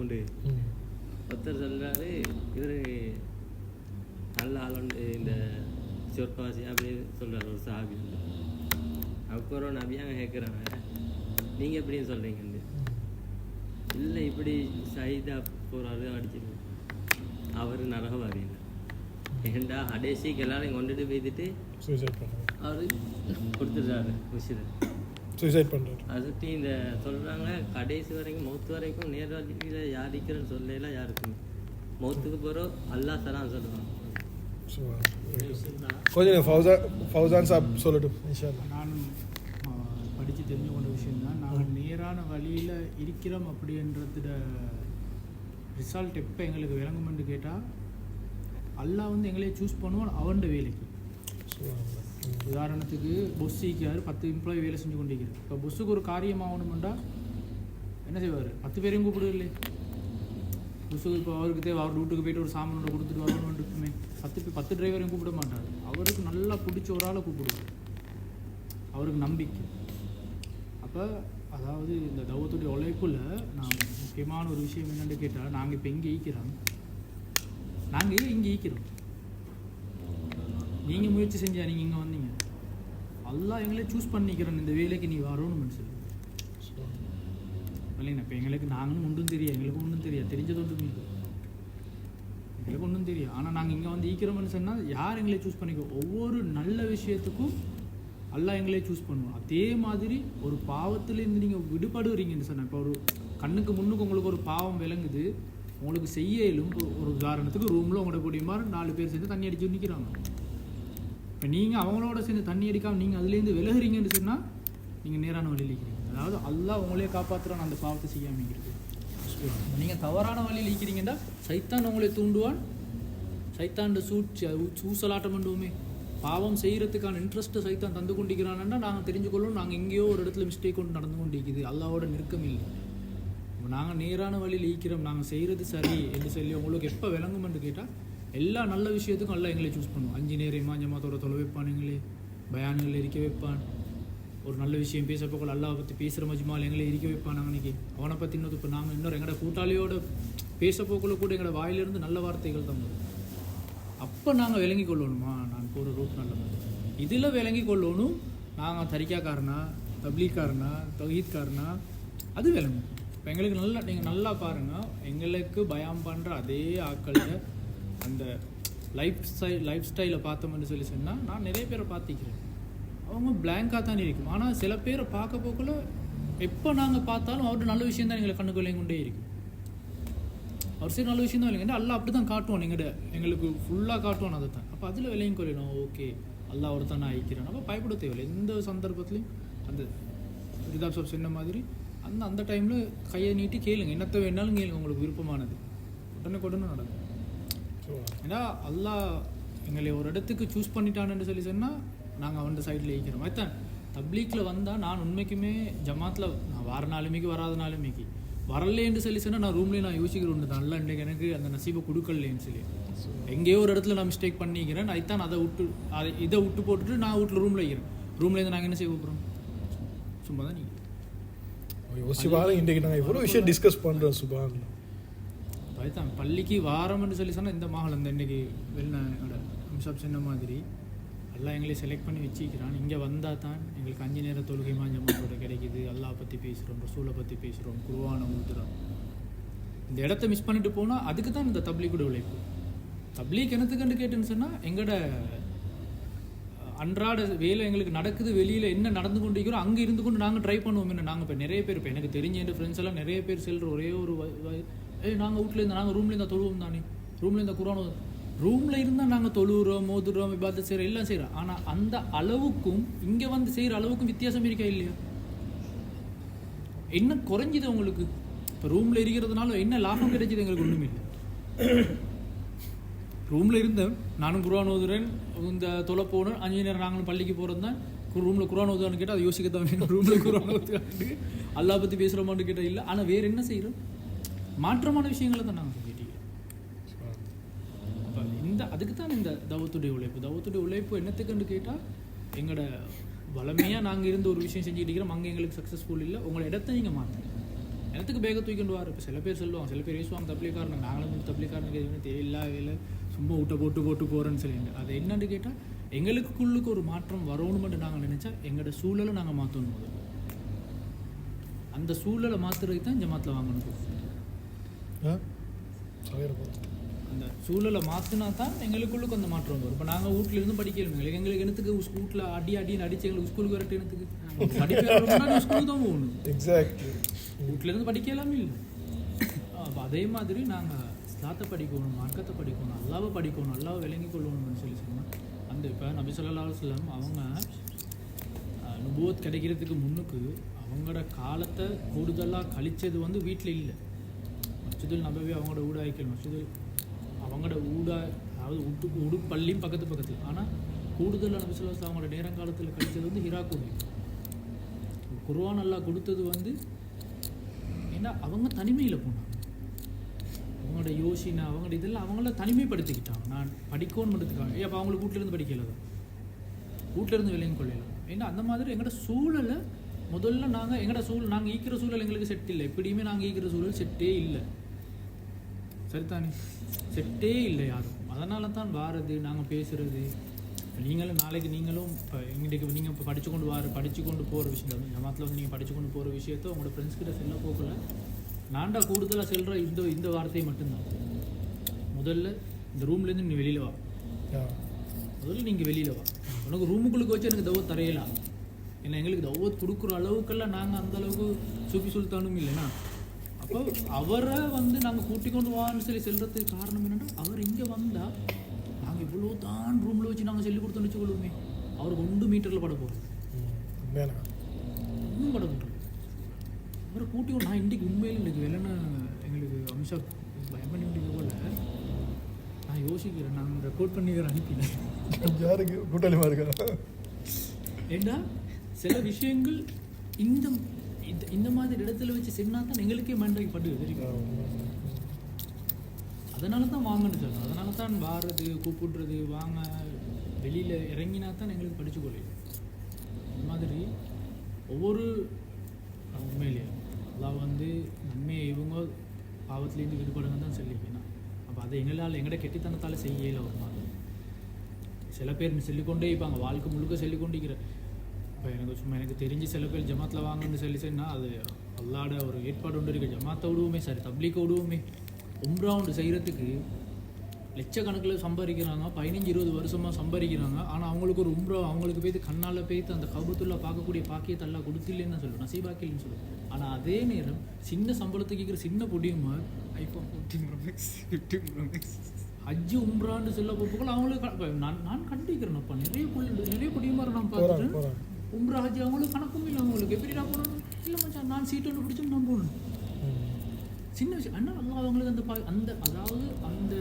ஒருத்தர் சொல்கிறாரு இவர் நல்ல ஆள் உண்டு இந்த சொற்கவாசி அப்படின்னு சொல்கிறார் ஒரு சாபி உண்டு. அப்புறம் நபியாங்க கேட்குறாங்க நீங்கள் எப்படின்னு சொல்கிறீங்க? இல்லை இப்படி சைதா போகிறாரு அடிச்சிருக்கு அவர் நரகவாதி ஏண்டா அடேசிக்கு எல்லாரையும் கொண்டுட்டு போய்த்துட்டு அவர் கொடுத்துட்றாரு உசிரை சூசைட் பண்ணுறாரு. அதை சுற்றி இந்த சொல்கிறாங்க கடைசி வரைக்கும் மௌத்து வரைக்கும் நேர்வழியில் யாரிக்கிறன்னு சொல்லலாம். யாருக்குமே மௌத்துக்கு போகிறோம் அல்லாஹ் சலாம் சொல்லுவாங்க. கொஞ்சம் ஃபௌசான் சாப் சொல்லட்டும். நான் படித்து தெரிஞ்சு கொண்ட விஷயம்தான். நாங்கள் நேரான வழியில் இருக்கிறோம் அப்படின்றத ரிசல்ட் எப்போ எங்களுக்கு விளங்குமென்று கேட்டால் அல்லாஹ் வந்து எங்களையே சூஸ் பண்ணுவோம் அவன்ட வேலைக்கு. உதாரணத்துக்கு பொஸ் ஈக்கார் 10 எம்ப்ளாயி வேலை செஞ்சு கொண்டிருக்கிறார். இப்போ பொஸ்ஸுக்கு ஒரு காரியம் ஆகணுமெண்டா என்ன செய்வார்? 10 பேரையும் கூப்பிடுவில்லை. இப்போ அவருக்கு தேவை, அவர் வீட்டுக்கு போய்ட்டு ஒரு சாமானோட கொடுத்துட்டு வரணும்னு இருக்குமே, 10 டிரைவரையும் கூப்பிட மாட்டார். அவருக்கு நல்லா பிடிச்ச ஒரு ஆளை கூப்பிடுவார், அவருக்கு நம்பிக்கை. அப்போ அதாவது இந்த தௌத்துடைய உழைப்பில் நான் முக்கியமான ஒரு விஷயம் என்னென்னு கேட்டால், நாங்கள் இப்போ எங்கே ஈக்கிறோம், நாங்கள் இங்கே ஈக்கிறோம். நீங்கள் முயற்சி செஞ்சா நீங்கள் இங்கே வந்தீங்க, அல்லாஹ் எங்களே சூஸ் பண்ணிக்கிறோம் இந்த வேலைக்கு நீ வரணும்னு சொல்லி இல்லைங்கண்ணா. இப்போ எங்களுக்கு நாங்களும் ஒன்றும் தெரியாது, எங்களுக்கு ஒன்றும் தெரியாது, தெரிஞ்சது ஒன்றும் இல்லை, எங்களுக்கு ஒன்றும் தெரியாது. ஆனால் நாங்கள் இங்கே வந்து ஈக்கிறோம்னு சொன்னால் யார் எங்களை சூஸ் பண்ணிக்கோ? ஒவ்வொரு நல்ல விஷயத்துக்கும் அல்லாஹ் எங்களே சூஸ் பண்ணுவோம். அதே மாதிரி ஒரு பாவத்திலேருந்து நீங்கள் விடுபடுறீங்கன்னு சொன்னால், இப்போ ஒரு கண்ணுக்கு முன்னுக்கு உங்களுக்கு ஒரு பாவம் விளங்குது, உங்களுக்கு செய்யலும். ஒரு உதாரணத்துக்கு ரூமில் உங்களோட கூடிய மாதிரி 4 பேர் சேர்ந்து தண்ணி அடிச்சு நிற்கிறாங்க. இப்போ நீங்கள் அவங்களோட சேர்ந்து தண்ணி அடிக்காமல் நீங்கள் அதுலேருந்து விலகுறீங்கன்னு சொன்னால் நீங்கள் நேரான வழியில் இருக்கிறீங்க. அதாவது அல்லாஹ் உங்களே காப்பாற்றுறான் அந்த பாவத்தை செய்யாமல் இருக்குது. நீங்கள் தவறான வழியில் இருக்கிறீங்கன்னா சைத்தான் உங்களை தூண்டுவான். சைத்தாண்ட சூசலாட்டம் பண்ணுவோமே, பாவம் செய்கிறதுக்கான இன்ட்ரெஸ்ட்டை சைத்தான் தந்து கொண்டிருக்கிறான்னா நாங்கள் தெரிஞ்சுக்கொள்ளும், நாங்கள் எங்கேயோ ஒரு இடத்துல மிஸ்டேக் கொண்டு நடந்து கொண்டிருக்குது, அல்லாவோட நெருக்கம் இல்லை. இப்போ நாங்கள் நேரான வழியில் ஈக்கிறோம், நாங்கள் செய்கிறது சரி என்று சொல்லி உங்களுக்கு எப்போ விளங்குமென்று கேட்டால், எல்லா நல்ல விஷயத்துக்கும் அல்ல எங்களை சூஸ் பண்ணுவோம். 5 நேரம் இமாஞ்சமாத்தோட தொலை வைப்பான், எங்களே பயான்களில் இருக்க வைப்பான். ஒரு நல்ல விஷயம் பேசப்போக்கள் அல்லாவை பற்றி பேசுகிற மஜ்மால் எங்களை இருக்க வைப்பான். நாங்கள் இன்றைக்கி அவனை பற்றி இன்னொரு இப்போ நாங்கள் இன்னொரு எங்களோட கூட்டாளியோட பேசப்போக்களை கூட எங்களோட வாயிலிருந்து நல்ல வார்த்தைகள் தான் வரும். அப்போ நாங்கள் விளங்கி கொள்ளணுமா, நான் போகிற ரூட் நல்லது இதில் விளங்கி கொள்ளணும். நாங்கள் தரிக்காக்காரனா, தப்லீக்காரனா, தௌஹீத்காரனா, அது விளங்கும். இப்போ எங்களுக்கு நல்லா, நீங்கள் நல்லா பாருங்கள், எங்களுக்கு பயம் பண்ணுற அதே ஆட்களில் அந்த லைஃப் ஸ்டைலை பார்த்தோம்னு சொல்லி சொன்னால், நான் நிறைய பேரை பார்த்திக்கிறேன், அவங்க பிளாங்காக தான் இருக்கும். ஆனால் சில பேரை பார்க்க போக்குள்ள எப்போ நாங்கள் பார்த்தாலும் அவர்கிட்ட நல்ல விஷயம் தான் எங்களை கண்ணுக்கு விளங்கி கொண்டே இருக்கும். அவர் சரி நல்ல விஷயம் தான் இல்லைங்க, அல்லா அப்படி தான் காட்டுவான், எங்களுக்கு ஃபுல்லாக காட்டுவான் அதை தான். அப்போ அதில் விலையும் கொள்ளணும். ஓகே, அல்லா ஒருத்தான் நான் ஐக்கிறேன், அப்போ பயப்பட தேவையில்லை. எந்த சந்தர்ப்பத்துலையும் அந்த ரிதாப் சாப் சொன்ன மாதிரி அந்த டைமில் கையை நீட்டி கேளுங்க, என்னத்தை வேணாலும் கேளுங்க, உங்களுக்கு விருப்பமானது உடனே நடக்கும். ஏன்னா அல்லா எங்களை ஒரு இடத்துக்கு சூஸ் பண்ணிட்டான்னு சொல்லி சொன்னால் நாங்கள் அவன் சைடில் ஈக்கிறோம். அதுதான் தப்லீக்கில் வந்தால் நான் உண்மைக்குமே ஜமாத்தில் நான் வார நாளுமைக்கு வராத நாளுமைக்கு வரலேன்னு சொல்லி சொன்னால் நான் ரூம்லேயே நான் யோசிக்கிற ஒன்று தான், நல்லா இன்றைக்கு எனக்கு அந்த நசீபை கொடுக்கலேன்னு சொல்லி எங்கேயோ ஒரு இடத்துல நான் மிஸ்டேக் பண்ணிக்கிறேன். அதுதான் இதை விட்டு போட்டுட்டு நான் வீட்டில் ரூமில் வைக்கிறேன். ரூம்லேருந்து நாங்கள் என்ன செய்ய போகிறோம்? சும்மா தான் நீங்கள் யோசிப்பாங்க. இன்றைக்கு நாங்கள் இவ்வளோ விஷயம் டிஸ்கஸ் பண்ணுறோம் சுபான். அதுதான் பள்ளிக்கு வாரம்னு சொல்லி சொன்னால் இந்த மகள் அந்த இன்றைக்கி வெளிநாட மிஷாப் சொன்ன மாதிரி எல்லாம் எங்களை செலக்ட் பண்ணி வச்சுக்கிறான். இங்கே வந்தால் தான் எங்களுக்கு 5 நேர தொழுகை மாஞ்சமாத்தோட கிடைக்குது, அல்லாஹ் பற்றி பேசுகிறோம், ரசூலை பற்றி பேசுகிறோம், குர்ஆனை ஊதுறோம். இந்த இடத்த மிஸ் பண்ணிட்டு போனால் அதுக்கு தான் இந்த தப்லீக்கோட உழைப்பு. தப்லீக் என்னத்துக்குன்னு கேட்டுன்னு சொன்னால் எங்களோட அன்றாட வேலை எங்களுக்கு நடக்குது, வெளியில் என்ன நடந்து கொண்டு இருக்கிறோம் அங்கே இருந்து கொண்டு நாங்கள் ட்ரை பண்ணுவோம். என்ன நாங்கள் இப்போ நிறைய பேர், இப்போ எனக்கு தெரிஞ்ச என் ஃப்ரெண்ட்ஸ் எல்லாம் நிறைய பேர் செல்கிற ஒரே ஒரு நாங்கள் வீட்டில் இருந்தால் நாங்கள் ரூமில் இருந்தால் தொழுவோம் தானே, ரூமில் இருந்தால் குர்ஆன் ரூமில் இருந்தால் நாங்கள் தொழுகிறோம், மோதுறோம், இபாதத் செய்கிறோம், எல்லாம் செய்கிறோம். ஆனால் அந்த அளவுக்கும் இங்கே வந்து செய்கிற அளவுக்கும் வித்தியாசம் இருக்கா இல்லையா? என்ன குறைஞ்சிது உங்களுக்கு? இப்போ ரூமில் இருக்கிறதுனால என்ன லாபம் கிடைச்சிது? எங்களுக்கு ஒன்றுமே இல்லை. ரூமில் இருந்தேன், நானும் குர்ஆன் ஓதுறேன், இந்த தொலை போனேன், 5 நேரம் நாங்களும் பள்ளிக்கு போகிறது தான். ரூமில் குர்ஆன் ஓதுவான்னு கேட்டால் அதை யோசிக்கத்தான் வேணும். ரூமில் குர்ஆன் ஓதுவான்னு அல்லாஹ் பற்றி பேசுகிறோமான்னு கேட்டால் இல்லை. ஆனால் வேறு என்ன செய்கிறோம்? மாற்றமான விஷயங்களை தான் நாங்கள் செஞ்சுட்டீங்க. அப்போ அதுக்கு தான் இந்த தவத்துடைய உழைப்பு என்னத்துக்குன்னு கேட்டால், எங்களோட வளமையாக நாங்கள் இருந்து ஒரு விஷயம் செஞ்சுட்டு இருக்கிறோம், அங்கே எங்களுக்கு சக்ஸஸ்ஃபுல் இல்லை, உங்களோட இடத்த நீங்கள் மாற்றுங்க. இடத்துக்கு பேக தூக்கிட்டு வார். இப்போ சில பேர் சொல்லுவாங்க, சில பேர் பேசுவாங்க தப்லீக்காரன், நாங்களும் தப்லீக்காரனுக்கு எதுவுமே தேவையில்லை, சும்மா போட்டு போகிறேன்னு சொல்லிட்டு. அது என்னன்னு கேட்டால், எங்களுக்குள்ளுக்கு ஒரு மாற்றம் வரணுமென்று நாங்கள் நினச்சா எங்களோட சூழலை நாங்கள் மாற்றணும். போது அந்த சூழலை மாற்றுறதுக்கு தான் ஜமாத்தில் வாங்கணும். அந்த சூழலை மாற்றினா தான் எங்களுக்குள்ளுக்கு அந்த மாற்றம் வரும். இப்போ நாங்கள் வீட்டிலேருந்து படிக்கணும், எங்களுக்கு எனக்கு வீட்டில் அடின்னு அடிச்சு எங்களுக்கு ஸ்கூலுக்கு வரட்டு எனக்கு படிக்க ஸ்கூலுக்கு தான் போகணும். எக்ஸாக்ட்லி, வீட்டிலேருந்து படிக்கலாமே இல்லை. அப்போ அதே மாதிரி நாங்கள் இஸ்லாத்தை படிக்கணும், மார்க்கத்தை படிக்கணும், அல்லாவை படிக்கணும், அல்லாவை விளங்கி கொள்ளணும்னு சொல்லி சொன்னால், அந்த இப்போ நபி ஸல்லல்லாஹு அலைஹி வஸல்லம் அவங்க நுபுவத் கிடைக்கிறதுக்கு முன்னுக்கு அவங்களோட காலத்தை கூடுதலாக கழித்தது வந்து வீட்டில் இல்லை. மஸ்ஜிதுல் நபவி அவங்களோட ஊடாய்க்கல், மஸ்ஜிதுல் அவங்களோட அதாவது பள்ளியும் பக்கத்து. ஆனால் கூடுதலாக நபி ஸல்லல்லாஹு அலைஹி வஸல்லம் அவங்களோட நேரங்காலத்தில் கழித்தது வந்து ஹிரா கோவில். குர்ஆன் அல்லாஹ் கொடுத்தது வந்து ஏன்னா அவங்க தனிமையில் போனாங்க. அவங்களோட யோசினா அவங்களோட இதெல்லாம் அவங்கள தனிமைப்படுத்திக்கிட்டாங்க. நான் படிக்கணும்னு எடுத்துக்காங்க. அப்போ அவங்களுக்கு வீட்டிலேருந்து படிக்கல தான், வீட்டிலேருந்து விலையும் கொள்ளலாம். ஏன்னா அந்த மாதிரி எங்களோட சூழலை முதல்ல நாங்கள் நாங்கள் ஈக்கிற சூழல் எங்களுக்கு செட் இல்லை. எப்படியுமே நாங்கள் ஈக்கிற சூழல் செட்டே இல்லை. சரிதானே? செட்டே இல்லை யாரும். அதனால தான் வாரது, நாங்கள் பேசுகிறது. நீங்களும் நாளைக்கு நீங்களும் இப்போ எங்களுக்கு நீங்கள் இப்போ படித்து கொண்டு போகிற விஷயம் ஜமாத்தில் வந்து நீங்கள் படித்து கொண்டு போகிற விஷயத்த உங்களோட ஃப்ரெண்ட்ஸ் கிட்ட செல்ல போகல. நான்டா கூடுதலாக செல்கிற இந்த வார்த்தையை மட்டும்தான். முதல்ல இந்த ரூம்லேருந்து நீ வெளியில் வா. முதல்ல நீங்கள் வெளியில் வா. உனக்கு ரூமுக்குள்ளுக்கு வச்சு எனக்கு தவத் தரையலாம். ஏன்னா எங்களுக்கு தவத் கொடுக்குற அளவுக்கெல்லாம் நாங்கள் அந்தளவுக்கு சுபி சுல்தானும் இல்லைன்னா. அப்போ அவரை வந்து நாங்கள் கூட்டி கொண்டு வான்னு செல்றதுக்கு காரணம் என்னென்னா, அவர் இங்கே வந்தால் நாங்கள் இவ்வளோ தான் ரூமில் வச்சு நாங்கள் சொல்லி கொடுத்தோன்னு வச்சுக்கொள்ளுமே, அவருக்கு 1 மீட்டரில் பட போகிறோம். ஒன்றும் பட போகிறோம். அவரை கூட்டி கொண்டு நான் இன்றைக்கு உண்மையில் இன்றைக்கு வெள்ளன எங்களுக்கு அமிஷா பயம் பண்ணி முடிக்க போல நான் யோசிக்கிறேன். நான் ரெக்கார்ட் பண்ணிக்கிறேன், அனுப்பினேன். யாருக்கு கூட்டாளிமா இருக்கா? ஏண்டா சில விஷயங்கள் இந்த மாதிரி இடத்துல வச்சு சென்னா தான் எங்களுக்கே மண்டைக்கு படுது தெரியுமா? அதனால தான் வாங்கன்னு சொல்லுவோம். அதனால தான் வாடுறது, கூப்பிடுறது, வாங்க வெளியில் இறங்கினா தான் எங்களுக்கு படித்து கொள்ளும். அந்த மாதிரி ஒவ்வொரு உண்மையிலேயே அதான் வந்து நன்மையை இவங்க பாவத்துலேருந்து விடுபடுங்க தான் சொல்லிக்கணும். அப்போ அதை எங்கள்கிட்ட கெட்டித்தனத்தால் செய்யலை ஒரு மாதிரி. சில பேர் சொல்லிக்கொண்டே இருப்பாங்க, வாழ்க்கை முழுக்க சொல்லிக்கொண்டிருக்கிற. இப்போ எனக்கு தெரிஞ்சு சில பேர் ஜமாத்தில் வாங்கன்னு சொன்னா அது அல்லாட ஒரு ஏற்பாடு ஒன்று இருக்குது. ஜமாத்தை விடுவோமே, சரி தப்லீக்கை விடுவோமே, உம்ரா ஒன்று செய்கிறதுக்கு லட்சக்கணக்கில் சம்பாதிக்கிறாங்க, 15-20 வருஷமாக சம்பாதிக்கிறாங்க. ஆனால் அவங்களுக்கு ஒரு உம்ரா அவங்களுக்கு போய்த்து கண்ணால் போய்த்து அந்த கபத்துள்ள பார்க்கக்கூடிய பாக்கியத்தெல்லாம் கொடுத்தில்லைன்னு தான் சொல்லுவேன், நசீபாக்கில்னு சொல்லுவேன். ஆனால் அதே நேரம் சின்ன சம்பளத்துக்கு இருக்கிற சின்ன பொடியுமா ஐஃபோன் 15 Pro Max ஹஜ்ஜு உம்ரான்னு சொல்ல போக்குள்ள அவங்களுக்கு நான் கண்டிக்கிறேன்ப்பா. நிறைய பொடியுமாறு நான் பார்த்துட்டேன். உம்ரா ஹஜ்ஜு அவங்களுக்கு கணக்கும் இல்லை. அவங்களுக்கு எப்படி நான் போகணும் இல்லை மச்சான், நான் சீட்டு ஒன்று பிடிச்சி நான் போகணும். சின்ன விஷயம் அண்ணா அல்லா அவங்களுக்கு அந்த அதாவது அந்த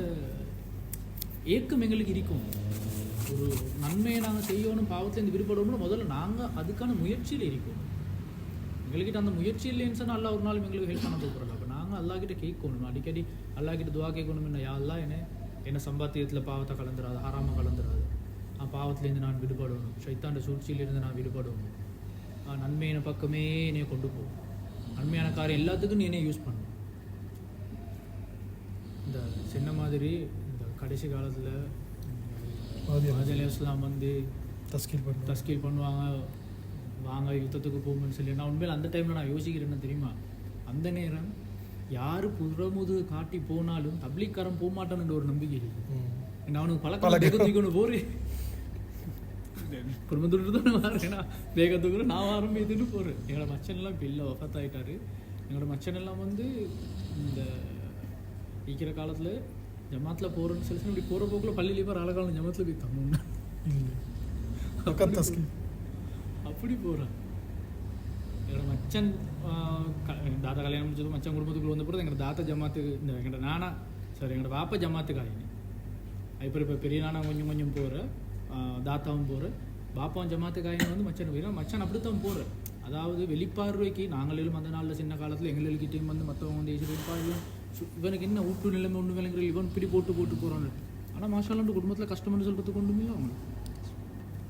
ஏக்கம் எங்களுக்கு இருக்கும். ஒரு நன்மையை நாங்கள் செய்யணும், பாவத்துலேருந்து விடுபடணும்னு முதல்ல நாங்கள் அதுக்கான முயற்சியில் இருக்கோம். எங்கள்கிட்ட அந்த முயற்சி இல்லைன்னு சொன்னால் அல்லா ஒரு நாள் எங்களுக்கு ஹெல்ப் பண்ண போகிறோம். அப்போ நாங்கள் அல்லாஹ்கிட்ட கேட்கணும், அடிக்கடி அல்லாஹ்கிட்ட துவா கேட்கணும். என்ன யா அல்லாஹ் என்ன சம்பாத்தியத்தில் பாவத்தை கலந்துராது, ஹராமாக கலந்துராது, பாவத்துலேருந்து நான் விடுபடணும், ஷைத்தாண்ட சூழ்ச்சியிலேருந்து நான் விடுபடணும், நன்மையான பக்கமே என்னைய கொண்டு போகும், நன்மையான காரியம் எல்லாத்துக்கும் நீ என்ன யூஸ் பண்ணணும். இந்த சின்ன மாதிரி இந்த கடைசி காலத்தில் இஸ்லாம் வந்து தஸ்கீல் பண்ணுவாங்க, வாங்க யுத்தத்துக்கு போகும்னு சொல்லி. நான் உண்மையில் அந்த டைமில் நான் யோசிக்கிறேன்னு தெரியுமா, அந்த நேரம் யார் புறமுது காட்டி போனாலும் தப்லீக்காரன் போக மாட்டான்னு ஒரு நம்பிக்கை இருக்குது. நான் அவனுக்கு பழக்கம் போகிறேன், குடும்பத்தோடு தான் வரேன்னா வேகத்துக்கு நான் ஆரம்பித்துட்டு போகிறேன். எங்களோட மச்சனெல்லாம் இப்போ இல்லை, வஃபாத் ஆகிட்டாரு. எங்களோட மச்சனெல்லாம் வந்து இந்த இருக்கிற காலத்தில் ஜமாத்தில் போகிறேன்னு சொல்லி இப்படி போகிற போக்கில் பள்ளியிலே போகிற அழகான ஜமாத்தில் போய் தம்முன்னா அப்படி போகிறேன். எங்களோட மச்சன் தாத்தா கல்யாணம் முடிச்சதும் மச்சன் குடும்பத்துக்குள்ள வந்த போகிறது எங்களோட தாத்தா ஜமாத்துக்கு இந்த எங்களோட வாப்பா ஜமாத்துக்கு ஆகினேன். இப்போ பெரிய நானா கொஞ்சம் போகிறேன், தாத்தாவும் போகிறேன், பாப்பாவும் ஜமாத்துக்கு ஆகின வந்து மச்சன் போயிடும். மச்சான் அப்படித்தான் போகிறேன். அதாவது வெளிப்பார்வைக்கு நாங்களும் அந்த நாளில் சின்ன காலத்தில் எங்கள்கிட்டையும் வந்து மற்றவங்க வந்து வெளிப்பார்வையும் இவனுக்கு என்ன ஊட்டு நிலைமை ஒன்று விளங்குற, இவன் இப்படி போட்டு போகிறான்னு. ஆனால் மாஷால்லாண்டு குடும்பத்தில் கஷ்டம்னு சொல்கிறதுக்கு ஒன்றுமே இல்லை.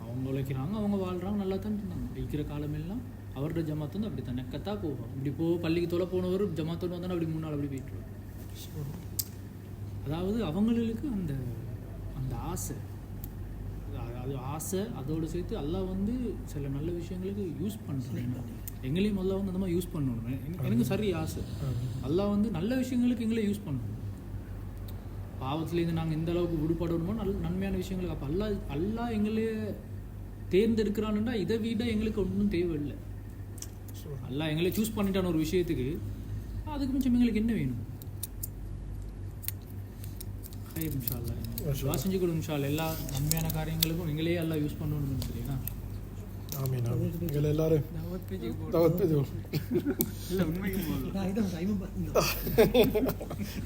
அவங்க உழைக்கிறாங்க, அவங்க வாழ்கிறாங்க, நல்லா தான் இருந்தாங்க. இருக்கிற காலமெல்லாம் அவரோட ஜமாத்து வந்து அப்படி தான் நெக்கத்தா போவோம். இப்படி பள்ளிக்கு தொலை போனவர் ஜமாத்தோடு வந்தாலும் அப்படி 3 நாள் அப்படி போயிட்டுருவோம். அதாவது அவங்களுக்கு அந்த அந்த ஆசை அதோடு சேர்த்து அல்லாஹ் வந்து சில நல்ல விஷயங்களுக்கு யூஸ் பண்ணுறேன். எங்களையும் அல்லாஹ் வந்து அந்த மாதிரி யூஸ் பண்ணணும். எனக்கு சரி ஆசை அல்லாஹ் வந்து நல்ல விஷயங்களுக்கு எங்களை யூஸ் பண்ணணும். பாவத்துலேருந்து நாங்கள் எந்த அளவுக்கு விடுபடணுமோ நன்மையான விஷயங்களுக்கு. அப்போ அல்லாஹ் எங்களே தேர்ந்தெடுக்கிறான்னுட்டா இதை விட எங்களுக்கு ஒன்றும் தேவையில்லை. அல்லாஹ் எங்களை சூஸ் பண்ணிட்டான ஒரு விஷயத்துக்கு அதுக்கு மிச்சம் எங்களுக்கு என்ன வேணும்? இன்ஷா அல்லாஹ் செஞ்சு கொடுங்க. இன்ஷா அல்லாஹ் எல்லா நன்மையான காரியங்களுக்கும் எங்களையே எல்லாம் யூஸ் பண்ணணும்னு சொல்லினா எல்லாரும்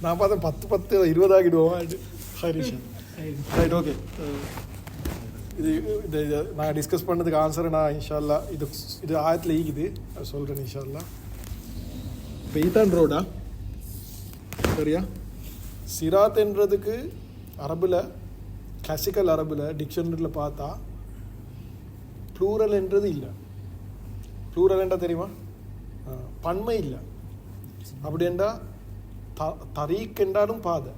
நான் பார்த்தேன் 10-20 ஆகிடுவோம். Right, okay. இது நான் டிஸ்கஸ் பண்ணதுக்கு ஆன்சரை நான் இன்ஷா அல்லாஹ் இது ஆயத்தில் ஈக்குது சொல்கிறேன் இன்ஷா அல்லாஹ். பெய்தான் ரோடா சரியா? சிராத்ன்றதுக்கு அரபில் கிளாசிக்கல் அரபில் டிக்ஷனரியில் பார்த்தா ப்ளூரல் என்றது இல்லை. ப்ளூரல் என்றா தெரியுமா? பன்மை இல்லை. அப்படி என்றா தரீக் என்றாலும் பாதை,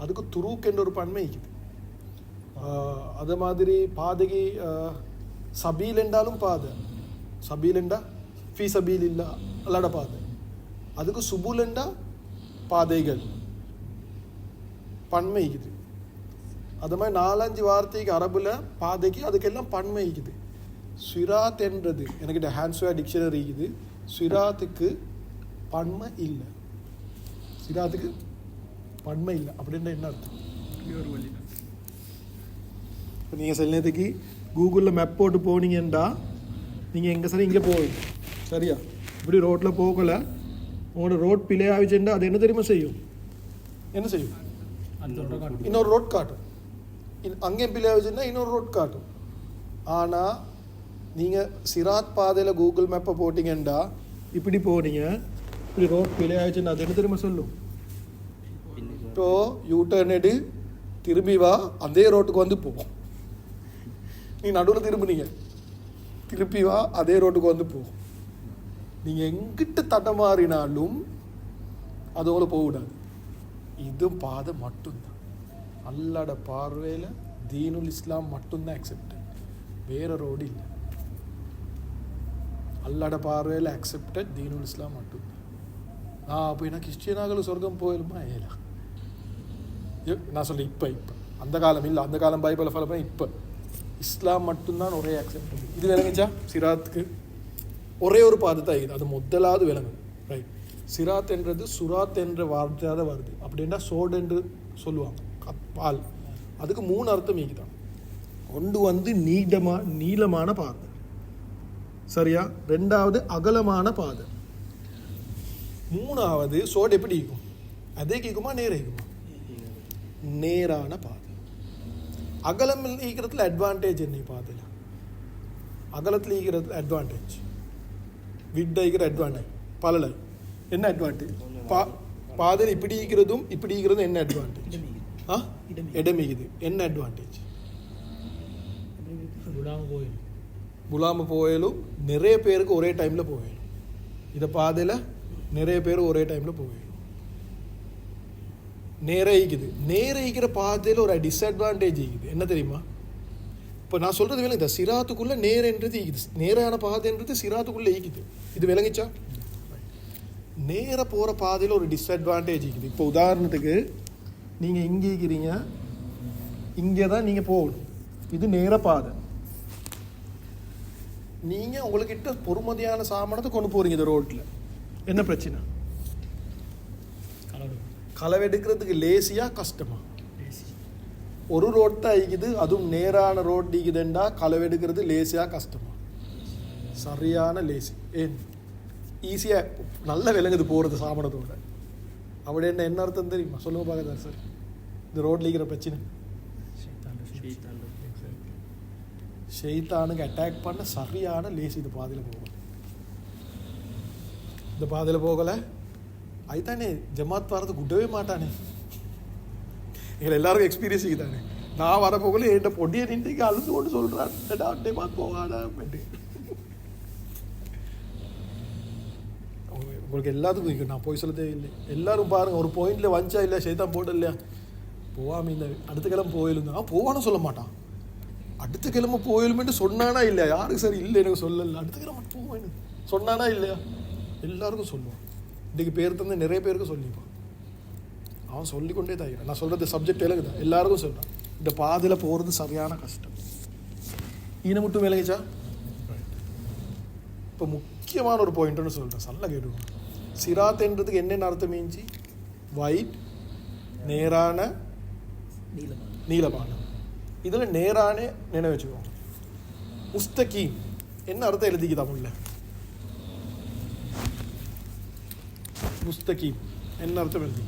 அதுக்கு துருக் என்ற ஒரு பன்மை இருக்குது. அது மாதிரி பாதைக்கு சபீல் என்றாலும் பாதை, சபீல் என்றா ஃபீ சபீல் இல்லா அல்லாட பாதை, அதுக்கு சுபுல் என்றா பாதைகள் பன்மை இருக்குது. அது மாதிரி 4-5 வார்த்தைக்கு அரபுல பாதைக்கு அதுக்கெல்லாம் பன்மை இருக்குது. சிராத் என்றது எனக்கிட்ட ஹேண்ட்ஸ்வேர் டிக்ஷனரி இருக்குது. சிராத்துக்கு பன்மை இல்லை, சிராத்துக்கு பன்மை இல்லை. அப்படின்ற என்ன அர்த்தம்? ஒரு வழி தான். இப்போ நீங்கள் சில நேரத்துக்கு கூகுளில் மேப் போட்டு போனீங்கன்னா நீங்கள் எங்கே சரி இங்கே போவீங்க சரியா? இப்படி ரோட்டில் போகல, உங்களோட ரோட் பிழை ஆகிச்சுன்னா அது என்ன தெரியுமா செய்யும்? என்ன செய்யும்? இன்னொரு ரோட் காட்டும். அங்கேயும் பிழை ஆகிச்சுன்னா இன்னொரு ரோட் காட்டும். ஆனால் நீங்கள் சிராத் பாதையில் கூகுள் மேப்பை போட்டிங்கன்னா இப்படி போனீங்க, இப்படி ரோட் பிழை ஆகிச்சுன்னா அது என்ன தெரியுமா சொல்லும்? இப்போ யூட்டர்ன் எடு, திரும்பி வா, அதே ரோட்டுக்கு வந்து போவோம். நீ நடுவில் திரும்பினீங்க, திருப்பி வா, அதே ரோட்டுக்கு வந்து போகும். நீங்கள் எங்கிட்ட தடமாறினாலும் அது உங்களை போகக்கூடாது. இது பாதை மட்டும்தான். அல்லாட பார்வையில் தீனுல் இஸ்லாம் மட்டும்தான் அக்செப்டட், வேற ரோடு இல்லை. அல்லாட பார்வையில் அக்செப்டட் தீனுல் இஸ்லாம் மட்டும்தான். அப்போ என்ன கிறிஸ்டியனாக சொர்க்கம் போயிடுமா? ஏலா நான் சொல்ல இப்போ அந்த காலம் இல்லை, அந்த காலம் பைபிளை ஃபாலோ பண்ண இப்போ இஸ்லாம் மட்டும்தான் ஒரே அக்செப்டபிள். இது விளங்குச்சா? சிராத்துக்கு ஒரே ஒரு பாதை தான் இது, அது முதலாவது விளங்கும். ரைட். சிராத் என்றது சுராத் என்ற வார்த்தையாக வருது. அப்படின்னா சோடு என்று சொல்லுவாங்க, பால். அதுக்கு 3 அர்த்தம் இங்குதான். ஒன்று வந்து நீளமான பாதை சரியா, 2வது அகலமான பாதை, 3வது சோடு எப்படி இருக்கும்? அதே கேட்குமா நேர இருக்குமா? நேரான பாதை. அகலம் ஈக்கிறதுல அட்வான்டேஜ் என்ன? பாதையில் அகலத்தில் ஈக்கிறதுல அட்வான்டேஜ், விட் ஈக்கிற அட்வான்டேஜ் பலலை என்ன அட்வான்டேஜ்? பாதையில் இப்படி ஈக்கிறதும் இப்படி ஈக்கிறதும் என்ன அட்வான்டேஜ்? இடமிக்குது என்ன அட்வான்டேஜ்? புலாம போயிலும் நிறைய பேருக்கு ஒரே டைமில் போயிடும். இந்த பாதையில் நிறைய பேர் ஒரே டைமில் போயிடும். நேரைக்குது, நேரைக்கிற பாதையில் ஒரு டிஸ்அட்வான்டேஜ் இருக்குது. என்ன தெரியுமா? இப்போ நான் சொல்கிறது விளங்கு, இந்த சிராத்துக்குள்ளே நேரன்றது ஈக்குது, நேரான பாதைன்றது சிராத்துக்குள்ளே ஈக்குது. இது விளங்கிச்சா? நேர போகிற பாதையில் ஒரு டிஸ்அட்வான்டேஜ் இருக்குது. இப்போ உதாரணத்துக்கு நீங்கள் இங்கே இருக்கிறீங்க, இங்கே தான் நீங்கள் போகணும், இது நேர பாதை. நீங்கள் உங்கள்கிட்ட பொறுமதியான சாமானத்தை கொண்டு போகிறீங்க இந்த ரோட்டில், என்ன பிரச்சனை? களவெடுக்கிறதுக்கு லேசியாக கஷ்டமா? ஒரு ரோட் தான் ஈக்குது, அதுவும் நேரான ரோட் ஈக்குதுண்டா களவெடுக்கிறது லேசியாக கஷ்டமா? சரியான லேசி. ஏன்? ஈஸியாக நல்ல விளங்குது போகிறது சாமானத்தோட. அப்படி என்ன அர்த்தம் தெரியுமா? சொல்லுங்க பார்க்க சார். இந்த ரோட்டில் இருக்கிற பிரச்சனை ஷெய்தானுக்கு அட்டாக் பண்ண சரியான லேசி. இந்த பாதையில் போகல, இந்த பாதையில் போகலை, அதுதானே ஜமாத் வரது விடவே மாட்டானே. எங்களை எல்லாருக்கும் எக்ஸ்பீரியன்ஸ் இருக்குதானே. நான் வர போகல என்கிட்ட பொடியை நின்றுக்கு அழுந்து கொண்டு சொல்கிறான், ஜமாத் போவாடா. உங்களுக்கு எல்லாத்துக்கும் நான் போய் சொல்லதே இல்லை. எல்லாரும் பாருங்கள், ஒரு பாயிண்டில் வந்தா இல்லை ஷைத்தான் போட இல்லையா போவாம இல்லை, அடுத்த கிழமை போயிலும் போவானு சொல்ல மாட்டான். அடுத்த கிழமை போயிலுமென்று சொன்னானா இல்லையா? யாருக்கு சரி இல்லை எனக்கு சொல்லலை, அடுத்த கிழமை போவேன்னு சொன்னானா இல்லையா? எல்லாருக்கும் சொல்லுவான். இன்றைக்கு பேர் தந்து நிறைய பேருக்கு சொல்லிப்பான். அவன் சொல்லிக்கொண்டே தான். நான் சொல்கிறது சப்ஜெக்ட் விலகுதா? எல்லாருக்கும் சொல்கிறான். இந்த பாதையில் போகிறது சரியான கஷ்டம். ஈன மட்டும் விலகிச்சா? இப்போ முக்கியமான ஒரு பாயிண்ட்னு சொல்கிறேன், சொல்ல கேட்டுக்கணும். சிராத்ன்றதுக்கு என்னென்ன அர்த்தம் மீஞ்சி? ஒயிட், நேரான, நீளமான. இதில் நேரான நினைவு வச்சுக்கோங்க. முஸ்தகீம் என்ன அர்த்தம் எழுதிக்கு தமிழ்ல? முஸ்தகீம் என்ன அர்த்தம் எழுதி?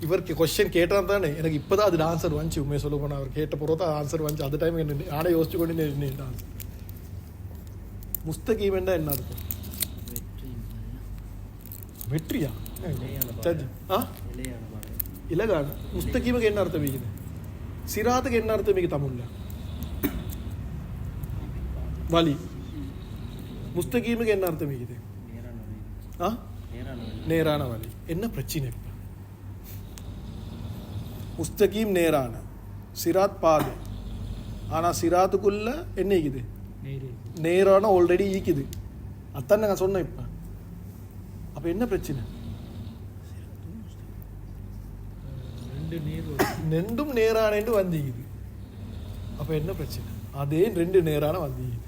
இவருக்கு கொஸ்டின் கேட்டான் தானே, எனக்கு இப்போ தான் அது ஆன்சர் வந்துச்சு. உண்மையை சொல்ல போனால் அவர் கேட்ட பிறகு தான் ஆன்சர் வந்துச்சு. அந்த டைம் என்ன நானே யோசிச்சு கொண்டு ஆன்சர். முஸ்தகீம் என்ன அர்த்தம்? வெற்றியா சரி ஆ நிலையான பாதை. இலகான முஸ்தகீமுக்கு என்ன அர்த்தம் வைக்குது சிராத்துக்கு என்ன அர்த்தம் வைக்குது தமிழ்ல வலி முஸ்தகீமுக்கு என்ன அர்த்தம் வைக்குது நேரான வழி. ஆ நேரான வழி. நேரான வழி என்ன பிரச்சனை இப்ப முஸ்தகீம் நேரான சிராத் பாதை ஆனா சிராத்துக்குள்ள என்ன இருக்குது நேரு நேரான ஆல்ரெடி ஈக்குது அதான் நான் சொன்னேன் இப்ப அப்ப என்ன பிரச்சனை ரெண்டு நேர் ரெண்டும் நேரானு வந்திக்குது அப்ப என்ன பிரச்சனை அதே ரெண்டு நேரான வந்திக்குது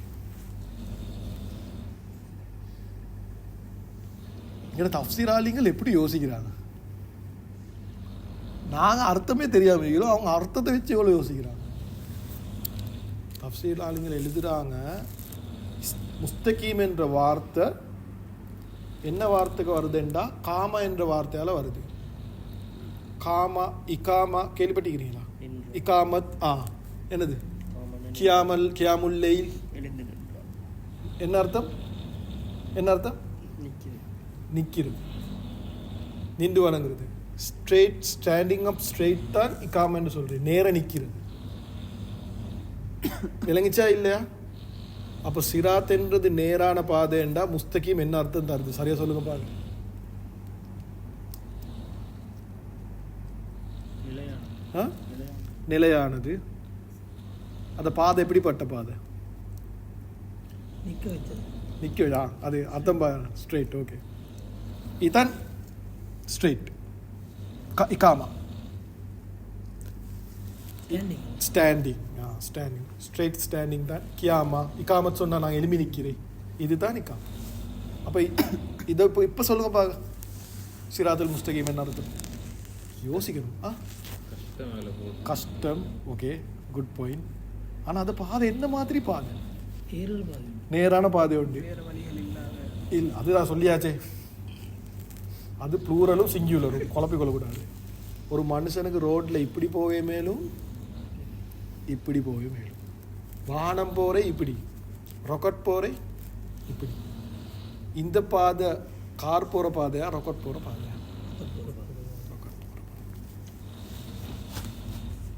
இங்க தஃப்சீராளிகள் எப்படி யோசிக்கிறாங்க நாங்க அர்த்தமே தெரியாம இருக்கிறோம் அவங்க அர்த்தத்தை வச்சு எவ்வளவு யோசிக்கிறாங்க தஃப்சீராளிகள் எழுதுறாங்க முஸ்தகீம் என்ற வார்த்தை என்ன வார்த்தைக்கு வருதுண்டா காம என்ற வார்த்தையால வருது காமா இகாமா கேள்விப்பட்டிருக்கிறீங்களா என்று. இகாமத் என்னது காமன் கியாமுல் லைல் எழுந்து நின்றான். என்ன அர்த்தம் என்ன அர்த்தம் நிற்கிறது. நிற்கிறது நின்று வணங்குறது ஸ்ட்ரெயிட் ஸ்டாண்டிங் அப் ஸ்ட்ரெயிட் தான் இகாமன்னு சொல்றேன் நேர நிற்கிறது விளங்கிச்சா இல்லையா அப்போ சிராத் என்றது நேரான பாதைண்டா முஸ்தகீம் என்ன அர்த்தம் தருது சரியா சொல்லுங்க பாருங்க நிலையான ஆ? நிலையானது அந்த பாதை எப்படிப்பட்ட பாதை நிற்க வச்சது. நிற்கா அது அர்த்தம் ஸ்ட்ரெயிட் ஓகே இதான் ஸ்ட்ரெயிட் இகாமா ஸ்டாண்டிங் ஸ்டாண்டிங் ஸ்ட்ரெயிட் ஸ்டாண்டிங் தான் கியாமா இகாமத் சொன்னா நான் எலும்பி நிற்கிறேன் இதுதான் இகாம் அப்போ இதை இப்போ சொல்லுங்க பாங்க சிராத்துல் முஸ்தகீம் என்ன அர்த்தம் யோசிக்கணும் கஷ்டம் ஓகே குட் பாயிண்ட் ஆனால் அந்த பாதை என்ன மாதிரி பாதை நேரான பாதை உண்டு வேறு வழிகள் இல்லாத இல்லை அதுதான் சொல்லியாச்சே அது ப்ளூரலும் சிங்குலரும் குழப்பி கொள்ளக்கூடாது ஒரு மனுஷனுக்கு ரோட்டில் இப்படி போவே மேலும் இப்படி போவே மேலும் வானம் போறே இப்படி ராக்கெட் போறே இப்படி இந்த பாதை கார் போகிற பாதையா ராக்கெட் போகிற பாதையா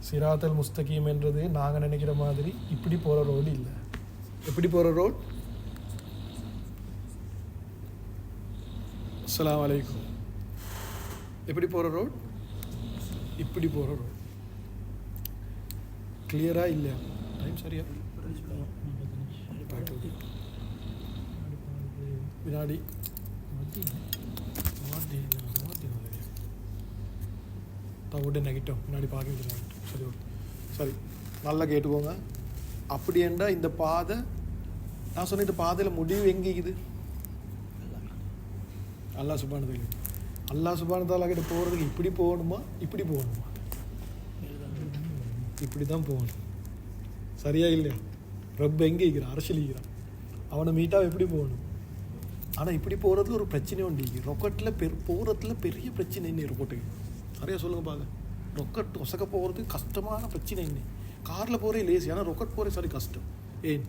சிராத்தல் முஸ்தகீம் என்றது நாங்கள் நினைக்கிற மாதிரி இப்படி போகிற ரோடு இல்லை எப்படி போகிற ரோட் அஸ்ஸலாமு அலைக்கும் எப்படி போகிற ரோட் இப்படி போகிற ரோட் கிளியரா இல்லையா டைம் சரியா வினாடி தவிட்டு நெகட்டிவ் முன்னாடி பார்க்க நெகட்டிவ் சரி ஓகே சரி நல்லா கேட்டுக்கோங்க அப்படி என்றால் இந்த பாதை நான் சொன்ன இந்த பாதையில் முடிவு எங்கே இருக்குது அல்லாஹ் சுப்ஹானஹு வ தஆலா அல்லாஹ் சுப்ஹானஹு வ தஆலா கிட்ட போகிறதுக்கு இப்படி போகணுமா இப்படி போகணுமா இப்படி தான் போகணும் சரியா இல்லையா ரப்ப எங்கே இருக்கிறான் அரசியல் இருக்கிறான் அவனை மீட்டாக எப்படி போகணும் ஆனால் இப்படி போகிறதுல ஒரு பிரச்சனை உண்டு ரொக்கெட்டில் போகிறதுல பெரிய பிரச்சனை என்ன ரொக்கெட்டுக்கு சரியா சொல்லுங்க பாருங்க ரொக்கெட் ஒசக்க போகிறது கஷ்டமான பிரச்சனை என்ன காரில் போகிறே லேசி ஆனால் ரொக்கெட் போகிறே சரி கஷ்டம் ஏன்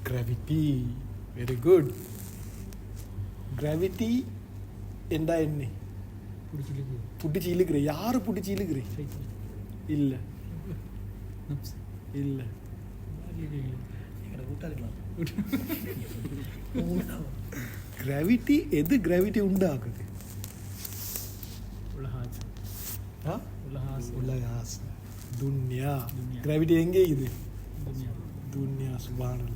கிராவிட்டி வெரி குட் கிராவிட்டி என்றா என்ன பிடிச்சி இழுக்கிற யார் பிடிச்சி இழுக்கிறீ இல்லை இல்லை கிராவிட்டி எது கிராவிட்டி உண்டாக்குது உலகாஸ் துன்யா கிராவிட்டி எங்கே இது துன்யா சுப்ஹானல்லாஹ்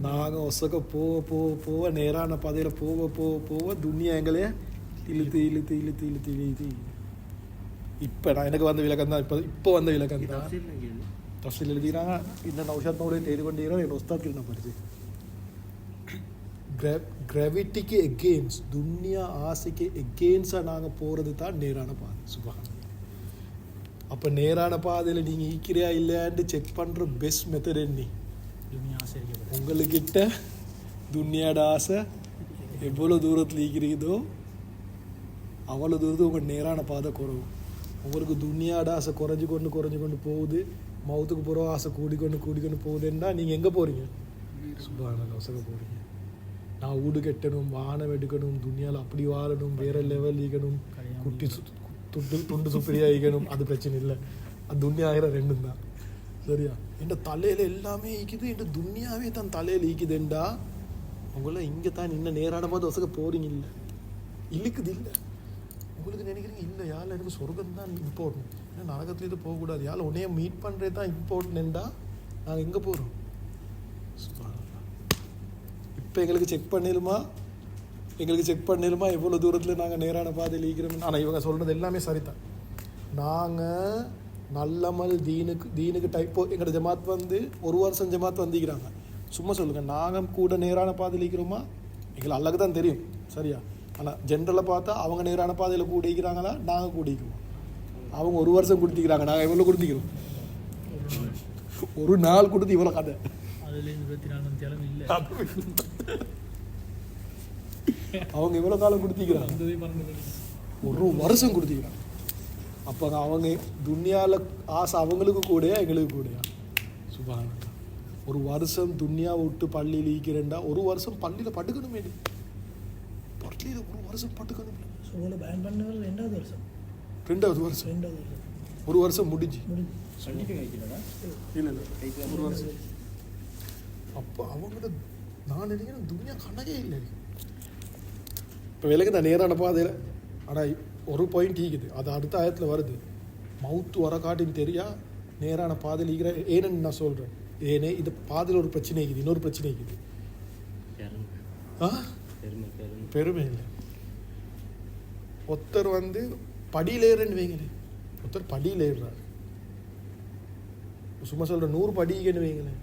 நாங்கள் ஒசக்க போக போக போக நேரான பாதையில் போக போக போக துன்யா எங்களே இழுத்து இழுத்து இழுத்து இழுத்து இழுத்து இப்போ நான் எனக்கு வந்த விளக்கம் தான் இப்போ வந்த விளக்கம் தான் தஃசீல் எழுதிக்கிறாங்க இந்த நௌஷாத் மௌலையும் தேடி கொண்டிருக்கிறோம் என் உஸ்தாத்கிட்ட நான் படிச்சு கிராவிட்டிக்கு எகெயின்ஸ்ட் துன்யா ஆசைக்கு எகெயின்ஸ்டாக நாங்கள் போகிறது தான் நேரான பாதை சுப்ஹானல்லாஹ் அப்போ நேரான பாதையில் நீங்கள் ஈக்கிறியா இல்லையான்னு செக் பண்ணுற பெஸ்ட் மெத்தட் என்ன உங்களுக்கிட்ட துன்யாட ஆசை எவ்வளோ தூரத்தில் ஈக்கிறீதோ அவ்வளோ தூரத்துக்கு உங்கள் நேரான பாதை குறவும் உங்களுக்கு துன்யாட ஆசை குறைஞ்சு கொண்டு போகுது மௌத்துக்கு போகிற ஆசை கூடிக்கொண்டு போகுதுன்னா நீங்கள் எங்கே போகிறீங்க சுப்ஹானல்லாஹ் ஒசக்க போகிறீங்க நான் வீடு கட்டணும், வானம் எடுக்கணும், துணியால் அப்படி வாழணும், வேற லெவல் ஈக்கணும், குட்டி துண்டு சுப்பரியாக ஈக்கணும், அது பிரச்சனை இல்லை. அது துன்யாகிற ரெண்டும் தான். சரியா? என் தலையில் எல்லாமே ஈக்குது, என் துன்யாவே தான் தலையில் ஈக்குதுண்டா உங்களை இங்கே தான் இன்னும் நேரான போது வசக்க போகிறீங்க. இல்லை இழுக்குது. இல்லை உங்களுக்கு நினைக்கிறீங்க இல்லை யாரில் எனக்கு சொர்க்கம் தான் இம்பார்ட்டன்ட், ஏன்னா நரகத்துலேயே போகக்கூடாது, யாரில் உன்னைய மீட் பண்ணுறது தான் இம்பார்ட்டன்ட்டா நாங்கள் எங்கே போகிறோம்? இப்போ எங்களுக்கு செக் பண்ணிடுமா எவ்வளோ தூரத்தில் நாங்கள் நேரான பாதையில் ஈக்கிறோம். ஆனால் இவங்க சொல்கிறது எல்லாமே சரிதான். நாங்கள் நல்லமல் தீனுக்கு டைப்போ எங்களோட ஜமாத் வந்து 1 வருஷம் ஜமாத் வந்திக்கிறாங்க. சும்மா சொல்லுங்கள், நாங்கள் கூட நேரான பாதையில் ஈக்கிறோமா? எங்களுக்கு அல்லாஹ்க்கு தான் தெரியும். சரியா? ஆனால் ஜென்ரலாக பார்த்தா அவங்க நேரான பாதையில் கூட ஈக்கிறாங்களா, நாங்கள் கூடிக்குவோம். அவங்க 1 வருஷம் கொடுத்திக்கிறாங்க, நாங்கள் எவ்வளோ கொடுத்திக்கிறோம்? ஒரு நாள் கொடுத்து இவ்வளோ கதை. அவங்க எவ்வளோ காலம் கொடுத்திக்கிறாங்க? 1 வருஷம் கொடுத்திக்கிறாங்க. அப்போ அவங்க துன்யாவில் ஆசை அவங்களுக்கு கூடயா எங்களுக்கு கூடயா? சுபானல்லாஹ். 1 வருஷம் துன்யா விட்டு பள்ளியில் ஈக்கிறேன்டா, 1 வருஷம் பள்ளியில் பட்டுக்கணுமே. பள்ளியில் 1 வருஷம் பட்டுக்கணும். ரெண்டாவது வருஷம் 1 வருஷம் முடிஞ்சு இல்லை 1 வருஷம். அப்போ அவங்களோட நான் நினைக்கிறேன் துன்யா கணக்கே இல்லை. இப்போ விலகு தான் நேரான பாதையில். ஆனால் ஒரு பாயிண்ட் ஈக்குது, அது அடுத்த ஆயத்தில் வருது. மவுத்து வர காட்டின்னு தெரியா நேரான பாதையில் ஈக்கிற ஏன்னு நான் சொல்கிறேன். ஏனே இது பாதையில் ஒரு பிரச்சனை இருக்குது, இன்னொரு பிரச்சனை இருக்குது. பெருமை இல்லை. ஒருத்தர் வந்து படியில் ஏறுன்னு வைங்களேன், ஒருத்தர் படியில் ஏறுறாரு. சும்மா சொல்கிற 100 படிக்கன்னு வைங்களேன்.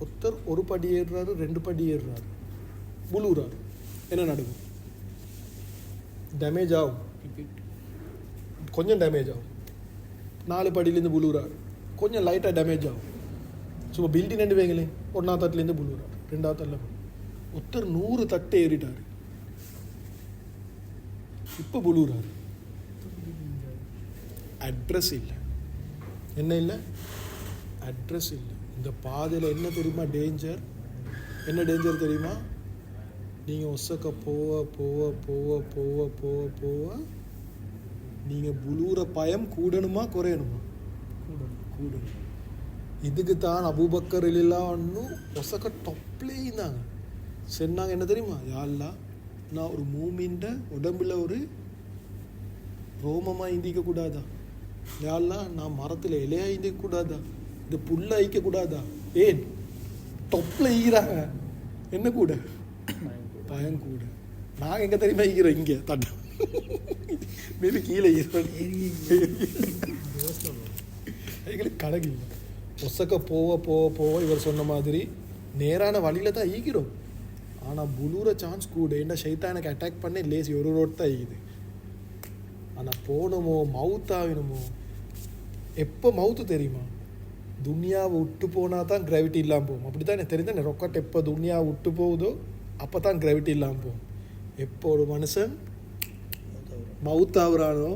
ஒருத்தர் 1 படி ஏறுறாரு, 2 படி ஏறுறாரு, புழுறாரு. என்ன நடக்கும்? டேமேஜ் ஆகும், கொஞ்சம் டேமேஜ் ஆகும். 4 படியிலேருந்து புழுறாரு, கொஞ்சம் லைட்டாக டேமேஜ் ஆகும். சும்மா பில்டிங் ரெண்டு வைங்களேன், 1ஆவது தட்டுலேருந்து புழுறாரு, 2ஆவது தட்டில். ஒருத்தர் 100 தட்டு ஏறிட்டாரு, இப்போ புழுறாரு. அட்ரஸ் இல்லை. என்ன இல்லை? அட்ரஸ் இல்லை. இந்த பாதையில் என்ன தெரியுமா டேஞ்சர்? என்ன டேஞ்சர் தெரியுமா? நீங்கள் ஒசக்க போக போக போக போக போக போக நீங்கள் புழுற பயம் கூடணுமா குறையணுமா? கூடணும். இதுக்கு தான் அபூபக்கர் எல்லாம் ஒன்றும் ஒசக்க டொப்லேயே இருந்தாங்க. சொன்னாங்க என்ன தெரியுமா? யாரெல்லாம் நான் ஒரு மூமின்ட உடம்புல ஒரு ரோமமாக இந்திக்கக்கூடாதா? யாரெல்லாம் நான் மரத்தில் இலையாக இந்திக்கக்கூடாதா? இது புல்ல ஈக்கக்கூடாதா? ஏன் டொப்பில் ஈக்கிறாங்க? என்ன கூட? பயம் கூட. நாங்கள் எங்கே தெரியுமா ஈக்கிறோம்? இங்கே தட்ட மேபி கீழே ஈரோம். எங்களுக்கு கணக்கு இல்லை. ஒசக்க போக போக போக இவர் சொன்ன மாதிரி நேரான வழியில் தான் ஈக்கிறோம். ஆனால் புலூர சான்ஸ் கூட. என்ன ஷைத்தானுக்கு அட்டாக் பண்ணி லேசி ஒரு ரோட் தான் ஈக்குது. ஆனால் போகணுமோ மவுத்தாகணுமோ? எப்போ மவுத்து தெரியுமா? துன்யாவை விட்டு போனால் தான் கிராவிட்டி இல்லாமல் போகும். அப்படி தான் எனக்கு தெரியுது. ரொக்கட் எப்போ துன்யாவை விட்டு போகுதோ அப்போ தான் கிராவிட்டி இல்லாமல் போகும். எப்போ ஒரு மனுஷன் மவுத்தாகிறானோ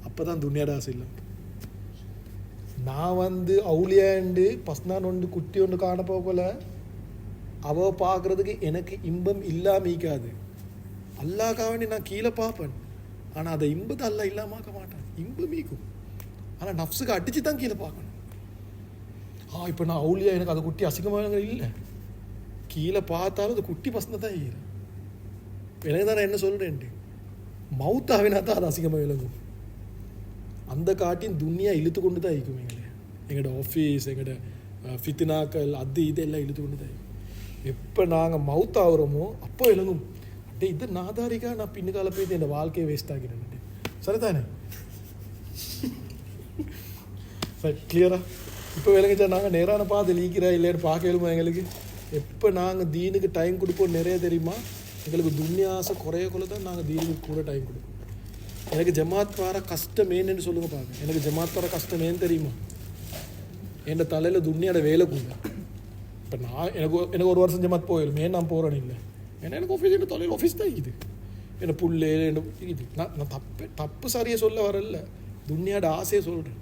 அப்போ தான் துன்யாட ஆசை இல்லாமல். நான் வந்து அவுளியாண்டு பஸ்னான் ஒன்று குட்டி ஒன்று காணப்போ போல அவள் பார்க்குறதுக்கு எனக்கு இன்பம் இல்லாமல் ஈக்காது. அல்லாஹ்க்காக வேண்டி நான் கீழே பார்ப்பேன். ஆனால் அதை இன்பத்தை அல்லா இல்லாமக்க மாட்டேன். இன்பம் ஈக்கும். ஆனால் நஃப்ஸுக்கு அடித்து தான் கீழே பார்க்கணும். இப்போ நான் அவுளியா எனக்கு அதை குட்டி அசிங்கமாக இல்லை. கீழே பார்த்தாலும் அது குட்டி பசங்க தான் ஈரும். எனக்கு தான் நான் என்ன சொல்கிறேன்ட்டு மவுத்தாவினா தான் அது அசிங்கமாக விளங்கும். அந்த காட்டின் துன்யா இழுத்து கொண்டு தான் ஈக்கும். எங்களோட ஆஃபீஸ், எங்களோட ஃபித்னாக்கள், அது இதெல்லாம் இழுத்து கொண்டு தான் ஈக்கும். எப்போ நாங்கள் மவுத்தாகிறோமோ அப்போ விளங்கும். அப்படியே இது நாதாரிக்கா நான் பின்னுக்கால போய் என் வாழ்க்கையை வேஸ்ட் ஆகிறேன். சரிதானே? சரி, கிளியரா? இப்போ விளங்குச்சா? நாங்கள் நேரான பாதை லீக்கிறா இல்லையான்னு பார்க்கலுமா? எங்களுக்கு எப்போ நாங்கள் தீனுக்கு டைம் கொடுப்போம் நிறைய தெரியுமா? எங்களுக்கு துன்யாசை குறைய கொள்ள தான் நாங்கள் தீனுக்கு கூட டைம் கொடுப்போம். எனக்கு ஜமாத் வர கஷ்டம் ஏன்னு சொல்லுங்க பார்க்க. எனக்கு ஜமாத் வர கஷ்டம் ஏன்னு தெரியுமா? என் தலையில் துன்யாட வேலை கூட. இப்போ நான் எனக்கு 1 வருஷம் ஜமாத் போயிடும். ஏன் நான் போகிறேன்னு இல்லை. ஏன்னா எனக்கு ஆஃபீஸ், என் தொழில் ஆஃபீஸ் தான் இருக்குது. என்ன புல்லு இது நான் தப்பு சரியாக சொல்ல வரல. துன்யாட ஆசையை சொல்கிறேன்.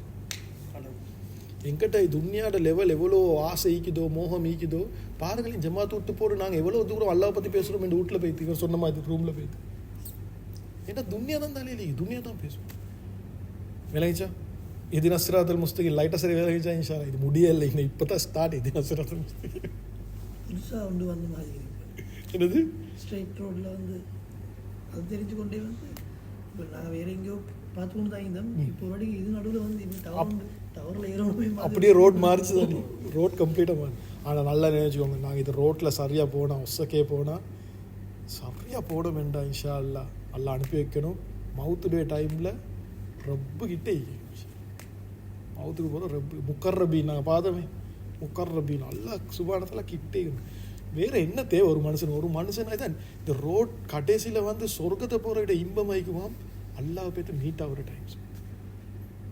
எங்கிட்ட துன்யாட லெவல் எவ்வளோ ஆசை ஈக்குதோ மோகம் ஈக்குதோ பாருங்களேன். ஜமாத்து விட்டு போட்டு நாங்கள் எவ்வளோ தூரம் அல்லாஹ் பற்றி பேசுகிறோம் இந்த வீட்டில் போய்த்து இவர் சொன்ன மாதிரி ரூமில் போய்த்து. ஏன்னா துன்யா தான் தலையிலே துன்யா தான் பேசுவோம். விளங்கிச்சா? இது நஸ்ராத்தல் முஸ்தகிம் லைட்டாக சரி விளங்கிச்சா? இன்ஷா அல்லாஹ். இது முடியலை, இன்னும் இப்போ தான் ஸ்டார்ட். இது நஸ்ராத்தல் முஸ்தகிம் புதுசாக வந்து வந்த மாதிரி என்னது ஸ்ட்ரைட் ரோட்டில் வந்து அது தெரிஞ்சு கொண்டே வந்து இப்போ நாங்கள் வேற எங்கேயோ பார்த்து கொண்டு தான் இருந்தோம். இப்போ வரைக்கும் இது நடுவில் வந்து இன்னும் டவரில் ஏறணுமே அப்படியே ரோட் மாறிச்சு தான். ரோட் கம்ப்ளீட்டாக மாறி. ஆனால் நல்லா நினைச்சுக்கோங்க, நாங்கள் இது ரோட்டில் சரியாக போனால் ஒசக்கே போனால் சரியாக போட வேண்டாம். இன்ஷா அல்லா அல்லா அனுப்பி வைக்கணும். மவுத்துடைய டைமில் ரப்பு கிட்டே மவுத்துக்கு போகிற ரப்பு முக்கர்ரபீன் நாங்கள் பார்த்தோமே. முக்கர்ரபீன் அல்லா சுபானத்தில் கிட்டே வேறு என்ன தேவை ஒரு மனுஷனாக தான் இந்த ரோட் கடைசியில் வந்து சொர்க்கத்தை போகிற விட இன்பமாய்க்குவான் அல்லாஹ் போய்ட்டு மீட் ஆகிற டைம்ஸ்.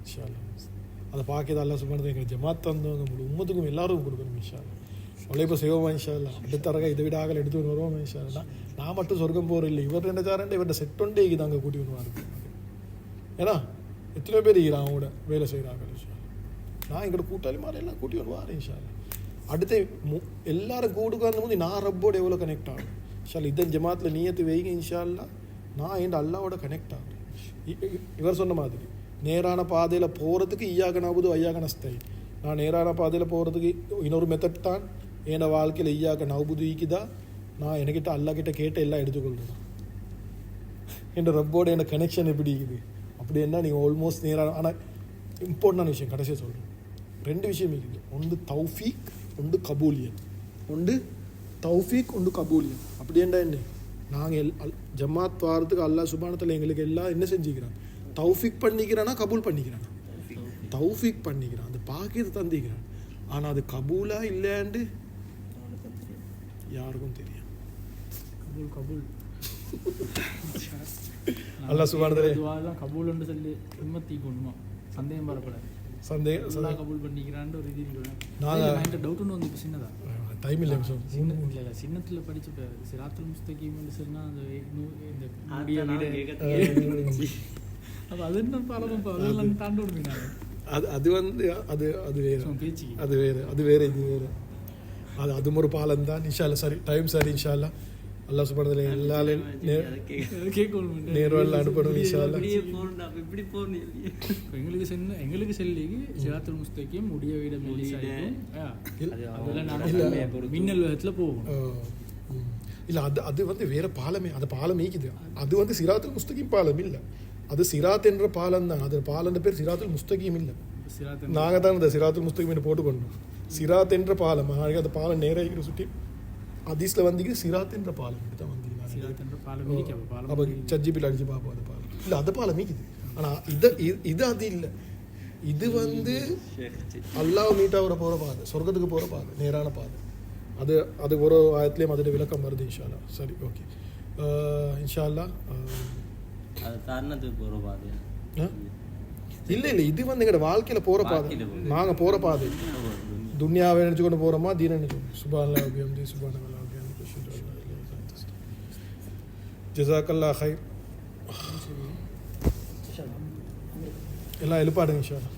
இன்ஷா அல்லா அதை பார்க்கறது அல்லா சுபானத்தை எங்கள் ஜமாத் தந்தவங்க முழு உம்மத்துக்கும் எல்லாரும் கொடுக்கணும். இன்ஷா அல்லா உழைப்ப செய்வோமா? இன்ஷா அல்லா அடுத்தரக இதை விட ஆகலை எடுத்து வருவோமா? இன்ஷா அல்லா நான் மட்டும் சொர்க்கம் போகிற இல்லை, இவர் நினைச்சாரண்டே இவர்கிட்ட செட் ஒன்டே தாங்க கூட்டி வருவாங்க. ஏன்னா எத்தனை பேர் இருக்கிறான் அவங்களோட வேலை செய்கிறாங்க. இன்ஷா நான் எங்களோட கூட்டாளி மாதிரி எல்லாம் கூட்டி வருவார். இன்ஷா அல்லா அடுத்து எல்லாரும் கூடுக்காரும் போது நான் ரப்போடு எவ்வளோ கனெக்ட் ஆகும். இன்ஷா அல்லா இதன் ஜமாத்தில் நீயத்து வைங்க. இன்ஷா அல்லா நான் என் அல்லாவோட கனெக்ட் ஆகிறேன். இவர் சொன்ன மாதிரி நேரான பாதையில் போகிறதுக்கு ஈயாக நபுது ஐயாக நஸ்தை. நான் நேரான பாதையில் போகிறதுக்கு இன்னொரு மெத்தட் தான் என் வாழ்க்கையில் ஈயாக நபுது ஈக்குதா. நான் என்கிட்ட அல்லா கிட்ட கேட்ட எல்லாம் எடுத்துக்கொள்றேன். என் ரப்போட என்ன கனெக்ஷன் எப்படி இருக்குது அப்படி என்ன நீங்கள் ஆல்மோஸ்ட் நேரான. ஆனால் இம்பார்ட்டண்டான விஷயம் கடைசியாக சொல்கிறேன். 2 விஷயம் இருக்குது. ஒன்று தௌஃபீக், ஒன்று கபூலியன். ஒன்று தௌஃபீக், ஒன்று கபூலியன். அப்படி என்ன நாங்கள் ஜமாத் வாரத்துக்கு அல்லாஹ் சுபானத்தில் எங்களுக்கு எல்லாம் என்ன செஞ்சுக்கிறான்? தௌஃபீக் பண்ணிக்கிறானா கபூல் பண்ணிக்கிறானா? தௌஃபீக் பண்ணிக்கிறான், அந்த பாக்கியத்தை தந்திக்கிறான். ஆனால் அது கபூலா இல்லையாண்டு யாருக்கும் தெரியும். கபூல் கபூல் அல்லாஹ் சுப்ஹானஹு துஆலாம் கபூல்னு சொல்லி உம்மத்தி கொண்டுமா சந்தேகம் வரக்கூடாது. சந்தேகம் கபூல் பண்ணிக்கிறான்னு ஒரு இது நான் டவுட் ஒன்று வந்து இப்போ சின்னதா டைம் இல்லை இல்லை சின்னத்தில் படிச்சு சிராத்துல் முஸ்தகீம் சொன்னால் அந்த அப்போ அது என்ன பரவாயில்ல அதெல்லாம் தாண்ட விடுவீங்க. அது வந்து அது அது வேறு பேச்சு அது வேறு அது வேறு இது வேறு. அதுவும் ஒரு பாலம் தான். இன்ஷா அல்லா சரி டைம் சரி இன்ஷா அல்லா அல்லாஹ் சுப்ஹானஹு வ தஆலா எல்லாரும் நேர்வழியில் அனுப்பணும். இன்ஷா அல்லா எங்களுக்கு செல்லிக்கு சிராத்துல் முஸ்தகீம் முடிய விட மின்னல் வேகத்தில் போகும். இல்லை அது வந்து வேறு பாலமே. அது பாலம் ஈக்குது. அது வந்து சிராத்துல் முஸ்தகீம் பாலம் இல்லை. அது சிராத் என்ற பாலம் தான். அது பாலம் பேர் சிராத்துல் முஸ்தகீம் இல்லை. நாங்கள் தான் இந்த சிராத்துல் முஸ்தகீம் போட்டுக்கொண்டோம். சிராத் என்ற பாலம் அந்த பாலம் நேராக சுற்றி ஹதீஸ்ல வந்து சிராத் என்ற பாலம் தான் வந்து அப்போ சர்ஜிபில் அடிச்சு பார்ப்போம். அது பாலம் இல்லை, அது பாலம் மீக்குது. ஆனால் இது அது இல்லை. இது வந்து அல்லாஹ் மீட் ஆகிற போகிற பாதை, சொர்க்கத்துக்கு போகிற பாதை, நேரான பாதை. அது ஒரு ஆயத்துலேயும் அதோட விளக்கம் வருது. இன்ஷா அல்லா சரி ஓகே இன்ஷா அல்லா. இல்லை இது வந்து எங்களோட வாழ்க்கையில் போகிற பாதை. நாங்கள் போகிற பாதை துன்யாவை நினச்சி கொண்டு போகிறோமா தீன நினைச்சு சுபான்லா அபியம்தி சுபானல்லா அபியம்தி ஜஸாக்கல்லா ஹைர். எல்லாம் எழுப்பாடுங்க இன்ஷா அல்லா.